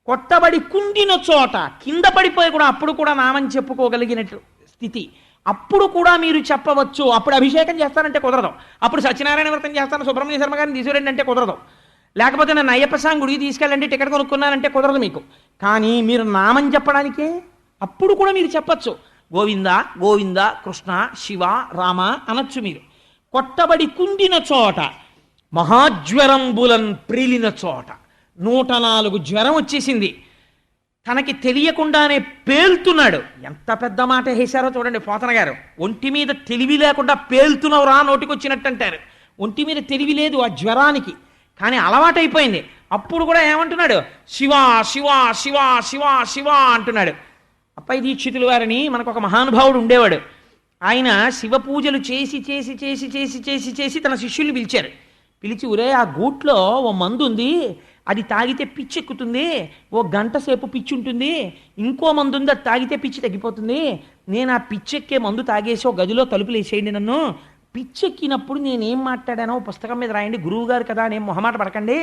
S1: కొట్టబడి కుండిన చోట, కింద పడిపోయి కూడా అప్పుడు కూడా నామని చెప్పుకోగలిగినట్టు స్థితి. అప్పుడు కూడా మీరు చెప్పవచ్చు. అప్పుడు అభిషేకం చేస్తానంటే కుదరదు, అప్పుడు సత్యనారాయణ వ్రతం చేస్తాను సుబ్రహ్మణ్య శర్మ గారిని తీసుకురండి అంటే కుదరదు, లేకపోతే నేను అయ్యప్ప స్వామి గుడికి తీసుకెళ్ళండి టికెట్ కొనుక్కున్నానంటే కుదరదు మీకు. కానీ మీరు నామం చెప్పడానికే అప్పుడు కూడా మీరు చెప్పచ్చు. గోవింద గోవింద కృష్ణ శివ రామ అనొచ్చు మీరు. కొట్టబడి కుండిన చోట, మహాజ్వరంబులన్ ప్రిలిన చోట, 104 జ్వరం వచ్చేసింది, తనకి తెలియకుండానే పేల్తున్నాడు. ఎంత పెద్ద మాట వేశారో చూడండి పోతన గారు. ఒంటి మీద తెలివి లేకుండా పేల్తున్నవరా నోటికొచ్చినట్టు అంటారు. ఒంటి మీద తెలివి లేదు ఆ జ్వరానికి, కానీ అలవాటైపోయింది. అప్పుడు కూడా ఏమంటున్నాడు? శివ శివ శివ శివ శివ అంటున్నాడు. అప్పై దీక్షితుల వారిని మనకు ఒక మహానుభావుడు ఉండేవాడు. ఆయన శివ పూజలు చేసి చేసి చేసి చేసి చేసి చేసి తన శిష్యుల్ని పిలిచారు. పిలిచి, ఒరే ఆ గూట్లో ఓ మందు ఉంది, అది తాగితే పిచ్చి ఎక్కుతుంది, ఓ గంట సేపు పిచ్చి ఉంటుంది, ఇంకో మందు ఉంది, అది తాగితే పిచ్చి తగ్గిపోతుంది, నేను ఆ పిచ్చెక్కే మందు తాగేసి ఓ గదిలో తలుపులు వేసేయండి, నన్ను పిచ్చెక్కినప్పుడు నేనేం మాట్లాడానో పుస్తకం మీద రాయండి, గురువు గారు కదా నేను మొహమాట పడకండి,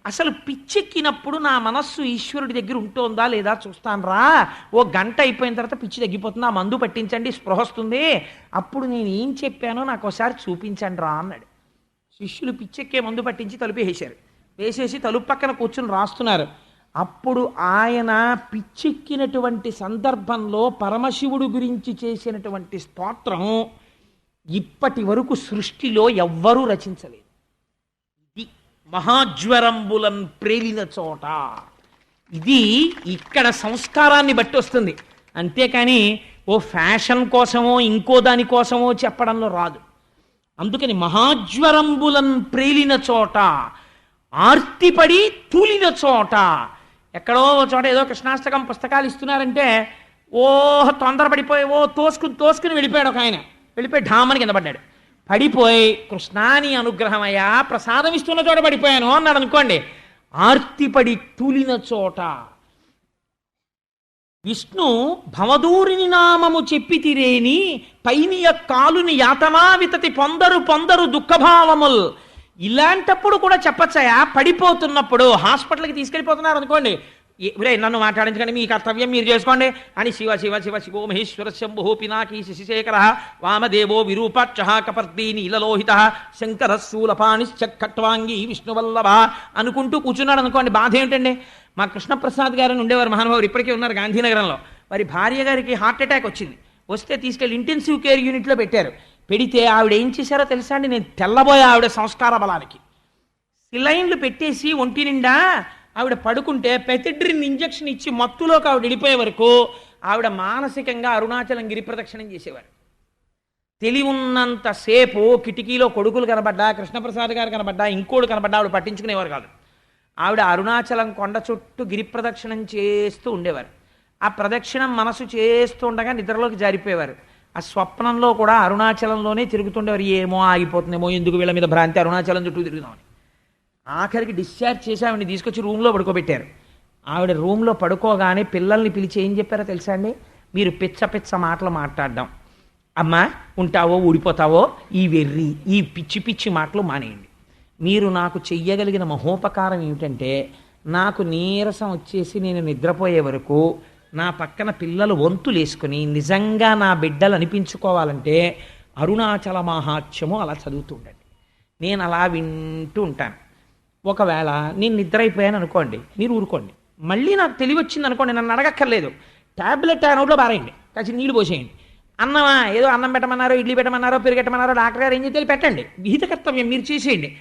S1: అసలు పిచ్చెక్కినప్పుడు నా మనస్సు ఈశ్వరుడి దగ్గర ఉంటుందా లేదా చూస్తాను రా, ఓ గంట అయిపోయిన తర్వాత పిచ్చి తగ్గిపోతుంది, ఆ మందు పట్టించండి స్పృహ వస్తుంది, అప్పుడు నేను ఏం చెప్పానో నాకు ఒకసారి చూపించండి రా అన్నాడు. శిష్యులు పిచ్చెక్కే మందు పట్టించి తలుపు వేసేశారు. వేసేసి తలుపు పక్కన కూర్చుని రాస్తున్నారు. అప్పుడు ఆయన పిచ్చెక్కినటువంటి సందర్భంలో పరమశివుడు గురించి చేసినటువంటి స్తోత్రం ఇప్పటి వరకు సృష్టిలో ఎవ్వరూ రచించలేదు. ఇది మహాజ్వరంబులన్ ప్రేలిన చోట. ఇది ఇక్కడ సంస్కారాన్ని బట్టి వస్తుంది, అంతేకాని ఓ ఫ్యాషన్ కోసమో ఇంకో దానికోసమో చెప్పడంలో రాదు. అందుకని మహాజ్వరంబులన్ ప్రేలిన చోట, ఆర్తిపడి తూలిన చోట. ఎక్కడో చోట ఏదో కృష్ణాష్టకం పుస్తకాలు ఇస్తున్నారంటే తొందరపడిపోయి తోసుకుని వెళ్ళిపోయాడు ఒక ఆయన. వెళ్ళిపోయి ఢామని కింద పడ్డాడు. పడిపోయి కృష్ణాని అనుగ్రహమయ్యా ప్రసాదం ఇస్తున్న చోట పడిపోయాను అన్నాడు అనుకోండి. ఆర్తిపడి తూలిన చోట. విష్ణు భవదూరిని నామము చెప్పి తిరేని పైనియ కాలుని యాతనా వితతి పొందరు దుఃఖభావముల్. ఇలాంటప్పుడు కూడా చెప్పచ్చాయా? పడిపోతున్నప్పుడు హాస్పిటల్కి తీసుకెళ్ళిపోతున్నారు అనుకోండి, నన్ను మాట్లాడించకండి, మీ కర్తవ్యం మీరు చేసుకోండి అని శివ శివ శివ శివో మహేశ్వర శంభో పినాకీ శశిశేఖర వామదేవో విరూపాక్ష కపర్దీ నీలలోహిత శంకర శూలపాణిశ్చట్వాంగి విష్ణువల్లభ అనుకుంటూ కూర్చున్నాడు అనుకోండి. బాధ ఏమిటండి? మా కృష్ణప్రసాద్ గారని ఉండేవారు మహానుభావుడు, ఇప్పటికీ ఉన్నారు గాంధీనగరంలో. వారి భార్య గారికి హార్ట్ అటాక్ వచ్చింది. వస్తే తీసుకెళ్ళి ఇంటెన్సివ్ కేర్ యూనిట్లో పెట్టారు. పెడితే ఆవిడ ఏం చేశారో తెలుసా అండి? నేను తెల్లబోయే ఆవిడ సంస్కార బలానికి సిలైన్లు పెట్టేసి ఒంటి నిండా ఆవిడ పడుకుంటే పెథెడ్రిన్ ఇంజక్షన్ ఇచ్చి మత్తులోకి ఆవిడ వెళ్ళిపోయే వరకు ఆవిడ మానసికంగా అరుణాచలం గిరి ప్రదక్షిణం చేసేవారు. తెలివున్నంతసేపు కిటికీలో కొడుకులు కనబడ్డా, కృష్ణప్రసాద్ గారు కనబడ్డా, ఇంకోడు కనబడ్డా ఆవిడ పట్టించుకునేవారు కాదు. ఆవిడ అరుణాచలం కొండ చుట్టూ గిరి ప్రదక్షిణం చేస్తూ ఉండేవారు. ఆ ప్రదక్షిణం మనసు చేస్తూ ఉండగా నిద్రలోకి జారిపోయేవారు. ఆ స్వప్నంలో కూడా అరుణాచలంలోనే తిరుగుతుండేవారు. ఏమో ఆగిపోతుందేమో, ఎందుకు వీళ్ళ మీద భ్రాంతి, అరుణాచలం చుట్టూ తిరుగుదామని. ఆఖరికి డిశ్చార్జ్ చేసి ఆవిడని తీసుకొచ్చి రూమ్లో పడుకోబెట్టారు. ఆవిడ రూమ్లో పడుకోగానే పిల్లల్ని పిలిచి ఏం చెప్పారో తెలుసా అండి? మీరు పిచ్చ పిచ్చ మాటలు మాట్లాడడం, అమ్మా ఉంటావో ఊడిపోతావో, ఈ వెర్రి ఈ పిచ్చి పిచ్చి మాటలు మానేయండి. మీరు నాకు చెయ్యగలిగిన మహోపకారం ఏమిటంటే, నాకు నీరసం వచ్చేసి నేను నిద్రపోయే వరకు నా పక్కన పిల్లలు వంతులు వేసుకుని నిజంగా నా బిడ్డలు అనిపించుకోవాలంటే అరుణాచల మహాత్మ్యము అలా చదువుతూ ఉండండి. నేను అలా వింటూ ఉంటాను. ఒకవేళ నేను నిద్ర అయిపోయాను అనుకోండి, మీరు ఊరుకోండి. మళ్ళీ నాకు తెలివి వచ్చింది అనుకోండి, నన్ను అడగక్కర్లేదు, ట్యాబ్లెట్ ఆ నోట్లో బారేయండి, కాసి నీళ్ళు పోసేయండి. అన్నమా ఏదో అన్నం పెట్టమన్నారో, ఇడ్లీ పెట్టమన్నారో, పెరుగెట్టమన్నారో, డాక్టర్ గారు ఏం చేయాలి పెట్టండి, విహిత కర్తవ్యం మీరు చేసేయండి.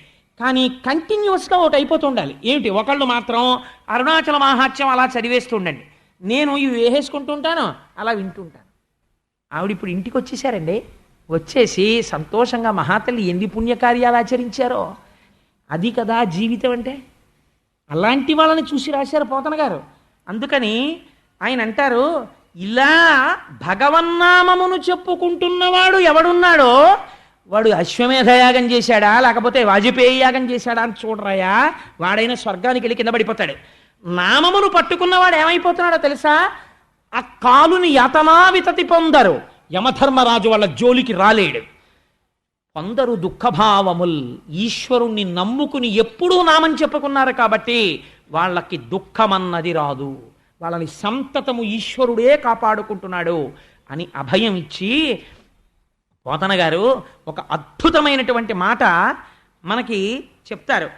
S1: కానీ కంటిన్యూస్గా ఒకటి అయిపోతూ ఉండాలి. ఏమిటి? ఒకళ్ళు మాత్రం అరుణాచల మహాత్మ్యం అలా చదివేస్తూ ఉండండి, నేను ఇవి వేసేసుకుంటూ ఉంటాను, అలా వింటూ ఉంటాను. ఆవిడ ఇప్పుడు ఇంటికి వచ్చేసారండి. వచ్చేసి సంతోషంగా మహాతల్లి ఎన్ని పుణ్యకార్యాలు ఆచరించారో, అది కదా జీవితం అంటే. అలాంటి వాళ్ళని చూసి రాశారు పోతన గారు. అందుకని ఆయన అంటారు, ఇలా భగవన్నామమును చెప్పుకుంటున్నవాడు ఎవడున్నాడో వాడు అశ్వమేధ యాగం చేశాడా లేకపోతే వాజపేయి యాగం చేశాడా అని చూడరాయా, వాడైనా స్వర్గానికి వెళ్ళి కింద పడిపోతాడు. నామమును పట్టుకున్నవాడు ఏమైపోతున్నాడో తెలుసా? ఆ కాలుని యతనా వితతి పొందరు, యమధర్మరాజు వాళ్ళ జోలికి రాలేడు. కొందరు దుఃఖభావముల్ ఈశ్వరుణ్ణి నమ్ముకుని ఎప్పుడూ నామం చెప్పుకున్నారు కాబట్టి వాళ్ళకి దుఃఖమన్నది రాదు, వాళ్ళని సంతతము ఈశ్వరుడే కాపాడుకుంటున్నాడు అని అభయం ఇచ్చి పోతన గారు ఒక అద్భుతమైనటువంటి మాట మనకి చెప్తారు.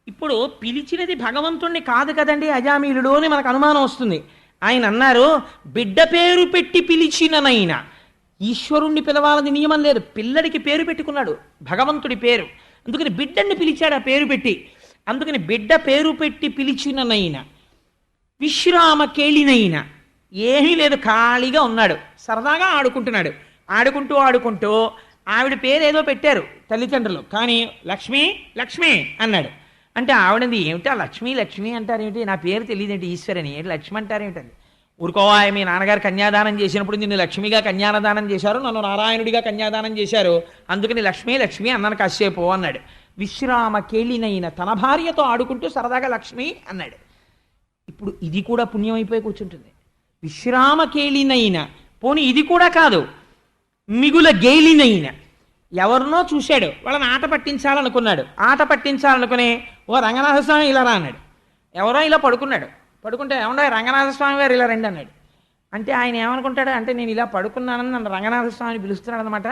S1: ఇప్పుడు పిలిచినది భగవంతుణ్ణి కాదు కదండి అజామీలుడు అని మనకు అనుమానం వస్తుంది. ఆయన అన్నారు, బిడ్డ పేరు పెట్టి పిలిచిననైనా. ఈశ్వరుణ్ణి పిలవాలని నియమం లేదు, పిల్లడికి పేరు పెట్టుకున్నాడు భగవంతుడి పేరు, అందుకని బిడ్డని పిలిచాడు ఆ పేరు పెట్టి. అందుకని బిడ్డ పేరు పెట్టి పిలిచిననైనా, విశ్రామ కేళినైనా, ఏమీ లేదు ఖాళీగా ఉన్నాడు, సరదాగా ఆడుకుంటున్నాడు. ఆడుకుంటూ ఆవిడ పేరు ఏదో పెట్టారు తల్లిదండ్రులు, కానీ లక్ష్మి లక్ష్మి అన్నాడు. అంటే ఆవిడది ఏమిటి, ఆ లక్ష్మి లక్ష్మి అంటారేమిటి, నా పేరు తెలియదేంటి ఈశ్వరని, ఏంటి లక్ష్మి అంటారేమిటండి? ఊరుకోవా, మీ నాన్నగారు కన్యాదానం చేసినప్పుడు నిన్ను లక్ష్మిగా కన్యాదానం చేశారు, నన్ను నారాయణుడిగా కన్యాదానం చేశారు, అందుకని లక్ష్మి లక్ష్మి అన్నాను కాసేపు అన్నాడు. విశ్రామ కేళినైన, తన భార్యతో ఆడుకుంటూ సరదాగా లక్ష్మి అన్నాడు. ఇప్పుడు ఇది కూడా పుణ్యం అయిపోయి కూర్చుంటుంది. విశ్రామ కేళినైన, పోనీ ఇది కూడా కాదు, మిగుల గేలినైన, ఎవరినో చూశాడు, వాళ్ళని ఆట పట్టించాలనుకున్నాడు, ఆట పట్టించాలనుకుని ఓ రంగనాథస్వామి ఇలా రా అన్నాడు. ఎవరో ఇలా పడుకున్నాడు, పడుకుంటే ఏమన్నా రంగనాథస్వామి గారు ఇలా రండి అన్నాడు. అంటే ఆయన ఏమనుకుంటాడు అంటే, నేను ఇలా పడుకున్నానని నన్ను రంగనాథస్వామిని పిలుస్తున్నాడు అనమాట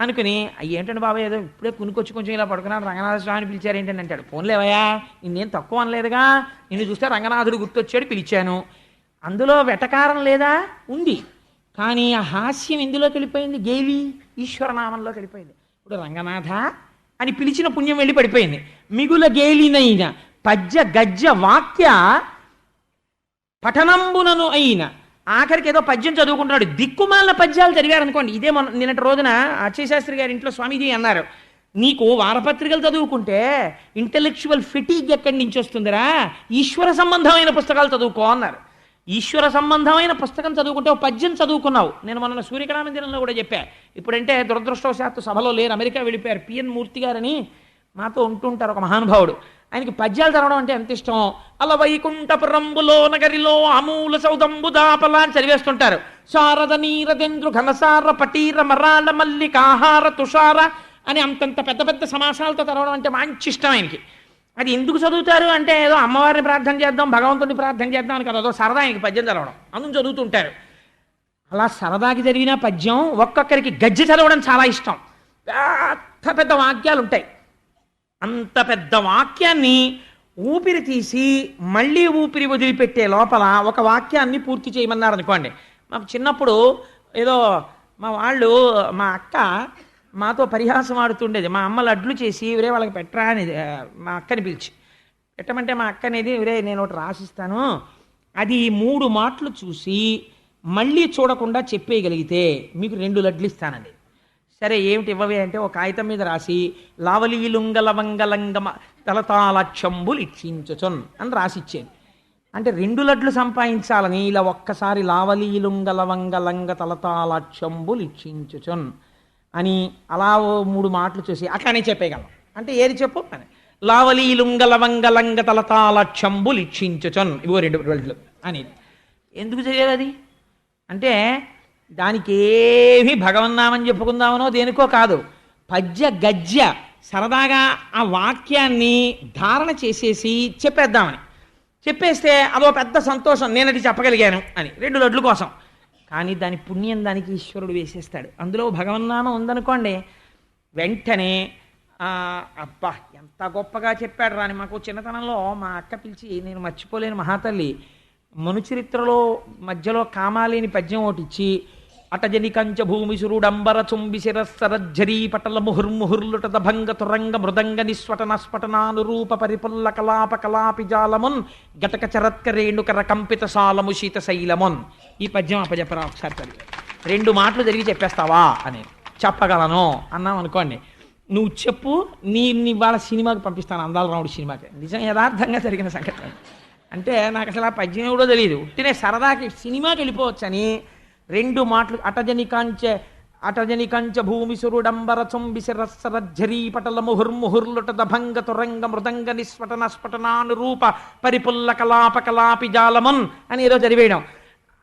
S1: అనుకుని, ఏంటంటే బాబాయ్ ఏదో ఇప్పుడే కునుకొచ్చి కొంచెం ఇలా పడుకున్నాను, రంగనాథస్వామిని పిలిచారు ఏంటని అంటాడు. పోన్లేవయ్యా, నిన్నేం తక్కువ అనలేదుగా, నిన్ను చూస్తే రంగనాథుడు గుర్తొచ్చాడు పిలిచాను, అందులో వెటకారం లేదా? ఉంది. కానీ ఆ హాస్యం ఎందులోకి వెళ్ళిపోయింది? గేలి ఈశ్వరనామంలోకి వెళ్ళిపోయింది. ఇప్పుడు రంగనాథ అని పిలిచిన పుణ్యం వెళ్ళి పడిపోయింది. మిగుల గేలినైన పద్య గజ్జ వాక్య పఠనంబునను అయిన, ఆఖరికి ఏదో పద్యం చదువుకుంటున్నాడు, దిక్కుమాలిన పద్యాలు చదివారు అనుకోండి. ఇదే నిన్నటి రోజున అచ్చయశాస్త్రి గారి ఇంట్లో స్వామీజీ అన్నారు, నీకు వారపత్రికలు చదువుకుంటే ఇంటెలెక్చువల్ ఫిటీగ్ ఎక్కడి నుంచి వస్తుందిరా, ఈశ్వర సంబంధమైన పుస్తకాలు చదువుకో అన్నారు. ఈశ్వర సంబంధమైన పుస్తకం చదువుకుంటే ఒక పద్యం చదువుకున్నావు. నేను మొన్న సూర్యకళామందిరంలో కూడా చెప్పా. ఇప్పుడంటే దురదృష్టవశాత్తు సభలో లేరు, అమెరికా వెళ్ళిపోయారు. పిఎన్ మూర్తి గారని మాతో ఉంటుంటారు, ఒక మహానుభావుడు. ఆయనకి పద్యాలు చదవడం అంటే ఎంత ఇష్టం. అలా వైకుంఠపురంబులో నగరిలో అమూల సౌదంబు దాపలా అని చదివేస్తుంటారు. శారద నీరదేంద్రు ఘనసార పటీర మరాళ మల్లికాహార తుషార అని అంతంత పెద్ద పెద్ద సమాసాలతో చదవడం అంటే మంచి ఇష్టం ఆయనకి. అది ఎందుకు చదువుతారు అంటే, ఏదో అమ్మవారిని ప్రార్థన చేద్దాం, భగవంతుడిని ప్రార్థన చేద్దాం అని కదా, అదో సరదా ఆయనకి పద్యం చదవడం, అందుకు చదువుతుంటారు. అలా సరదాకి చదివిన పద్యం, ఒక్కొక్కరికి గజ్జె చదవడం చాలా ఇష్టం. పెద్ద పెద్ద వాక్యాలు ఉంటాయి, అంత పెద్ద వాక్యాన్ని ఊపిరి తీసి మళ్ళీ ఊపిరి వదిలిపెట్టే లోపల ఒక వాక్యాన్ని పూర్తి చేయమన్నారు అనుకోండి. మాకు చిన్నప్పుడు ఏదో మా అక్క మాతో పరిహాసం ఆడుతుండేది. మా అమ్మ లడ్లు చేసి ఇవరే వాళ్ళకి పెట్టరా అనేది మా అక్కని పిలిచి పెట్టమంటే, మా అక్క అనేది ఇవరే నేను ఒకటి రాసిస్తాను, అది 3 మాటలు చూసి మళ్ళీ చూడకుండా చెప్పేయగలిగితే మీకు 2 లడ్లు ఇస్తానండి. సరే ఏమిటి ఇవ్వవే అంటే, ఒక కాగితం మీద రాసి లావలీలుంగలవంగలంగమ తలతాలక్షంబులు ఇచ్చించుచొన్ అని రాసిచ్చేది. అంటే 2 లడ్లు సంపాదించాలని ఇలా ఒక్కసారి లావలీలుంగలవంగలంగ తలతాలక్షంబులు ఇచ్చించుచొన్ అని అలా 3 మాటలు చూసి అట్లానే చెప్పేయగలం. అంటే ఏది చెప్పు అని, లావలీలుంగలవంగలంగ తలతాలక్షంబులిక్షించుచన్, ఇవో రెండు రోజులు అని. ఎందుకు చేయాలి అది అంటే దానికి ఏమి భగవన్నామని చెప్పుకుందామనో దేనికో కాదు, పద్య గద్య సరదాగా ఆ వాక్యాన్ని ధారణ చేసేసి చెప్పేద్దామని. చెప్పేస్తే అదో పెద్ద సంతోషం, నేనది చెప్పగలిగాను అని, రెండు లడ్ల కోసం. కానీ దాని పుణ్యం దానికి ఈశ్వరుడు వేసేస్తాడు. అందులో భగవన్నామం ఉందనుకోండి, వెంటనే అబ్బా ఎంత గొప్పగా చెప్పాడు రాని. మాకు చిన్నతనంలో మా అక్క పిలిచి, నేను మర్చిపోలేని మహాతల్లి, మనుచరిత్రలో మధ్యలో కామాలేని పద్యం ఒకటి ఇచ్చి, అటజని కంచ భూమి సురుడంబర చుంబి శిరస్సరజ్జరీ పటల ముహుర్ముహుర్లుటద భంగ తురంగ మృదంగ నిస్వటన స్ఫటనానురూప పరిపుల్ల కలాప కలాపి జాలమున్ గటక చరత్కరేణుకర కంపిత సాలము శీత శైలమున్. ఈ పద్యం అప్పచెప్పరా ఒకసారి చదివి, రెండు మాటలు జరిగి చెప్పేస్తావా అని. చెప్పగలను అన్నాం అనుకోండి, నువ్వు చెప్పు, నీ వాళ్ళ సినిమాకి పంపిస్తాను, అందాల రాముడు సినిమాకి. నిజం యథార్థంగా జరిగిన సంఘటన. అంటే నాకు అసలు ఆ పద్యం కూడా తెలియదు, ఉట్టినే సరదాకి సినిమాకి వెళ్ళిపోవచ్చని రెండు మాటలు, అటజని కంచ భూమి సురుడంబర చుంబి శిరస్సరజ్జరీ పటల ముహుర్ముహుర్లుటద భంగ తురంగ మృదంగ నిస్ఫటన స్ఫటనానురూప పరిపుల్ల కలాప కలాపి జాలమన్ అని ఏదో చదివేయడం.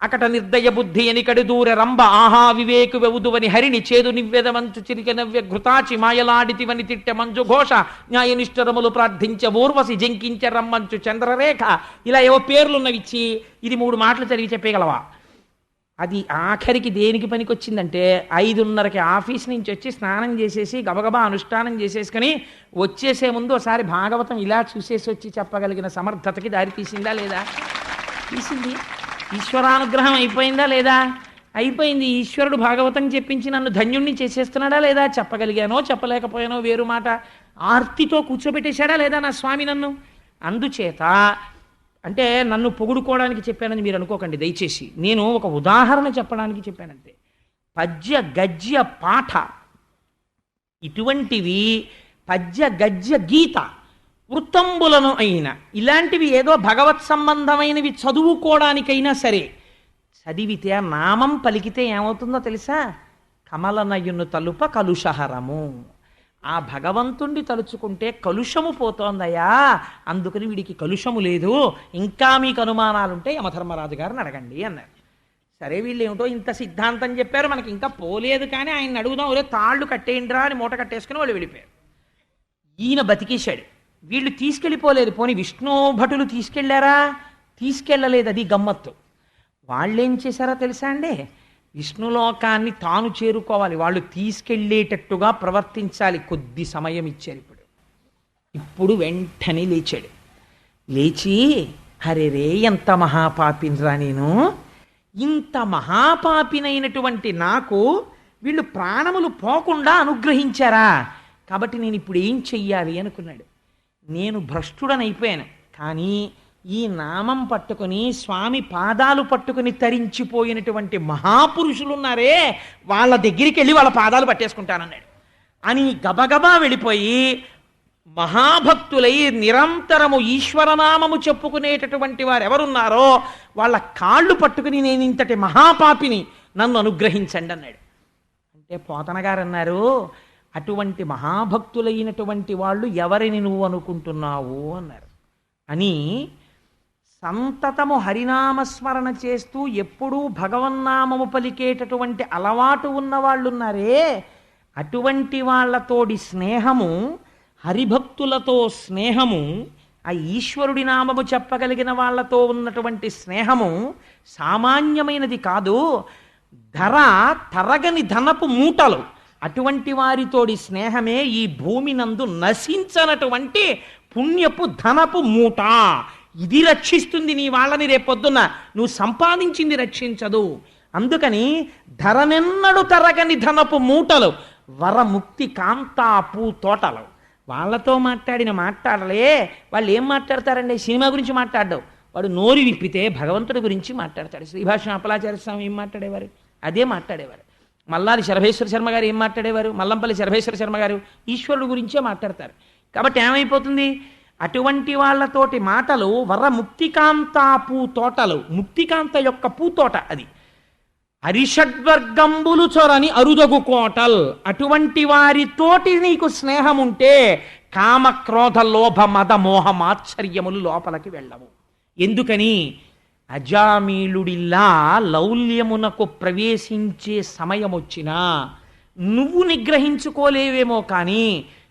S1: అకట నిర్దయ బుద్ధి ఎనికడి దూర రంభ ఆహా వివేకు వెవుదువని హరిణి చేదు నివ్వెద మంచు చిరిక నవ్య ఘృతాచి మాయలాడితివని తిట్టె మంచు ఘోష న్యాయనిష్ఠరములు ప్రార్థించ ఊర్వశి జంకించ రమ్మంచు చంద్రరేఖ. ఇలా ఏవో పేర్లున్నవిచ్చి ఇది మూడు మాటలు చదివి చెప్పగలవా? అది ఆఖరికి దేనికి పనికొచ్చిందంటే 5:30కి ఆఫీస్ నుంచి వచ్చి స్నానం చేసేసి గబగబా అనుష్ఠానం చేసేసుకుని వచ్చేసే ముందు ఒకసారి భాగవతం ఇలా చూసేసి వచ్చి చెప్పగలిగిన సమర్థతకి దారి తీసిందా లేదా? తీసింది. ఈశ్వరానుగ్రహం అయిపోయిందా లేదా? అయిపోయింది. ఈశ్వరుడు భాగవతం చెప్పించి నన్ను ధన్యుణ్ణి చేసేస్తున్నాడా లేదా? చెప్పగలిగానో చెప్పలేకపోయానో వేరు మాట. ఆర్తితో కూర్చోబెట్టేశాడా లేదా నా స్వామి నన్ను? అందుచేత అంటే నన్ను పొగుడుకోవడానికి చెప్పానని మీరు అనుకోకండి దయచేసి, నేను ఒక ఉదాహరణ చెప్పడానికి చెప్పానంతే. పద్య గద్య పాఠ ఇటువంటివి, పద్య గద్య గీత వృత్తంబులను అయినా ఇలాంటివి ఏదో భగవత్ సంబంధమైనవి చదువుకోవడానికైనా సరే, చదివితే నామం పలికితే ఏమవుతుందో తెలుసా? కమలనయును తలుప కలుషహరము. ఆ భగవంతుణ్ణి తలుచుకుంటే కలుషము పోతోందయ్యా, అందుకని వీడికి కలుషము లేదు, ఇంకా మీకు అనుమానాలుంటే యమధర్మరాజు గారిని అడగండి అన్నారు. సరే వీళ్ళు ఏమిటో ఇంత సిద్ధాంతం చెప్పారు, మనకి ఇంకా పోలేదు, కానీ ఆయన్ని అడుగుదాం, ఒరే తాళ్ళు కట్టేయండిరా అని మూట కట్టేసుకుని వాళ్ళు వెళ్ళిపోయారు. ఈయన బతికేశాడు. వీళ్ళు తీసుకెళ్ళిపోలేదు. పోనీ విష్ణు భటులు తీసుకెళ్లారా? తీసుకెళ్ళలేదు. అది గమ్మత్తు. వాళ్ళేం చేశారో తెలుసా అండి? విష్ణులోకాన్ని తాను చేరుకోవాలి, వాళ్ళు తీసుకెళ్ళేటట్టుగా ప్రవర్తించాలి. కొద్ది సమయం ఇచ్చారు. ఇప్పుడు వెంటనే లేచాడు. లేచి, హరే రే ఎంత మహాపాపినిరా నేను, ఇంత మహాపాపినైనటువంటి నాకు వీళ్ళు ప్రాణములు పోకుండా అనుగ్రహించారా, కాబట్టి నేను ఇప్పుడు ఏం చెయ్యాలి అనుకున్నాడు. నేను భ్రష్టుడనైపోయాను, కానీ ఈ నామం పట్టుకుని స్వామి పాదాలు పట్టుకుని తరించిపోయినటువంటి మహాపురుషులున్నారే, వాళ్ళ దగ్గరికి వెళ్ళి వాళ్ళ పాదాలు పట్టేసుకుంటానన్నాడు. అని గబగబా వెళ్ళిపోయి మహాభక్తులై నిరంతరము ఈశ్వరనామము చెప్పుకునేటటువంటి వారు ఎవరున్నారో వాళ్ళ కాళ్ళు పట్టుకుని, నేను ఇంతటి మహాపాపిని, నన్ను అనుగ్రహించండి అన్నాడు. అంటే పోతన గారు అన్నారు, అటువంటి మహాభక్తులైనటువంటి వాళ్ళు ఎవరిని నువ్వు అనుకుంటున్నావు అన్నారు. అని సంతతము హరినామస్మరణ చేస్తూ ఎప్పుడూ భగవన్నామము పలికేటటువంటి అలవాటు ఉన్న వాళ్ళున్నారే, అటువంటి వాళ్ళతోడి స్నేహము, హరిభక్తులతో స్నేహము, ఆ ఈశ్వరుడి నామము చెప్పగలిగిన వాళ్ళతో ఉన్నటువంటి స్నేహము సామాన్యమైనది కాదు. తరగని ధనపు మూటలు. అటువంటి వారితోడి స్నేహమే ఈ భూమి నందు నశించనటువంటి పుణ్యపు ధనపు మూట. ఇది రక్షిస్తుంది నీ వాళ్ళని. రేపొద్దున నువ్వు సంపాదించింది రక్షించదు. అందుకని ధరనెన్నడు తరగని ధనపు మూటలు, వరముక్తి కాంతాపు తోటలు. వాళ్ళతో మాట్లాడలే. వాళ్ళు ఏం మాట్లాడతారండి? సినిమా గురించి మాట్లాడడం. వాడు నోరు విప్పితే భగవంతుడి గురించి మాట్లాడతాడు. శ్రీభాష్యం అప్పలాచార్య స్వామి ఏం మాట్లాడేవారు? అదే మాట్లాడేవారు. మల్లాది శరభేశ్వర శర్మ గారు ఏం మాట్లాడేవారు? మల్లంపల్లి శరభేశ్వర శర్మ గారు ఈశ్వరుడు గురించే మాట్లాడతారు. కాబట్టి ఏమైపోతుంది? అటువంటి వాళ్ళతోటి మాటలు వరముక్తికాంతా పూతోటలు. ముక్తికాంత యొక్క పూతోట అది. అరిషడ్వర్గంబులు చొరని అరుదగు కోటల్. అటువంటి వారితోటి నీకు స్నేహం ఉంటే కామ క్రోధ లోభ మద మోహమాశ్చర్యములు లోపలికి వెళ్ళవు. ఎందుకని? అజామీలుడిలా లౌల్యమునకు ప్రవేశించే సమయం వచ్చినా నువ్వు నిగ్రహించుకోలేవేమో, కానీ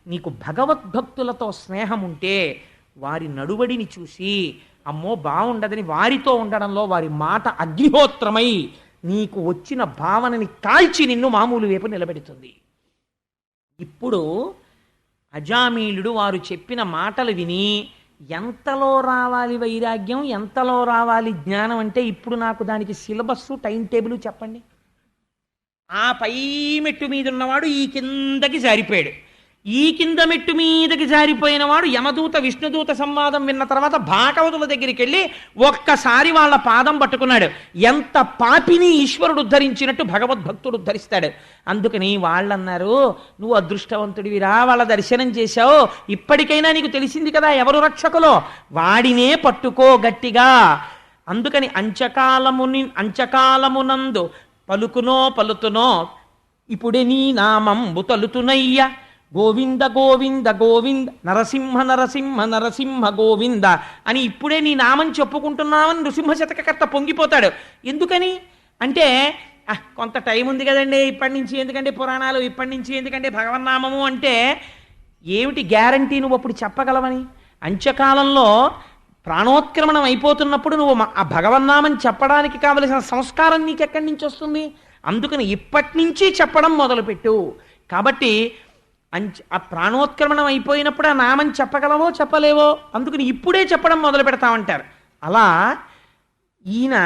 S1: నీకు భగవద్భక్తులతో స్నేహం ఉంటే వారి నడువడిని చూసి అమ్మో బాగుండదని వారితో ఉండడంలో వారి మాట అగ్నిహోత్రమై నీకు వచ్చిన భావనని కాల్చి నిన్ను మామూలు వైపు నిలబెడుతుంది. ఇప్పుడు అజామీలుడు వారు చెప్పిన మాటలు విని ఎంతలో రావాలి వైరాగ్యం, ఎంతలో రావాలి జ్ఞానం అంటే ఇప్పుడు నాకు దానికి సిలబస్సు టైం టేబుల్ చెప్పండి. ఆ పై మెట్టు మీద ఉన్నవాడు ఈ కిందకి జారిపోయాడు. ఈ కింద మెట్టు మీదకి జారిపోయిన వాడు యమదూత విష్ణుదూత సంవాదం విన్న తర్వాత భాగవతుల దగ్గరికి వెళ్ళి ఒక్కసారి వాళ్ళ పాదం పట్టుకున్నాడు. ఎంత పాపిని ఈశ్వరుడు ఉద్ధరించినట్టు భగవద్భక్తుడు ఉద్ధరిస్తాడు. అందుకని వాళ్ళన్నారు, నువ్వు అదృష్టవంతుడివిరా, వాళ్ళ దర్శనం చేశావు, ఇప్పటికైనా నీకు తెలిసింది కదా ఎవరు రక్షకులో, వాడినే పట్టుకో గట్టిగా. అందుకని అంచకాలమునందు పలుకునో పలుతునో ఇప్పుడే నీ నామంబు తలుతునయ్య, గోవింద గోవింద గోవింద నరసింహ నరసింహ నరసింహ గోవింద అని ఇప్పుడే నీ నామం చెప్పుకుంటున్నామని నృసింహ శతకకర్త పొంగిపోతాడు. ఎందుకని అంటే కొంత టైం ఉంది కదండి, ఇప్పటి నుంచి ఎందుకంటే పురాణాలు, ఇప్పటి నుంచి ఎందుకంటే భగవన్నామము అంటే ఏమిటి గ్యారంటీ నువ్వు అప్పుడు చెప్పగలవని? అంత్యకాలంలో ప్రాణోత్క్రమణం అయిపోతున్నప్పుడు నువ్వు ఆ భగవన్నామం చెప్పడానికి కావలసిన సంస్కారం నీకెక్కడి నుంచి వస్తుంది? అందుకని ఇప్పటి నుంచి చెప్పడం మొదలుపెట్టు. కాబట్టి ఆ ప్రాణోత్క్రమణం అయిపోయినప్పుడు ఆ నామం చెప్పగలవో చెప్పలేవో, అందుకని ఇప్పుడే చెప్పడం మొదలు పెడతామంటారు. అలా ఈయన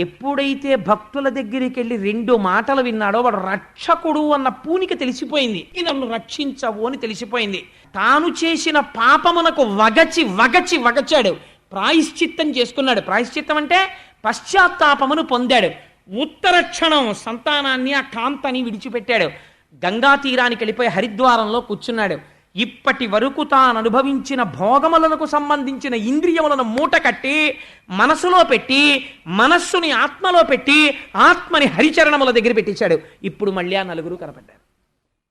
S1: ఎప్పుడైతే భక్తుల దగ్గరికి వెళ్ళి 2 మాటలు విన్నాడో వాడు రక్షకుడు అన్న పూనిక తెలిసిపోయింది. నన్ను రక్షించవు అని తెలిసిపోయింది. తాను చేసిన పాపమునకు వగచాడు, ప్రాయశ్చిత్తం చేసుకున్నాడు. ప్రాయశ్చిత్తం అంటే పశ్చాత్తాపమును పొందాడు. ఉత్తర క్షణం సంతానాన్ని ఆ కాంతని విడిచిపెట్టాడు. గంగా తీరానికి వెళ్ళిపోయి హరిద్వారంలో కూర్చున్నాడు. ఇప్పటి వరకు తాను అనుభవించిన భోగములకు సంబంధించిన ఇంద్రియములను మూట కట్టి మనసులో పెట్టి, మనస్సుని ఆత్మలో పెట్టి, ఆత్మని హరిచరణముల దగ్గర పెట్టించాడు. ఇప్పుడు మళ్ళీ ఆ నలుగురు కనపడ్డారు.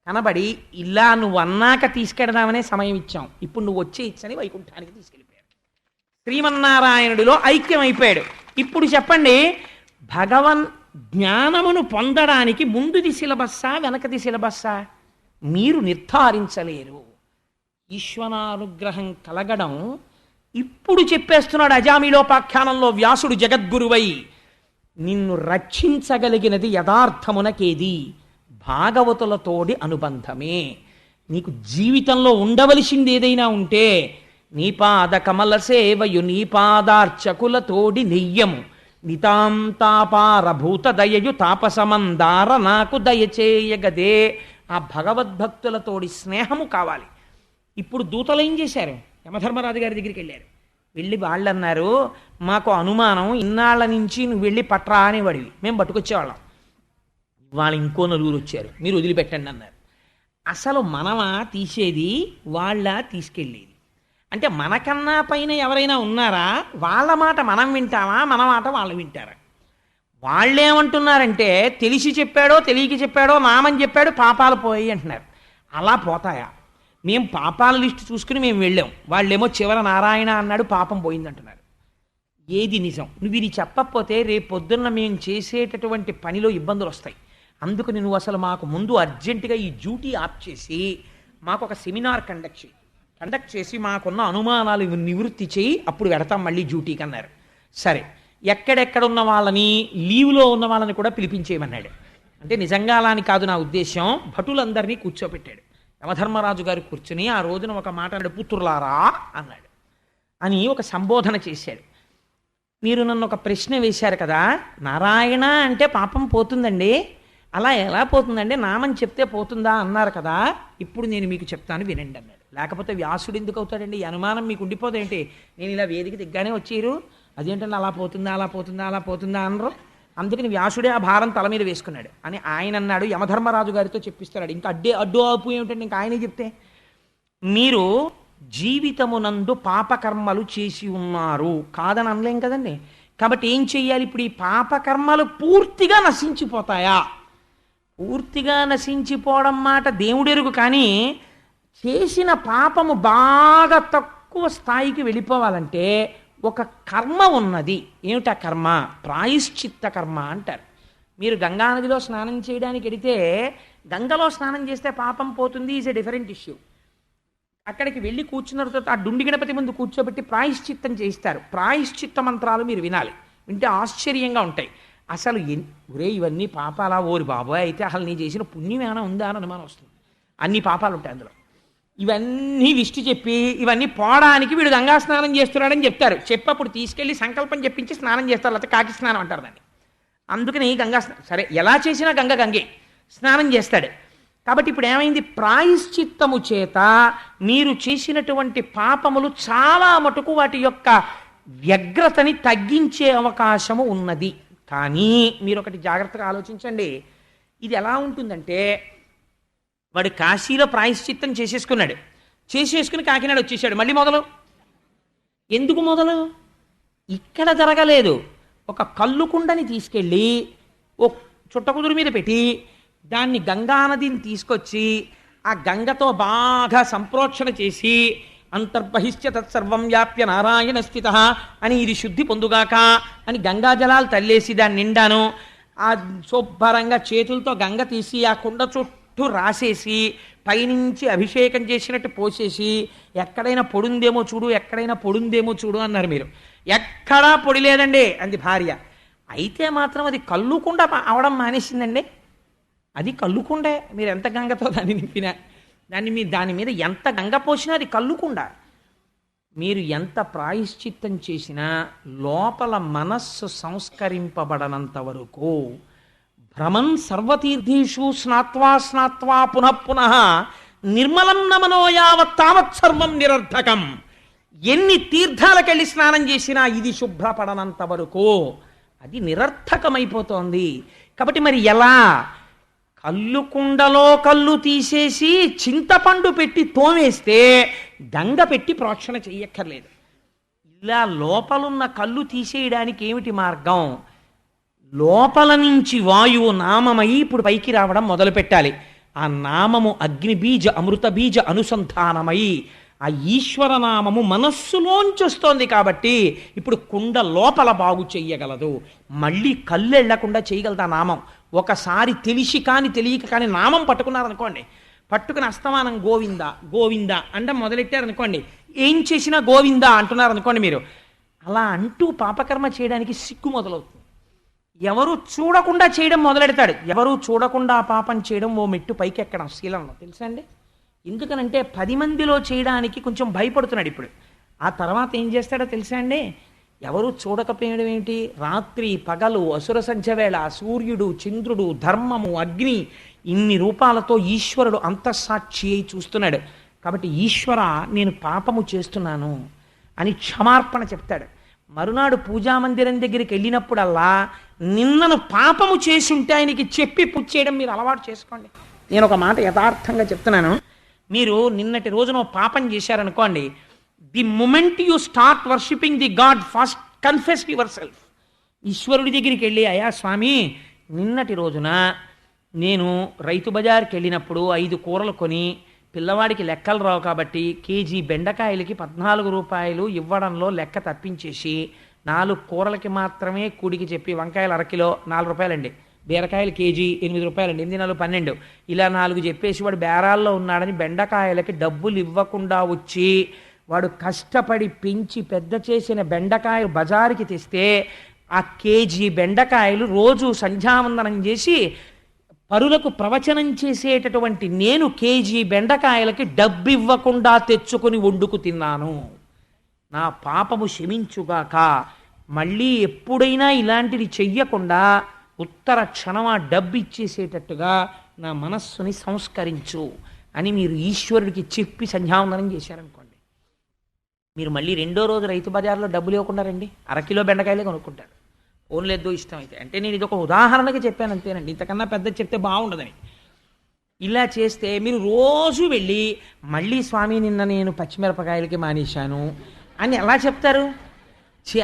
S1: కనబడి ఇలా నువ్వు అన్నాక తీసుకెడదామనే సమయం ఇచ్చాం, ఇప్పుడు నువ్వు వచ్చే ఇచ్చని వైకుంఠానికి తీసుకెళ్ళిపోయాడు. శ్రీమన్నారాయణుడిలో ఐక్యమైపోయాడు. ఇప్పుడు చెప్పండి, భగవన్ జ్ఞానమును పొందడానికి ముందుది సిలబస్సా వెనకది సిలబస్సా? మీరు నిర్ధారించలేరు. ఈశ్వరానుగ్రహం కలగడం ఇప్పుడు చెప్పేస్తున్నాడు అజామిలోపాఖ్యానంలో వ్యాసుడు జగద్గురువై. నిన్ను రక్షించగలిగినది యథార్థమునకేది? భాగవతులతోడి అనుబంధమే. నీకు జీవితంలో ఉండవలసింది ఏదైనా ఉంటే నీ పాద కమల సేవయు నీ పాదార్చకులతోడి నెయ్యము నితాంతాపారభూత దయయు తాపసమందార నాకు దయచేయగదే. ఆ భగవద్భక్తులతోడి స్నేహము కావాలి. ఇప్పుడు దూతలు ఏం చేశారు? యమధర్మరాజు గారి దగ్గరికి వెళ్ళారు. వెళ్ళి వాళ్ళు అన్నారు, మాకు అనుమానం, ఇన్నాళ్ళ నుంచి నువ్వు వెళ్ళి పట్రా అనేవాడివి, మేము పట్టుకొచ్చేవాళ్ళం. వాళ్ళు ఇంకో నలుగురు వచ్చారు, మీరు వదిలిపెట్టండి అన్నారు. అసలు మనమా తీసేది, వాళ్ళ తీసుకెళ్ళేది? అంటే మనకన్నా పైన ఎవరైనా ఉన్నారా? వాళ్ళ మాట మనం వింటామా, మన మాట వాళ్ళు వింటారా? వాళ్ళేమంటున్నారంటే తెలిసి చెప్పాడో తెలియక చెప్పాడో నామని చెప్పాడు, పాపాలు పోయి అంటున్నారు. అలా పోతాయా? మేము పాపాల లిస్టు చూసుకుని మేము వెళ్ళాం, వాళ్ళేమో చివర నారాయణ అన్నాడు, పాపం పోయిందంటున్నారు. ఏది నిజం? నువ్వు ఇది చెప్పకపోతే రేపు పొద్దున్న మేము చేసేటటువంటి పనిలో ఇబ్బందులు వస్తాయి. అందుకని నువ్వు అసలు మాకు ముందు అర్జెంటుగా ఈ డ్యూటీ ఆప్ చేసి మాకు ఒక సెమినార్ కండక్ట్ చేసి మాకున్న అనుమానాలు నివృత్తి చేయి, అప్పుడు పెడతాం మళ్ళీ డ్యూటీకి అన్నారు. సరే, ఎక్కడెక్కడ ఉన్న వాళ్ళని, లీవ్లో ఉన్న వాళ్ళని కూడా పిలిపించేయమన్నాడు. అంటే నిజంగా అలా అని కాదు నా ఉద్దేశం, భటులందరినీ కూర్చోపెట్టాడు. యమధర్మరాజు గారు కూర్చుని ఆ రోజున ఒక మాట అన్నాడు, పుత్రులారా అన్నాడు. అని ఒక సంబోధన చేశాడు. మీరు నన్ను ఒక ప్రశ్న వేశారు కదా, నారాయణ అంటే పాపం పోతుందండి, అలా ఎలా పోతుందండి, నామని చెప్తే పోతుందా అన్నారు కదా, ఇప్పుడు నేను మీకు చెప్తాను వినండి అన్నాడు. లేకపోతే వ్యాసుడు ఎందుకు అవుతాడండి? ఈ అనుమానం మీకు ఉండిపోదేంటి? నేను ఇలా వేదిక దిగ్గానే వచ్చారు, అదేంటంటే అలా పోతుందా అలా పోతుందా అలా పోతుందా అనరు. అందుకని వ్యాసుడే ఆ భారం తల మీద వేసుకున్నాడు అని ఆయన అన్నాడు. యమధర్మరాజు గారితో చెప్పిస్తున్నాడు. ఇంకా అడ్డు ఆపు ఏమిటంటే ఇంకా ఆయనే చెప్తే, మీరు జీవితమునందు పాపకర్మలు చేసి ఉన్నారు కాదని అనలేం కదండి. కాబట్టి ఏం చెయ్యాలి? ఇప్పుడు ఈ పాపకర్మలు పూర్తిగా నశించిపోతాయా? పూర్తిగా నశించిపోవడం మాట దేవుడెరుగు, కానీ చేసిన పాపము బాగా తక్కువ స్థాయికి వెళ్ళిపోవాలంటే ఒక కర్మ ఉన్నది. ఏమిటా కర్మ? ప్రాయశ్చిత్త కర్మ అంటారు. మీరు గంగానదిలో స్నానం చేయడానికి వెడితే గంగలో స్నానం చేస్తే పాపం పోతుంది, ఈజ్ ఎ డిఫరెంట్ ఇష్యూ. అక్కడికి వెళ్ళి కూర్చున్న తర్వాత ఆ డుండి గణపతి ముందు కూర్చోబెట్టి ప్రాయశ్చిత్తం చేయిస్తారు. ప్రాయశ్చిత్త మంత్రాలు మీరు వినాలి, వింటే ఆశ్చర్యంగా ఉంటాయి. అసలు ఒరే ఇవన్నీ పాపాలా? ఓరి బాబోయ్, అయితే అసలు నీ చేసిన పుణ్యం ఏమైనా ఉందా అని అనుమానం వస్తుంది. అన్ని పాపాలు ఉంటాయి అందులో. ఇవన్నీ లిస్టు చెప్పి ఇవన్నీ పోవడానికి వీడు గంగా స్నానం చేస్తున్నాడని చెప్తారు. చెప్పప్పుడు తీసుకెళ్ళి సంకల్పం చెప్పించి స్నానం చేస్తారు, లేకపోతే కాకి స్నానం అంటారు దాన్ని. అందుకని గంగా సరే ఎలా చేసినా గంగే స్నానం చేస్తాడు. కాబట్టి ఇప్పుడు ఏమైంది? ప్రాయశ్చిత్తము చేత మీరు చేసినటువంటి పాపములు చాలా మటుకు వాటి యొక్క వ్యగ్రతని తగ్గించే అవకాశము ఉన్నది. కానీ మీరు ఒకటి జాగ్రత్తగా ఆలోచించండి. ఇది ఎలా ఉంటుందంటే, వాడు కాశీలో ప్రాయశ్చిత్తం చేసేసుకుని కాకినాడ వచ్చేసాడు. మళ్ళీ మొదలు. ఎందుకు మొదలు? ఇక్కడ జరగలేదు. ఒక కల్లు కుండని తీసుకెళ్ళి ఓ చుట్టకుదురు మీద పెట్టి దాన్ని గంగానదిని తీసుకొచ్చి ఆ గంగతో బాగా సంప్రోక్షణ చేసి అంతర్బహిష్య తత్సర్వం వ్యాప్య నారాయణ స్థిత అని ఇది శుద్ధి పొందుగాక అని గంగాజలాలు తల్లేసి దాన్ని నిండాను ఆ శుభ్రంగా చేతులతో గంగ తీసి ఆ కుండ చుట్టూ రాసేసి పైనుంచి అభిషేకం చేసినట్టు పోసేసి ఎక్కడైనా పొడుందేమో చూడు అన్నారు మీరు. ఎక్కడా పొడి లేదండి అంది భార్య. అయితే మాత్రం అది కల్లుకుండా అవడం మానేసిందండి. అది కల్లుకుండే. మీరు ఎంత గంగతో దాన్ని నింపినా, దాని మీద ఎంత గంగ పోసినా అది కల్లుకుండా. మీరు ఎంత ప్రాయశ్చిత్తం చేసినా లోపల మనస్సు సంస్కరింపబడనంత వరకు భ్రమన్ సర్వతీర్థేషు స్నాత్వా పునః నిర్మలం నమనో యావత్ తావత్ సర్వం నిరర్థకం. ఎన్ని తీర్థాలకెళ్ళి స్నానం చేసినా ఇది శుభ్రపడనంత వరకు అది నిరర్థకమైపోతోంది. కాబట్టి మరి ఎలా? కల్లు కుండలో కల్లు తీసేసి చింతపండు పెట్టి తోమేస్తే గంగ పెట్టి ప్రోక్షణ చెయ్యక్కర్లేదు. ఇలా లోపలున్న కల్లు తీసేయడానికి ఏమిటి మార్గం? లోపల నుంచి వాయువు నామమై ఇప్పుడు పైకి రావడం మొదలు పెట్టాలి. ఆ నామము అగ్నిబీజ అమృత బీజ అనుసంధానమై ఆ ఈశ్వర నామము మనస్సులోంచి వస్తోంది. కాబట్టి ఇప్పుడు కుండ లోపల బాగు చెయ్యగలదు. మళ్ళీ కళ్ళు వెళ్లకుండా చేయగలదు ఆ నామం. ఒకసారి తెలిసి కానీ తెలియక కానీ నామం పట్టుకున్నారనుకోండి, పట్టుకుని అస్తమానం గోవింద అంటే మొదలెట్టారనుకోండి, ఏం చేసినా గోవిందా అంటున్నారనుకోండి మీరు, అలా అంటూ పాపకర్మ చేయడానికి సిగ్గు మొదలవుతుంది. ఎవరు చూడకుండా చేయడం మొదలెడతాడు. ఎవరు చూడకుండా పాపం చేయడం ఓ మెట్టు పైకి ఎక్కడం శీలంలో, తెలుసా అండి? ఎందుకనంటే 10 మందిలో చేయడానికి కొంచెం భయపడుతున్నాడు ఇప్పుడు. ఆ తర్వాత ఏం చేస్తాడో తెలుసా అండి? ఎవరు చూడకపోయడం ఏమిటి? రాత్రి పగలు అసుర సంధ్య వేళ సూర్యుడు చంద్రుడు ధర్మము అగ్ని ఇన్ని రూపాలతో ఈశ్వరుడు అంతఃసాక్షి అయి చూస్తున్నాడు. కాబట్టి ఈశ్వర నేను పాపము చేస్తున్నాను అని క్షమార్పణ చెప్తాడు. మరునాడు పూజామందిరం దగ్గరికి వెళ్ళినప్పుడల్లా నిన్నను పాపము చేసి ఉంటే ఆయనకి చెప్పి పుచ్చేయడం మీరు అలవాటు చేసుకోండి. నేను ఒక మాట యథార్థంగా చెప్తున్నాను. మీరు నిన్నటి రోజున పాపం చేశారనుకోండి, the moment you start worshipping the god first confess yourself. ఈశ్వరుడి దగ్గరికి వెళ్ళి, అయ్యా స్వామి, నిన్నటి రోజున నేను రైతు బజార్కి వెళ్ళినప్పుడు 5 కూరలు కొని పిల్లవాడికి లెక్కలు రావు కాబట్టి కేజీ బెండకాయలకి 14 రూపాయలు ఇవ్వడంలో లెక్క తప్పించేసి 4 కూరలకి మాత్రమే కూడికి చెప్పి వంకాయలు అరకిలో 4 రూపాయలండి, బీరకాయలు కేజీ 8 రూపాయలండి, 8 4 12 ఇలా 4 చెప్పేసి వాడు బేరాల్లో ఉన్నాడని బెండకాయలకి డబ్బులు ఇవ్వకుండా వచ్చి వాడు కష్టపడి పెంచి పెద్ద చేసిన బెండకాయలు బజారుకి తెస్తే ఆ కేజీ బెండకాయలు రోజు సంధ్యావందనం చేసి పరులకు ప్రవచనం చేసేటటువంటి నేను కేజీ బెండకాయలకి డబ్బు ఇవ్వకుండా తెచ్చుకొని వండుకు తిన్నాను. నా పాపము క్షమించుగాక. మళ్ళీ ఎప్పుడైనా ఇలాంటిది చెయ్యకుండా ఉత్తర క్షణం ఆ డబ్బు ఇచ్చేసేటట్టుగా నా మనస్సుని సంస్కరించు అని మీరు ఈశ్వరుడికి చెప్పి సంధ్యావందనం చేశారనుకోండి, మీరు మళ్ళీ 2వ రోజు రైతు బజార్లో డబ్బులు ఇవ్వకుండా రండి, అరకిలో బెండకాయలే కొనుక్కుంటారు. ఓన్లేదో ఇష్టం అయితే. అంటే నేను ఇది ఒక ఉదాహరణకి చెప్పాను అంతేనండి, ఇంతకన్నా పెద్ద చెప్తే బాగుండదని. ఇలా చేస్తే మీరు రోజు వెళ్ళి మళ్ళీ స్వామి నిన్న నేను పచ్చిమిరపకాయలకి మానేశాను అని ఎలా చెప్తారు?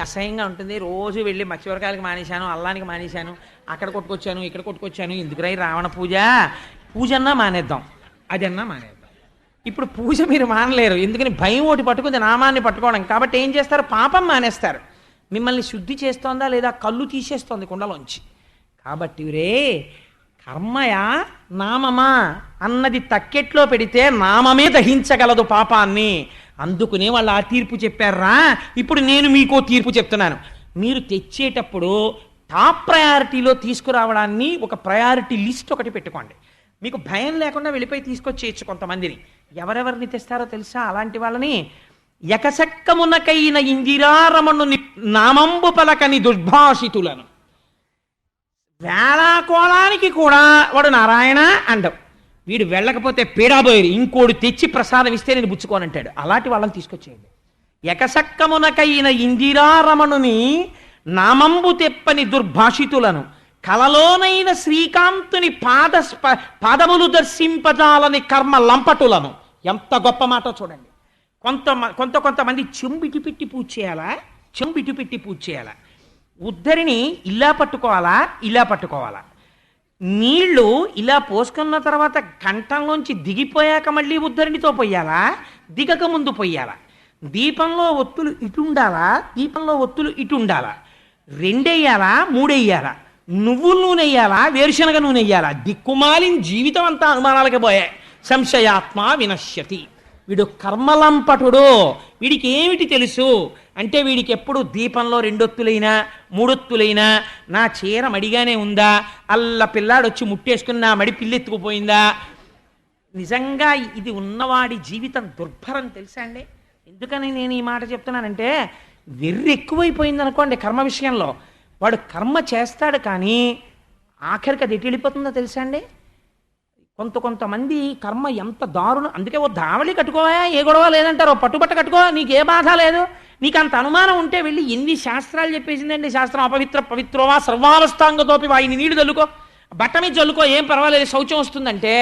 S1: అసహ్యంగా ఉంటుంది. రోజు వెళ్ళి పచ్చిమిరపకాయలకి మానేశాను, అల్లానికి మానేశాను, అక్కడ కొట్టుకొచ్చాను, ఇక్కడ కొట్టుకొచ్చాను, ఎందుకురా రావణ పూజ అన్నా మానేద్దాం, అదన్నా మానేద్దాం. ఇప్పుడు పూజ మీరు మానలేరు, ఎందుకని భయం ఒకటి పట్టుకుంది నామాన్ని పట్టుకోవడం. కాబట్టి ఏం చేస్తారు, పాపం మానేస్తారు. మిమ్మల్ని శుద్ధి చేస్తోందా లేదా, కళ్ళు తీసేస్తోంది కుండలోంచి. కాబట్టి రే కర్మయా నామమా అన్నది తక్కెట్లో పెడితే నామమే దహించగలదు పాపాన్ని. అందుకునే వాళ్ళు ఆ తీర్పు చెప్పారా. ఇప్పుడు నేను మీకో తీర్పు చెప్తున్నాను. మీరు తెచ్చేటప్పుడు టాప్ ప్రయారిటీలో తీసుకురావడాన్ని ఒక ప్రయారిటీ లిస్ట్ ఒకటి పెట్టుకోండి. మీకు భయం లేకుండా వెళ్ళిపోయి తీసుకొచ్చేయచ్చు. కొంతమందిని ఎవరెవరిని తెస్తారో తెలుసా, అలాంటి వాళ్ళని యకసక్కమునకైన ఇందిరారమణుని నామంబు పలకని దుర్భాషితులను. వేళాకోళానికి కూడా వాడు నారాయణ అండం, వీడు వెళ్ళకపోతే పీడాబోయేరు, ఇంకోడు తెచ్చి ప్రసాదం ఇస్తే నేను పుచ్చుకోనంటాడు. అలాంటి వాళ్ళని తీసుకొచ్చేయండి. యకసక్కమునకైన ఇందిరారమణుని నామంబు తెప్పని దుర్భాషితులను, కలలోనైన శ్రీకాంతుని పాదములు దర్శింపజాలని కర్మ లంపటులను. ఎంత గొప్ప మాట చూడండి. కొంతమంది చెంబిటి పెట్టి పూజ చేయాలా, చెంబిటి పెట్టి పూజ చేయాలా, ఉద్ధరిని ఇలా పట్టుకోవాలా, ఇలా పట్టుకోవాలా, నీళ్లు ఇలా పోసుకున్న తర్వాత కంఠంలోంచి దిగిపోయాక మళ్ళీ ఉద్ధరినితో పొయ్యాలా, దిగక ముందు పొయ్యాలా, దీపంలో ఒత్తులు ఇటుండాలా, దీపంలో ఒత్తులు ఇటుండాలా, రెండెయ్యాలా మూడెయ్యాలా, నువ్వుల నూనె వేయాలా వేరుశనగ నూనె వేయాలా, దిక్కుమాలిన జీవితం అంతా అనుమానాలకి పోయాయి. సంశయాత్మ వినశ్యతి. వీడు కర్మలంపటుడు, వీడికి ఏమిటి తెలుసు అంటే, వీడికి ఎప్పుడు దీపంలో రెండొత్తులైనా మూడొత్తులైనా నా చీర మడిగానే ఉందా, అల్ల పిల్లాడు వచ్చి ముట్టేసుకుని నా మడి పిల్లెత్తుకుపోయిందా. నిజంగా ఇది ఉన్నవాడి జీవితం దుర్భరం తెలుసా అండి. ఎందుకని నేను ఈ మాట చెప్తున్నానంటే, వెర్రి ఎక్కువైపోయింది అనుకోండి కర్మ విషయంలో, వాడు కర్మ చేస్తాడు కానీ ఆఖరికి అది ఎటు వెళ్ళిపోతుందో తెలుసా అండి. కొంతమంది కర్మ ఎంత దారుణం. అందుకే ఓ దావళి కట్టుకోవా, ఏ గొడవ లేదంటారు, ఓ పట్టుబట్ట కట్టుకో, నీకు ఏ బాధ లేదు. నీకు అంత అనుమానం ఉంటే వెళ్ళి ఎన్ని శాస్త్రాలు చెప్పేసిందండి శాస్త్రం. పవిత్రోవా సర్వావస్థాంగతోపి వాయిని నీళ్లు చల్లుకో, బట్ట మీద చల్లుకో, ఏం పర్వాలేదు, శౌచం వస్తుందంటే.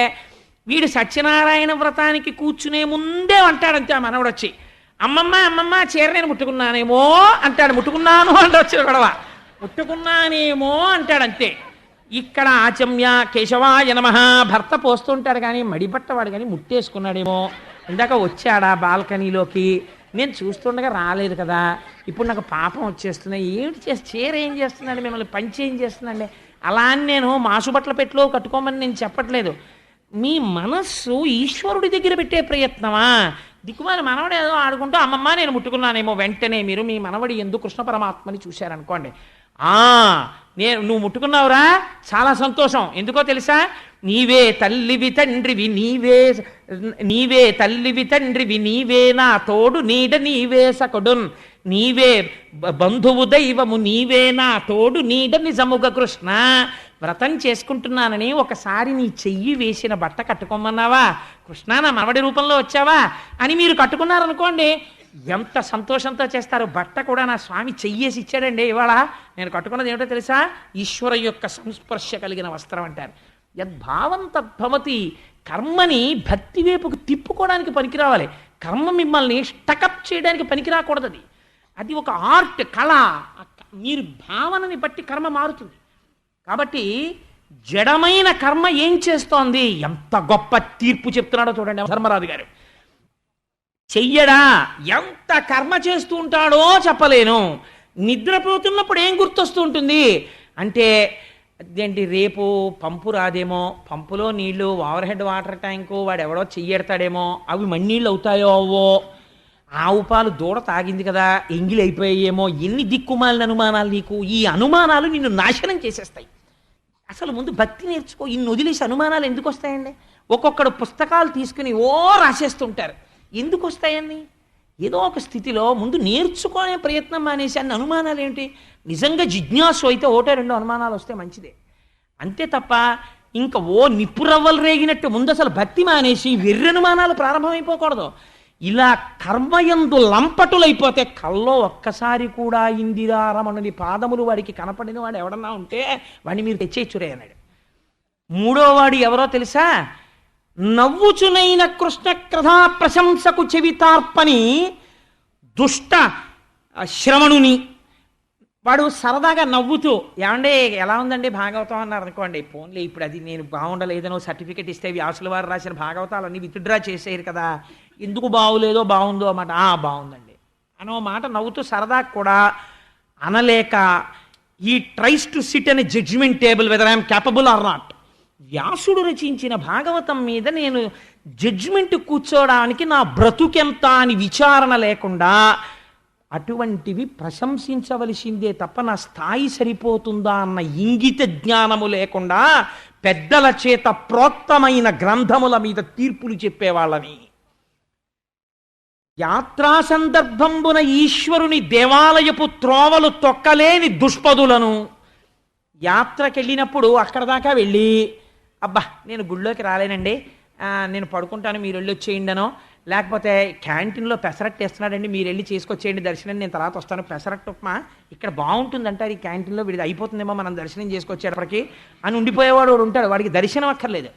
S1: వీడు సత్యనారాయణ వ్రతానికి కూర్చునే ముందే అంటాడంతే ఆ మనవడు వచ్చి, అమ్మమ్మ చీర నేను ముట్టుకున్నానేమో అంటాడు. ముట్టుకున్నాను అంటే వచ్చిన గొడవ, ముట్టుకున్నానేమో అంటాడంతే. ఇక్కడ ఆచమ్య కేశవాయ నమః భర్త పోస్తుంటాడు కానీ మడిపట్టవాడు కానీ ముట్టేసుకున్నాడేమో, ఇందాక వచ్చాడా బాల్కనీలోకి, నేను చూస్తుండగా రాలేదు కదా, ఇప్పుడు నాకు పాపం వచ్చేస్తున్నాయి, ఏమిటి చేసి చీర ఏం చేస్తున్నాడు, మిమ్మల్ని పంచి ఏం చేస్తుందండి. అలా అని నేను మాసుబట్టల పెట్టులో కట్టుకోమని నేను చెప్పట్లేదు. మీ మనస్సు ఈశ్వరుడి దగ్గర పెట్టే ప్రయత్నమా. దిక్కుమాలి మనవడు ఏదో ఆడుకుంటూ అమ్మమ్మ నేను ముట్టుకున్నానేమో, వెంటనే మీరు మీ మనవడి ఎందుకు కృష్ణ పరమాత్మని చూశారనుకోండి, నువ్వు ముట్టుకున్నావురా చాలా సంతోషం. ఎందుకో తెలుసా, నీవే తల్లివి తండ్రివి, నీవే తల్లివి తండ్రివి, నీవే నా తోడు నీడ, నీవే సకుడున్, నీవే బంధువు దైవము, నీవే నా తోడు నీడ నిజముగ కృష్ణ. వ్రతం చేసుకుంటున్నానని ఒకసారి నీ చెయ్యి వేసిన బట్ట కట్టుకోమన్నావా, కృష్ణ నా మనవడి రూపంలో వచ్చావా అని మీరు కట్టుకున్నారనుకోండి, ఎంత సంతోషంతో చేస్తారు. బట్ట కూడా నా స్వామి చెయ్యేసి ఇచ్చాడండి ఇవాళ, నేను కట్టుకున్నది ఏమిటో తెలుసా, ఈశ్వర యొక్క సంస్పర్శ కలిగిన వస్త్రం అంటారు. యద్భావం తద్భవతి. కర్మని భక్తి వైపుకు తిప్పుకోవడానికి పనికిరావాలి, కర్మ మిమ్మల్ని స్టకప్ చేయడానికి పనికిరాకూడదు. అది ఒక ఆర్ట్, కళ. మీరు భావనని బట్టి కర్మ మారుతుంది. కాబట్టి జడమైన కర్మ ఏం చేస్తోంది, ఎంత గొప్ప తీర్పు చెప్తున్నాడో చూడండి ధర్మరాజు గారు. చెయ్యడా, ఎంత కర్మ చేస్తూ ఉంటాడో చెప్పలేను. నిద్రపోతున్నప్పుడు ఏం గుర్తొస్తూ ఉంటుంది అంటే, అదేంటి రేపు పంపు రాదేమో, పంపులో నీళ్లు ఓవర్ హెడ్ వాటర్ ట్యాంకు వాడెవడో చెయ్యెడతాడేమో, అవి మಣ್ಣీళ్ళు అవుతాయో అవ్వో, ఆవు పాలు దూడ తాగింది కదా ఎంగిలి అయిపోయేమో, ఎన్ని దిక్కుమాలిన అనుమానాలు నీకు. ఈ అనుమానాలు నిన్ను నాశనం చేసేస్తాయి. అసలు ముందు భక్తి నేర్చుకో. ఇన్ని వదిలేసి అనుమానాలు ఎందుకు వస్తాయండి. ఒక్కొక్కడు పుస్తకాలు తీసుకుని రాసేస్తుంటారు. ఎందుకు వస్తాయని, ఏదో ఒక స్థితిలో ముందు నేర్చుకునే ప్రయత్నం మానేసి అన్ని అనుమానాలు ఏమిటి. నిజంగా జిజ్ఞాసు అయితే ఒకటో రెండో అనుమానాలు వస్తే మంచిదే, అంతే తప్ప ఇంకా నిప్పురవ్వలు రేగినట్టు ముందు అసలు భక్తి మానేసి వెర్రి అనుమానాలు ప్రారంభమైపోకూడదు. ఇలా కర్మయందు లంపటులైపోతే కల్లో ఒక్కసారి కూడా ఇందిరారమణుని పాదములు వాడికి కనపడిన వాడు ఎవడన్నా ఉంటే వాడిని మీరు తెచ్చేచ్చురే అన్నాడు. మూడో వాడు ఎవరో తెలుసా, నవ్వుచునైన కృష్ణ క్రధా ప్రశంసకు చెవితార్పని దుష్ట శ్రవణుని. వాడు సరదాగా నవ్వుతూ ఏమంటే ఎలా ఉందండి భాగవతం అన్నారు అనుకోండి, పోన్లే ఇప్పుడు అది నేను బాగుండలేదనో సర్టిఫికెట్ ఇస్తే వ్యాసుల వారు రాసిన భాగవతాలన్నీ విత్డ్రా చేసేయరు కదా, ఎందుకు బాగులేదో బాగుందో అన్నమాట. బాగుందండి అనో మాట నవ్వుతూ సరదా కూడా అనలేక ఈ ట్రైస్ టు సిట్ అనే judgement table whether I'm capable or not. వ్యాసుడు రచించిన భాగవతం మీద నేను జడ్జిమెంట్ కూర్చోవడానికి నా బ్రతుకెంత అని విచారణ లేకుండా అటువంటివి ప్రశంసించవలసిందే తప్ప నా స్థాయి సరిపోతుందా అన్న ఇంగిత జ్ఞానము లేకుండా పెద్దల చేత ప్రోక్తమైన గ్రంథముల మీద తీర్పులు చెప్పేవాళ్ళని, యాత్రా సందర్భంబున ఈశ్వరుని దేవాలయపు త్రోవలు తొక్కలేని దుష్పదులను, యాత్రకెళ్ళినప్పుడు అక్కడ దాకా వెళ్ళి అబ్బా నేను గుళ్ళోకి రాలేనండి, నేను పడుకుంటాను మీరు వెళ్ళి వచ్చేయండినో, లేకపోతే క్యాంటీన్లో పెసరట్టు వేస్తున్నాడండి మీరు వెళ్ళి చేసుకొచ్చేయండి దర్శనం, నేను తర్వాత వస్తాను, పెసరట్టు ఉప్మా ఇక్కడ బాగుంటుందంటారు ఈ క్యాంటీన్లో, వీడిది అయిపోతుందేమో మనం దర్శనం చేసుకొచ్చేటప్పటికి అని ఉండిపోయేవాడు వాడు ఉంటాడు, వాడికి దర్శనం అక్కర్లేదు.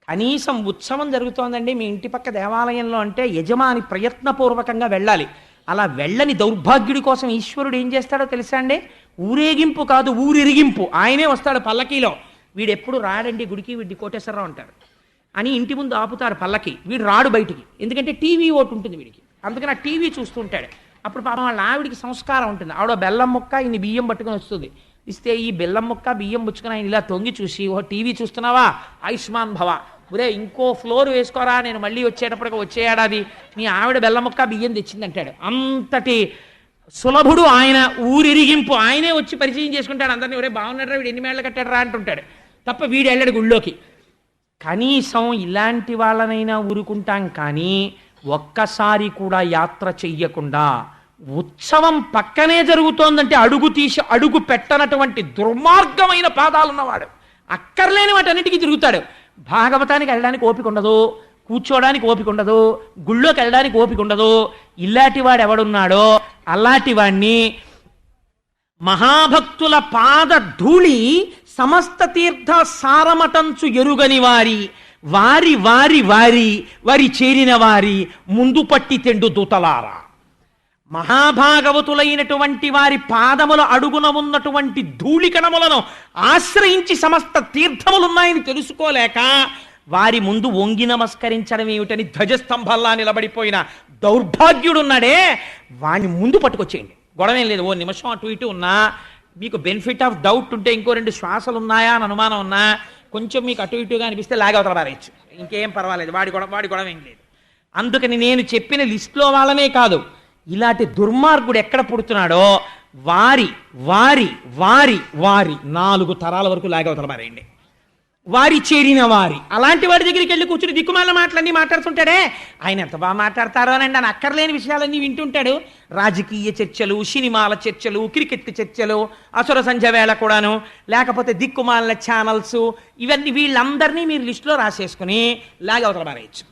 S1: కనీసం ఉత్సవం జరుగుతోందండి మీ ఇంటి పక్క దేవాలయంలో అంటే యజమాని ప్రయత్నపూర్వకంగా వెళ్ళాలి. అలా వెళ్ళని దౌర్భాగ్యుడి కోసం ఈశ్వరుడు ఏం చేస్తాడో తెలుసా అండి? ఊరేగింపు కాదు ఊరిరిగింపు, ఆయనే వస్తాడు పల్లకీలో. వీడెప్పుడు రాడండి గుడికి, వీడి కోటేశ్వరరావు అంటారు అని ఇంటి ముందు ఆపుతారు పల్లకి, వీడు రాడు బయటికి, ఎందుకంటే టీవీ ఒకటి ఉంటుంది వీడికి, అందుకని ఆ టీవీ చూస్తుంటాడు. అప్పుడు పాపం వాళ్ళ ఆవిడికి సంస్కారం ఉంటుంది, ఆవిడ బెల్లం ముక్క ఇన్ని బియ్యం పట్టుకొని వస్తుంది, ఇస్తే ఈ బెల్లం ముక్క బియ్యం పుచ్చుకొని ఆయన ఇలా తొంగి చూసి, ఓ టీవీ చూస్తున్నావా ఆయుష్మాన్ భవ, ఒరే ఇంకో ఫ్లోర్ వేసుకోరా నేను మళ్ళీ వచ్చేటప్పటికి వచ్చే ఏడాది మీ ఆవిడ బెల్లం ముక్క బియ్యం తెచ్చిందంటాడు. అంతటి సులభుడు ఆయన, ఊరిరిగింపు ఆయనే వచ్చి పరిచయం చేసుకుంటాడు అందరినీ, ఒరే బాగున్నాడు వీడు ఎన్ని మేళ్ళు కట్టాడు అంటుంటాడు తప్ప వీడు వెళ్ళాడు గుళ్ళోకి. కనీసం ఇలాంటి వాళ్ళనైనా ఊరుకుంటాం కానీ ఒక్కసారి కూడా యాత్ర చెయ్యకుండా ఉత్సవం పక్కనే జరుగుతోందంటే అడుగు తీసి అడుగు పెట్టనటువంటి దుర్మార్గమైన పాదాలున్నవాడు, అక్కర్లేని వాటన్నిటికీ తిరుగుతాడు. భాగవతానికి వెళ్ళడానికి ఓపిక ఉండదు, కూర్చోడానికి ఓపిక ఉండదు, గుళ్ళోకి వెళ్ళడానికి ఓపిక ఉండదు. ఇలాంటి వాడు ఎవడున్నాడో అలాంటి వాణ్ణి మహాభక్తుల పాద ధూళి సమస్త తీర్థ సారమటంచు ఎరుగని వారి వారి వారి వారి వారి చేరిన వారి ముందు పట్టి తెండు దూతలారా. మహాభాగవతులైనటువంటి వారి పాదముల అడుగున ఉన్నటువంటి ధూళికణములను ఆశ్రయించి సమస్త తీర్థములున్నాయని తెలుసుకోలేక వారి ముందు వంగి నమస్కరించడం ఏమిటని ధ్వజస్తంభంలా నిలబడిపోయిన దౌర్భాగ్యుడున్నాడే, వాడిని ముందు పట్టుకొచ్చేయండి, గొడవేం లేదు. ఓ నిమిషం అటు ఇటు ఉన్నా, మీకు బెనిఫిట్ ఆఫ్ డౌట్ ఉంటే ఇంకో 2 శ్వాసలు ఉన్నాయా అని అనుమానం ఉన్నా, కొంచెం మీకు అటు ఇటుగా అనిపిస్తే లాగవతల పారేయచ్చు, ఇంకేం పర్వాలేదు, వాడి గొడవ ఏం లేదు. అందుకని నేను చెప్పిన లిస్టులో వాళ్ళనే కాదు, ఇలాంటి దుర్మార్గుడు ఎక్కడ పుడుతున్నాడో వారి వారి వారి వారి 4 తరాల వరకు లాగవతల పారేయండి. వారి చేరిన వారి అలాంటి వాడి దగ్గరికి వెళ్ళి కూర్చుని దిక్కుమాల మాటలన్నీ మాట్లాడుతుంటాడే, ఆయన ఎంత బాగా మాట్లాడతారో అని అక్కర్లేని విషయాలన్నీ వింటుంటాడు. రాజకీయ చర్చలు, సినిమాల చర్చలు, క్రికెట్ చర్చలు, అసుర సంధ్య వేళ కూడాను, లేకపోతే దిక్కుమాల ఛానల్స్, ఇవన్నీ వీళ్ళందరినీ మీరు లిస్టులో రాసేసుకుని లాగవతల పారేయచ్చు.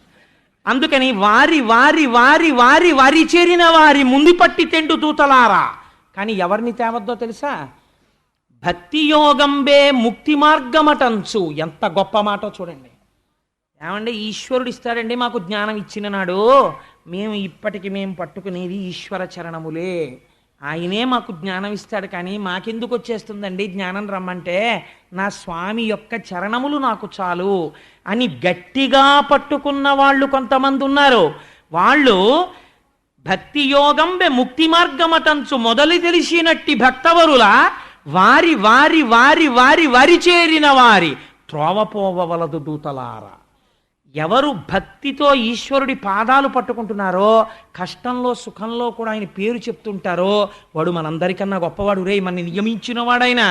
S1: అందుకని వారి వారి వారి వారి వారి చేరిన వారి ముందు పట్టి తెండు దూతలారా. కానీ ఎవరిని తేవద్దో తెలుసా? భక్తి యోగంబే ముక్తి మార్గమటంచు. ఎంత గొప్ప మాటో చూడండి. ఏమంటే ఈశ్వరుడు ఇస్తాడండి మాకు జ్ఞానం ఇచ్చిన నాడు, ఇప్పటికి మేము పట్టుకునేది ఈశ్వర చరణములే, ఆయనే మాకు జ్ఞానం ఇస్తాడు, కానీ మాకెందుకు వచ్చేస్తుందండి జ్ఞానం రమ్మంటే, నా స్వామి యొక్క చరణములు నాకు చాలు అని గట్టిగా పట్టుకున్న వాళ్ళు కొంతమంది ఉన్నారు. వాళ్ళు భక్తి యోగంబె ముక్తి మార్గమటంచు మొదలు తెలిసినట్టి భక్తవరుల వారి వారి వారి వారి వారి చేరిన వారి త్రోవపోవలదు దూతలారా. ఎవరు భక్తితో ఈశ్వరుడి పాదాలు పట్టుకుంటున్నారో, కష్టంలో సుఖంలో కూడా ఆయన పేరు చెప్తుంటారో, వాడు మనందరికన్నా గొప్పవాడు. రే మన నియమించిన వాడైనా,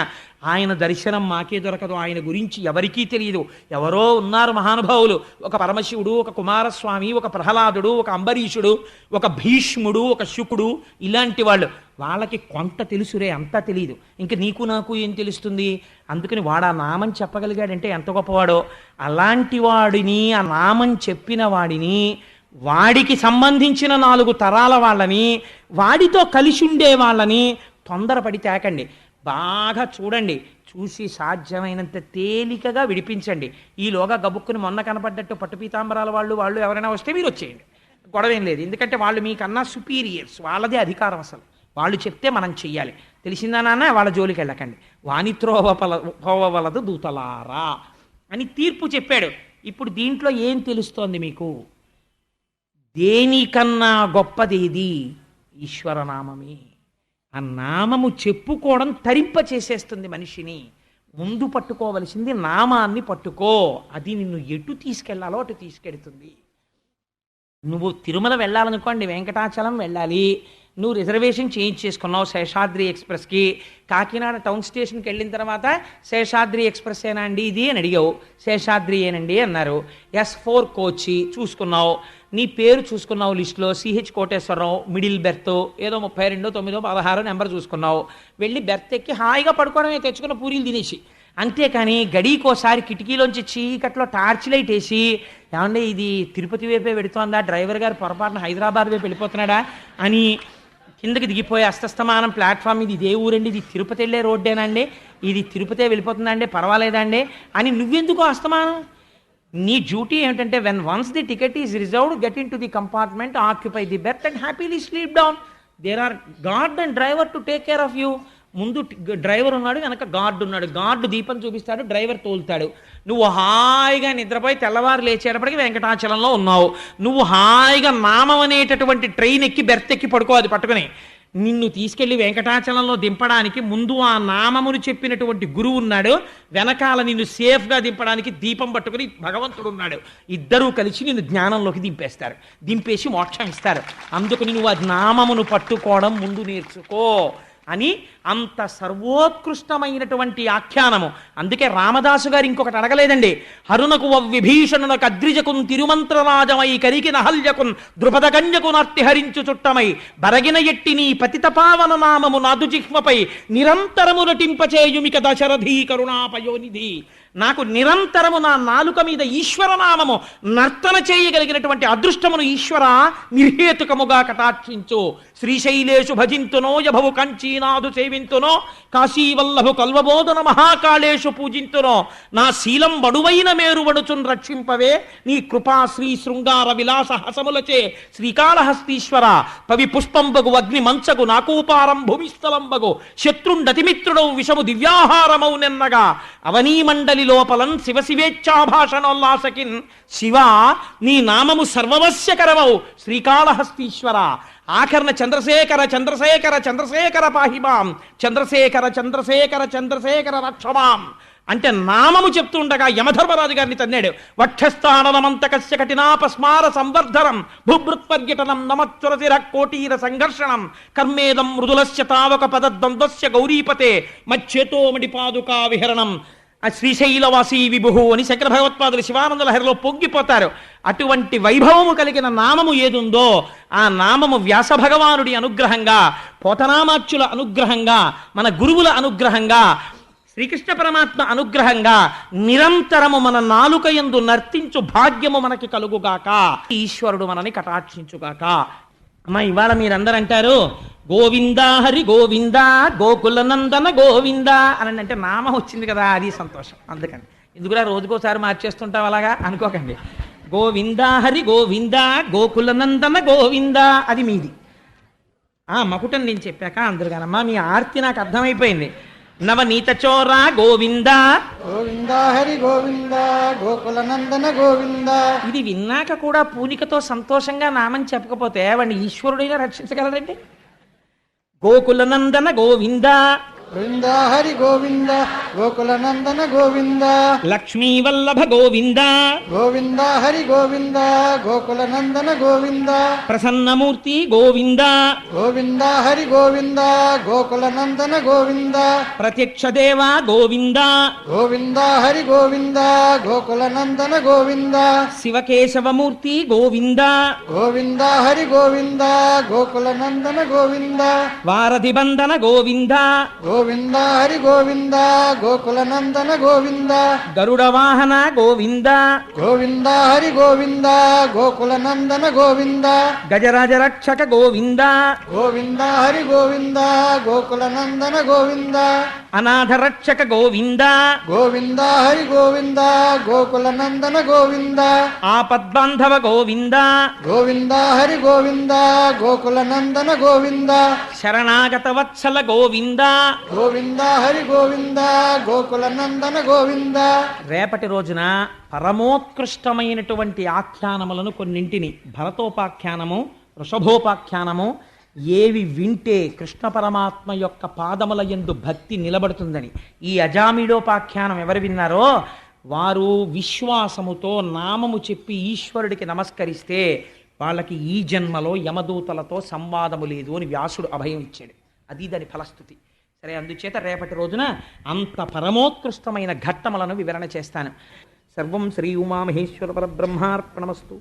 S1: ఆయన దర్శనం మాకే దొరకదు, ఆయన గురించి ఎవరికీ తెలియదు. ఎవరో ఉన్నారు మహానుభావులు, ఒక పరమశివుడు, ఒక కుమారస్వామి, ఒక ప్రహ్లాదుడు, ఒక అంబరీషుడు, ఒక భీష్ముడు, ఒక శుకుడు, ఇలాంటి వాళ్ళు. వాళ్ళకి కొంత తెలుసురే, అంతా తెలియదు. ఇంక నీకు నాకు ఏం తెలుస్తుంది? అందుకని వాడు ఆ నామం చెప్పగలిగాడంటే ఎంత గొప్పవాడో. అలాంటి వాడిని, ఆ నామం చెప్పిన వాడిని, వాడికి సంబంధించిన 4 తరాల వాళ్ళని, వాడితో కలిసి ఉండే వాళ్ళని తొందరపడి తేకండి. బాగా చూడండి, చూసి సాధ్యమైనంత తేలికగా విడిపించండి. ఈలోగా గబుక్కుని మొన్న కనపడ్డట్టు పట్టు పీతాంబరాల వాళ్ళు ఎవరైనా వస్తే మీరు వచ్చేయండి, గొడవేం లేదు. ఎందుకంటే వాళ్ళు మీకన్నా సుపీరియర్స్, వాళ్ళదే అధికారం అసలు. వాళ్ళు చెప్తే మనం చెయ్యాలి. తెలిసిందా నాన్న, వాళ్ళ జోలికి వెళ్ళకండి. పోవవలదు దూతలారా అని తీర్పు చెప్పాడు. ఇప్పుడు దీంట్లో ఏం తెలుస్తోంది మీకు? దేనికన్నా గొప్పదేది? ఈశ్వరనామమే. ఆ నామము చెప్పుకోవడం తరింప చేసేస్తుంది మనిషిని. ముందు పట్టుకోవలసింది నామాన్ని పట్టుకో. అది నిన్ను ఎటు తీసుకెళ్లాలో అటు తీసుకెడుతుంది. నువ్వు తిరుమల వెళ్ళాలనుకోండి, వెంకటాచలం వెళ్ళాలి. నువ్వు రిజర్వేషన్ చేసుకున్నావు శేషాద్రి ఎక్స్ప్రెస్కి. కాకినాడ టౌన్ స్టేషన్కి వెళ్ళిన తర్వాత శేషాద్రి ఎక్స్ప్రెస్ ఏనా అండి ఇది అని అడిగావు. శేషాద్రి ఏనండి అన్నారు. S4 కోచి చూసుకున్నావు, నీ పేరు చూసుకున్నావు లిస్టులో, CH కోటేశ్వరరావు, మిడిల్ బెర్త్ ఏదో 32, 9, 16 నెంబర్ చూసుకున్నావు. వెళ్ళి బెర్త్ ఎక్కి హాయిగా పడుకోవడమే, తెచ్చుకున్న పూరీలు తినేసి. అంతేకాని గడికోసారి కిటికీలోంచి చీకట్లో టార్చ్ లైట్ వేసి, ఏమంటే ఇది తిరుపతి వైపే పెడుతోందా, డ్రైవర్ గారు పొరపాటున హైదరాబాద్ వైపు వెళ్ళిపోతున్నాడా అని కిందకి దిగిపోయి అస్తస్తమానం ప్లాట్ఫామ్ ఇది ఇదే ఊరండి, ఇది తిరుపతి వెళ్ళే రోడ్డేనండి, ఇది తిరుపతి వెళ్ళిపోతుందండి, పర్వాలేదండి అని నువ్వెందుకు అస్తమానం? నీ డ్యూటీ ఏమిటంటే, when once the ticket is reserved, get into the compartment, occupy the berth and happily sleep down. There are guard and driver to take care of you. ముందు డ్రైవర్ ఉన్నాడు, వెనక గార్డు ఉన్నాడు. Guard దీపం చూపిస్తాడు, driver తోలుతాడు. నువ్వు హాయిగా నిద్రపోయి తెల్లవారు లేచేటప్పటికి వెంకటాచలంలో ఉన్నావు. నువ్వు హాయిగా నామం అనేటటువంటి ట్రైన్ ఎక్కి బెర్త్ ఎక్కి పడుకో, అది పట్టుకుని. నిన్ను తీసుకెళ్లి వెంకటాచలంలో దింపడానికి ముందు ఆ నామమును చెప్పినటువంటి గురువు ఉన్నాడు, వెనకాల నిన్ను సేఫ్గా దింపడానికి దీపం పట్టుకుని భగవంతుడు ఉన్నాడు. ఇద్దరూ కలిసి నిన్ను జ్ఞానంలోకి దింపేస్తారు, దింపేసి మోక్షం ఇస్తారు. అందుకు నువ్వు ఆ నామమును పట్టుకోవడం ముందు నేర్చుకో అని అంత సర్వోత్కృష్టమైనటువంటి ఆఖ్యానము. అందుకే రామదాసు గారు ఇంకొకటి అడగలేదండి. హరునకు విభీషణునకు అద్రిజకున్ తిరుమంత్రరాజమై కరికి నహల్యకున్ ద్రుపద కన్యకు నర్తిహరించు చుట్టమై బరగిన ఎట్టి నీ పతిత పావన నామము నాదు జిహ్మపై నిరంతరము నటింపచేయుమిక దశరథీ కరుణాపయోనిధి. నాకు నిరంతరము నా నాలుక మీద ఈశ్వరనామము నర్తన చేయగలిగినటువంటి అదృష్టమును ఈశ్వర నిర్హేతుకముగా కటాక్షించు. శ్రీశైలేషు భజింతునో యభవు కంచీనాథు సేవింతునో కాశీవల్లభు కల్వబోధన మహాకాళేషు పూజింతునో నా శీలం బడువైన మేరువడుచున్ రక్షింపవే నీ కృపా శ్రీ శృంగార విలాస హసములచే శ్రీకాళహస్తీశ్వర. పవి పుష్పంబగు అగ్ని మంచగు నాకూపారం భూమిస్థలంబగు శత్రుండతిమిత్రుడవు విషము దివ్యాహారమౌ నెన్నగా అవనీ మండలి లోపలన్ శివశివేచ్ఛాభాషణోల్లాసకిన్ శివ నీ నామము సర్వవస్యకరమౌ శ్రీకాళహస్తీశ్వర. ఆఖరణ చంద్రశేఖర చంద్రశేఖర చంద్రశేఖర పాహిమాం, చంద్రశేఖర చంద్రశేఖర చంద్రశేఖర రక్షమాం అంటే నామము చెప్తుండగా యమధర్మరాజు గారిని తన్నాడు. వక్షస్థానమంతకస్య కఠినాపస్మార సంవర్ధనం భూభృత్పర్యటనం నమచ్చురసిర కోటీర సంఘర్షణం కర్మేదం మృదులస్య తావక పదద్వంద్వస్య గౌరీపతే మచ్చేతోమడి పాదుకా విహరణం. ఆ శ్రీశైలవాసీ విభు అని శంకర భగవత్పాదులు శివానంద లహరిలో పొంగిపోతారు. అటువంటి వైభవము కలిగిన నామము ఏదుందో ఆ నామము వ్యాస భగవానుడి అనుగ్రహంగా, పోతనామాచ్యుల అనుగ్రహంగా, మన గురువుల అనుగ్రహంగా, శ్రీకృష్ణ పరమాత్మ అనుగ్రహంగా నిరంతరము మన నాలుక యందు నర్తించు భాగ్యము మనకి కలుగుగాక. ఈశ్వరుడు మనని కటాక్షించుగాక. అమ్మా, ఇవాళ మీరందరూ అంటారు గోవిందా హరి గోవిందా గోకుల నందన గోవిందా అని. అంటే నామం వచ్చింది కదా, అది సంతోషం. అందుకని ఎందుకురా రోజుకోసారి మార్చేస్తుంటావు అలాగా అనుకోకండి. గోవిందా హరి గోవిందా గోకుల నందన గోవిందా అది మీది. మకుటం నేను చెప్పాక అందరు కానమ్మా మీ ఆర్తి నాకు అర్థమైపోయింది. నవనీత చోరా గోవిందా
S2: గోవిందా హరి గోవిందా గోకుల నందన గోవిందా.
S1: ఇది విన్నాక కూడా పూనికతో సంతోషంగా నామని చెప్పకపోతే వాడిని ఈశ్వరుడైనా రక్షించగలరండి. గోకుల నందన గోవిందా
S2: గోవిందా హరి గోవిందా గోకుల నందన గోవిందా.
S1: లక్ష్మీ వల్లభ గోవిందా
S2: గోవిందా హరి గోవిందా గోకుల నందన గోవిందా.
S1: ప్రసన్నమూర్తి గోవిందా
S2: గోవిందా హరి గోవిందా గోకుల నందన గోవిందా.
S1: ప్రత్యక్ష దేవ గోవిందా
S2: గోవిందా హరి గోవిందా గోకుల నందన గోవిందా.
S1: శివకేశవమూర్తి గోవిందా
S2: గోవిందా హరి గోవిందా గోకుల నందన గోవిందా.
S1: వారధి బంధన గోవిందా
S2: గోవింద హరి గోవింద గోకుల నందన గోవింద
S1: గరుడ వాహన గోవింద
S2: గోవింద హరి గోవింద గోకుల నందన గోవింద
S1: గజరాజ రక్షక గోవింద
S2: గోవింద హరి గోవింద గోకుల నందన గోవింద
S1: అనాథ రక్షక గోవింద
S2: గోవింద హరి గోవింద గోకుల నందన గోవింద
S1: ఆపద్బాంధవ గోవింద
S2: గోవింద హరి గోవింద గోకుల నందన గోవింద
S1: శరణాగత వత్సల గోవింద
S2: గోవింద హరి గోవింద గోకుల నందన గోవింద.
S1: రేపటి రోజున పరమోత్కృష్టమైనటువంటి ఆఖ్యానములను కొన్నింటిని భరతోపాఖ్యానము, వృషభోపాఖ్యానము, ఏవి వింటే కృష్ణ పరమాత్మ యొక్క పాదముల యందు భక్తి నిలబడుతుందని, ఈ అజామిడోపాఖ్యానం ఎవరు విన్నారో వారు విశ్వాసముతో నామము చెప్పి ఈశ్వరుడికి నమస్కరిస్తే వాళ్ళకి ఈ జన్మలో యమదూతలతో సంవాదము లేదు అని వ్యాసుడు అభయం ఇచ్చాడు. అది దాని ఫలస్థుతి. సరే, అందుచేత రేపటి రోజున అంత పరమోత్కృష్టమైన ఘట్టములను వివరణ చేస్తాను. సర్వం శ్రీ ఉమామహేశ్వర పరబ్రహ్మార్పణమస్తు.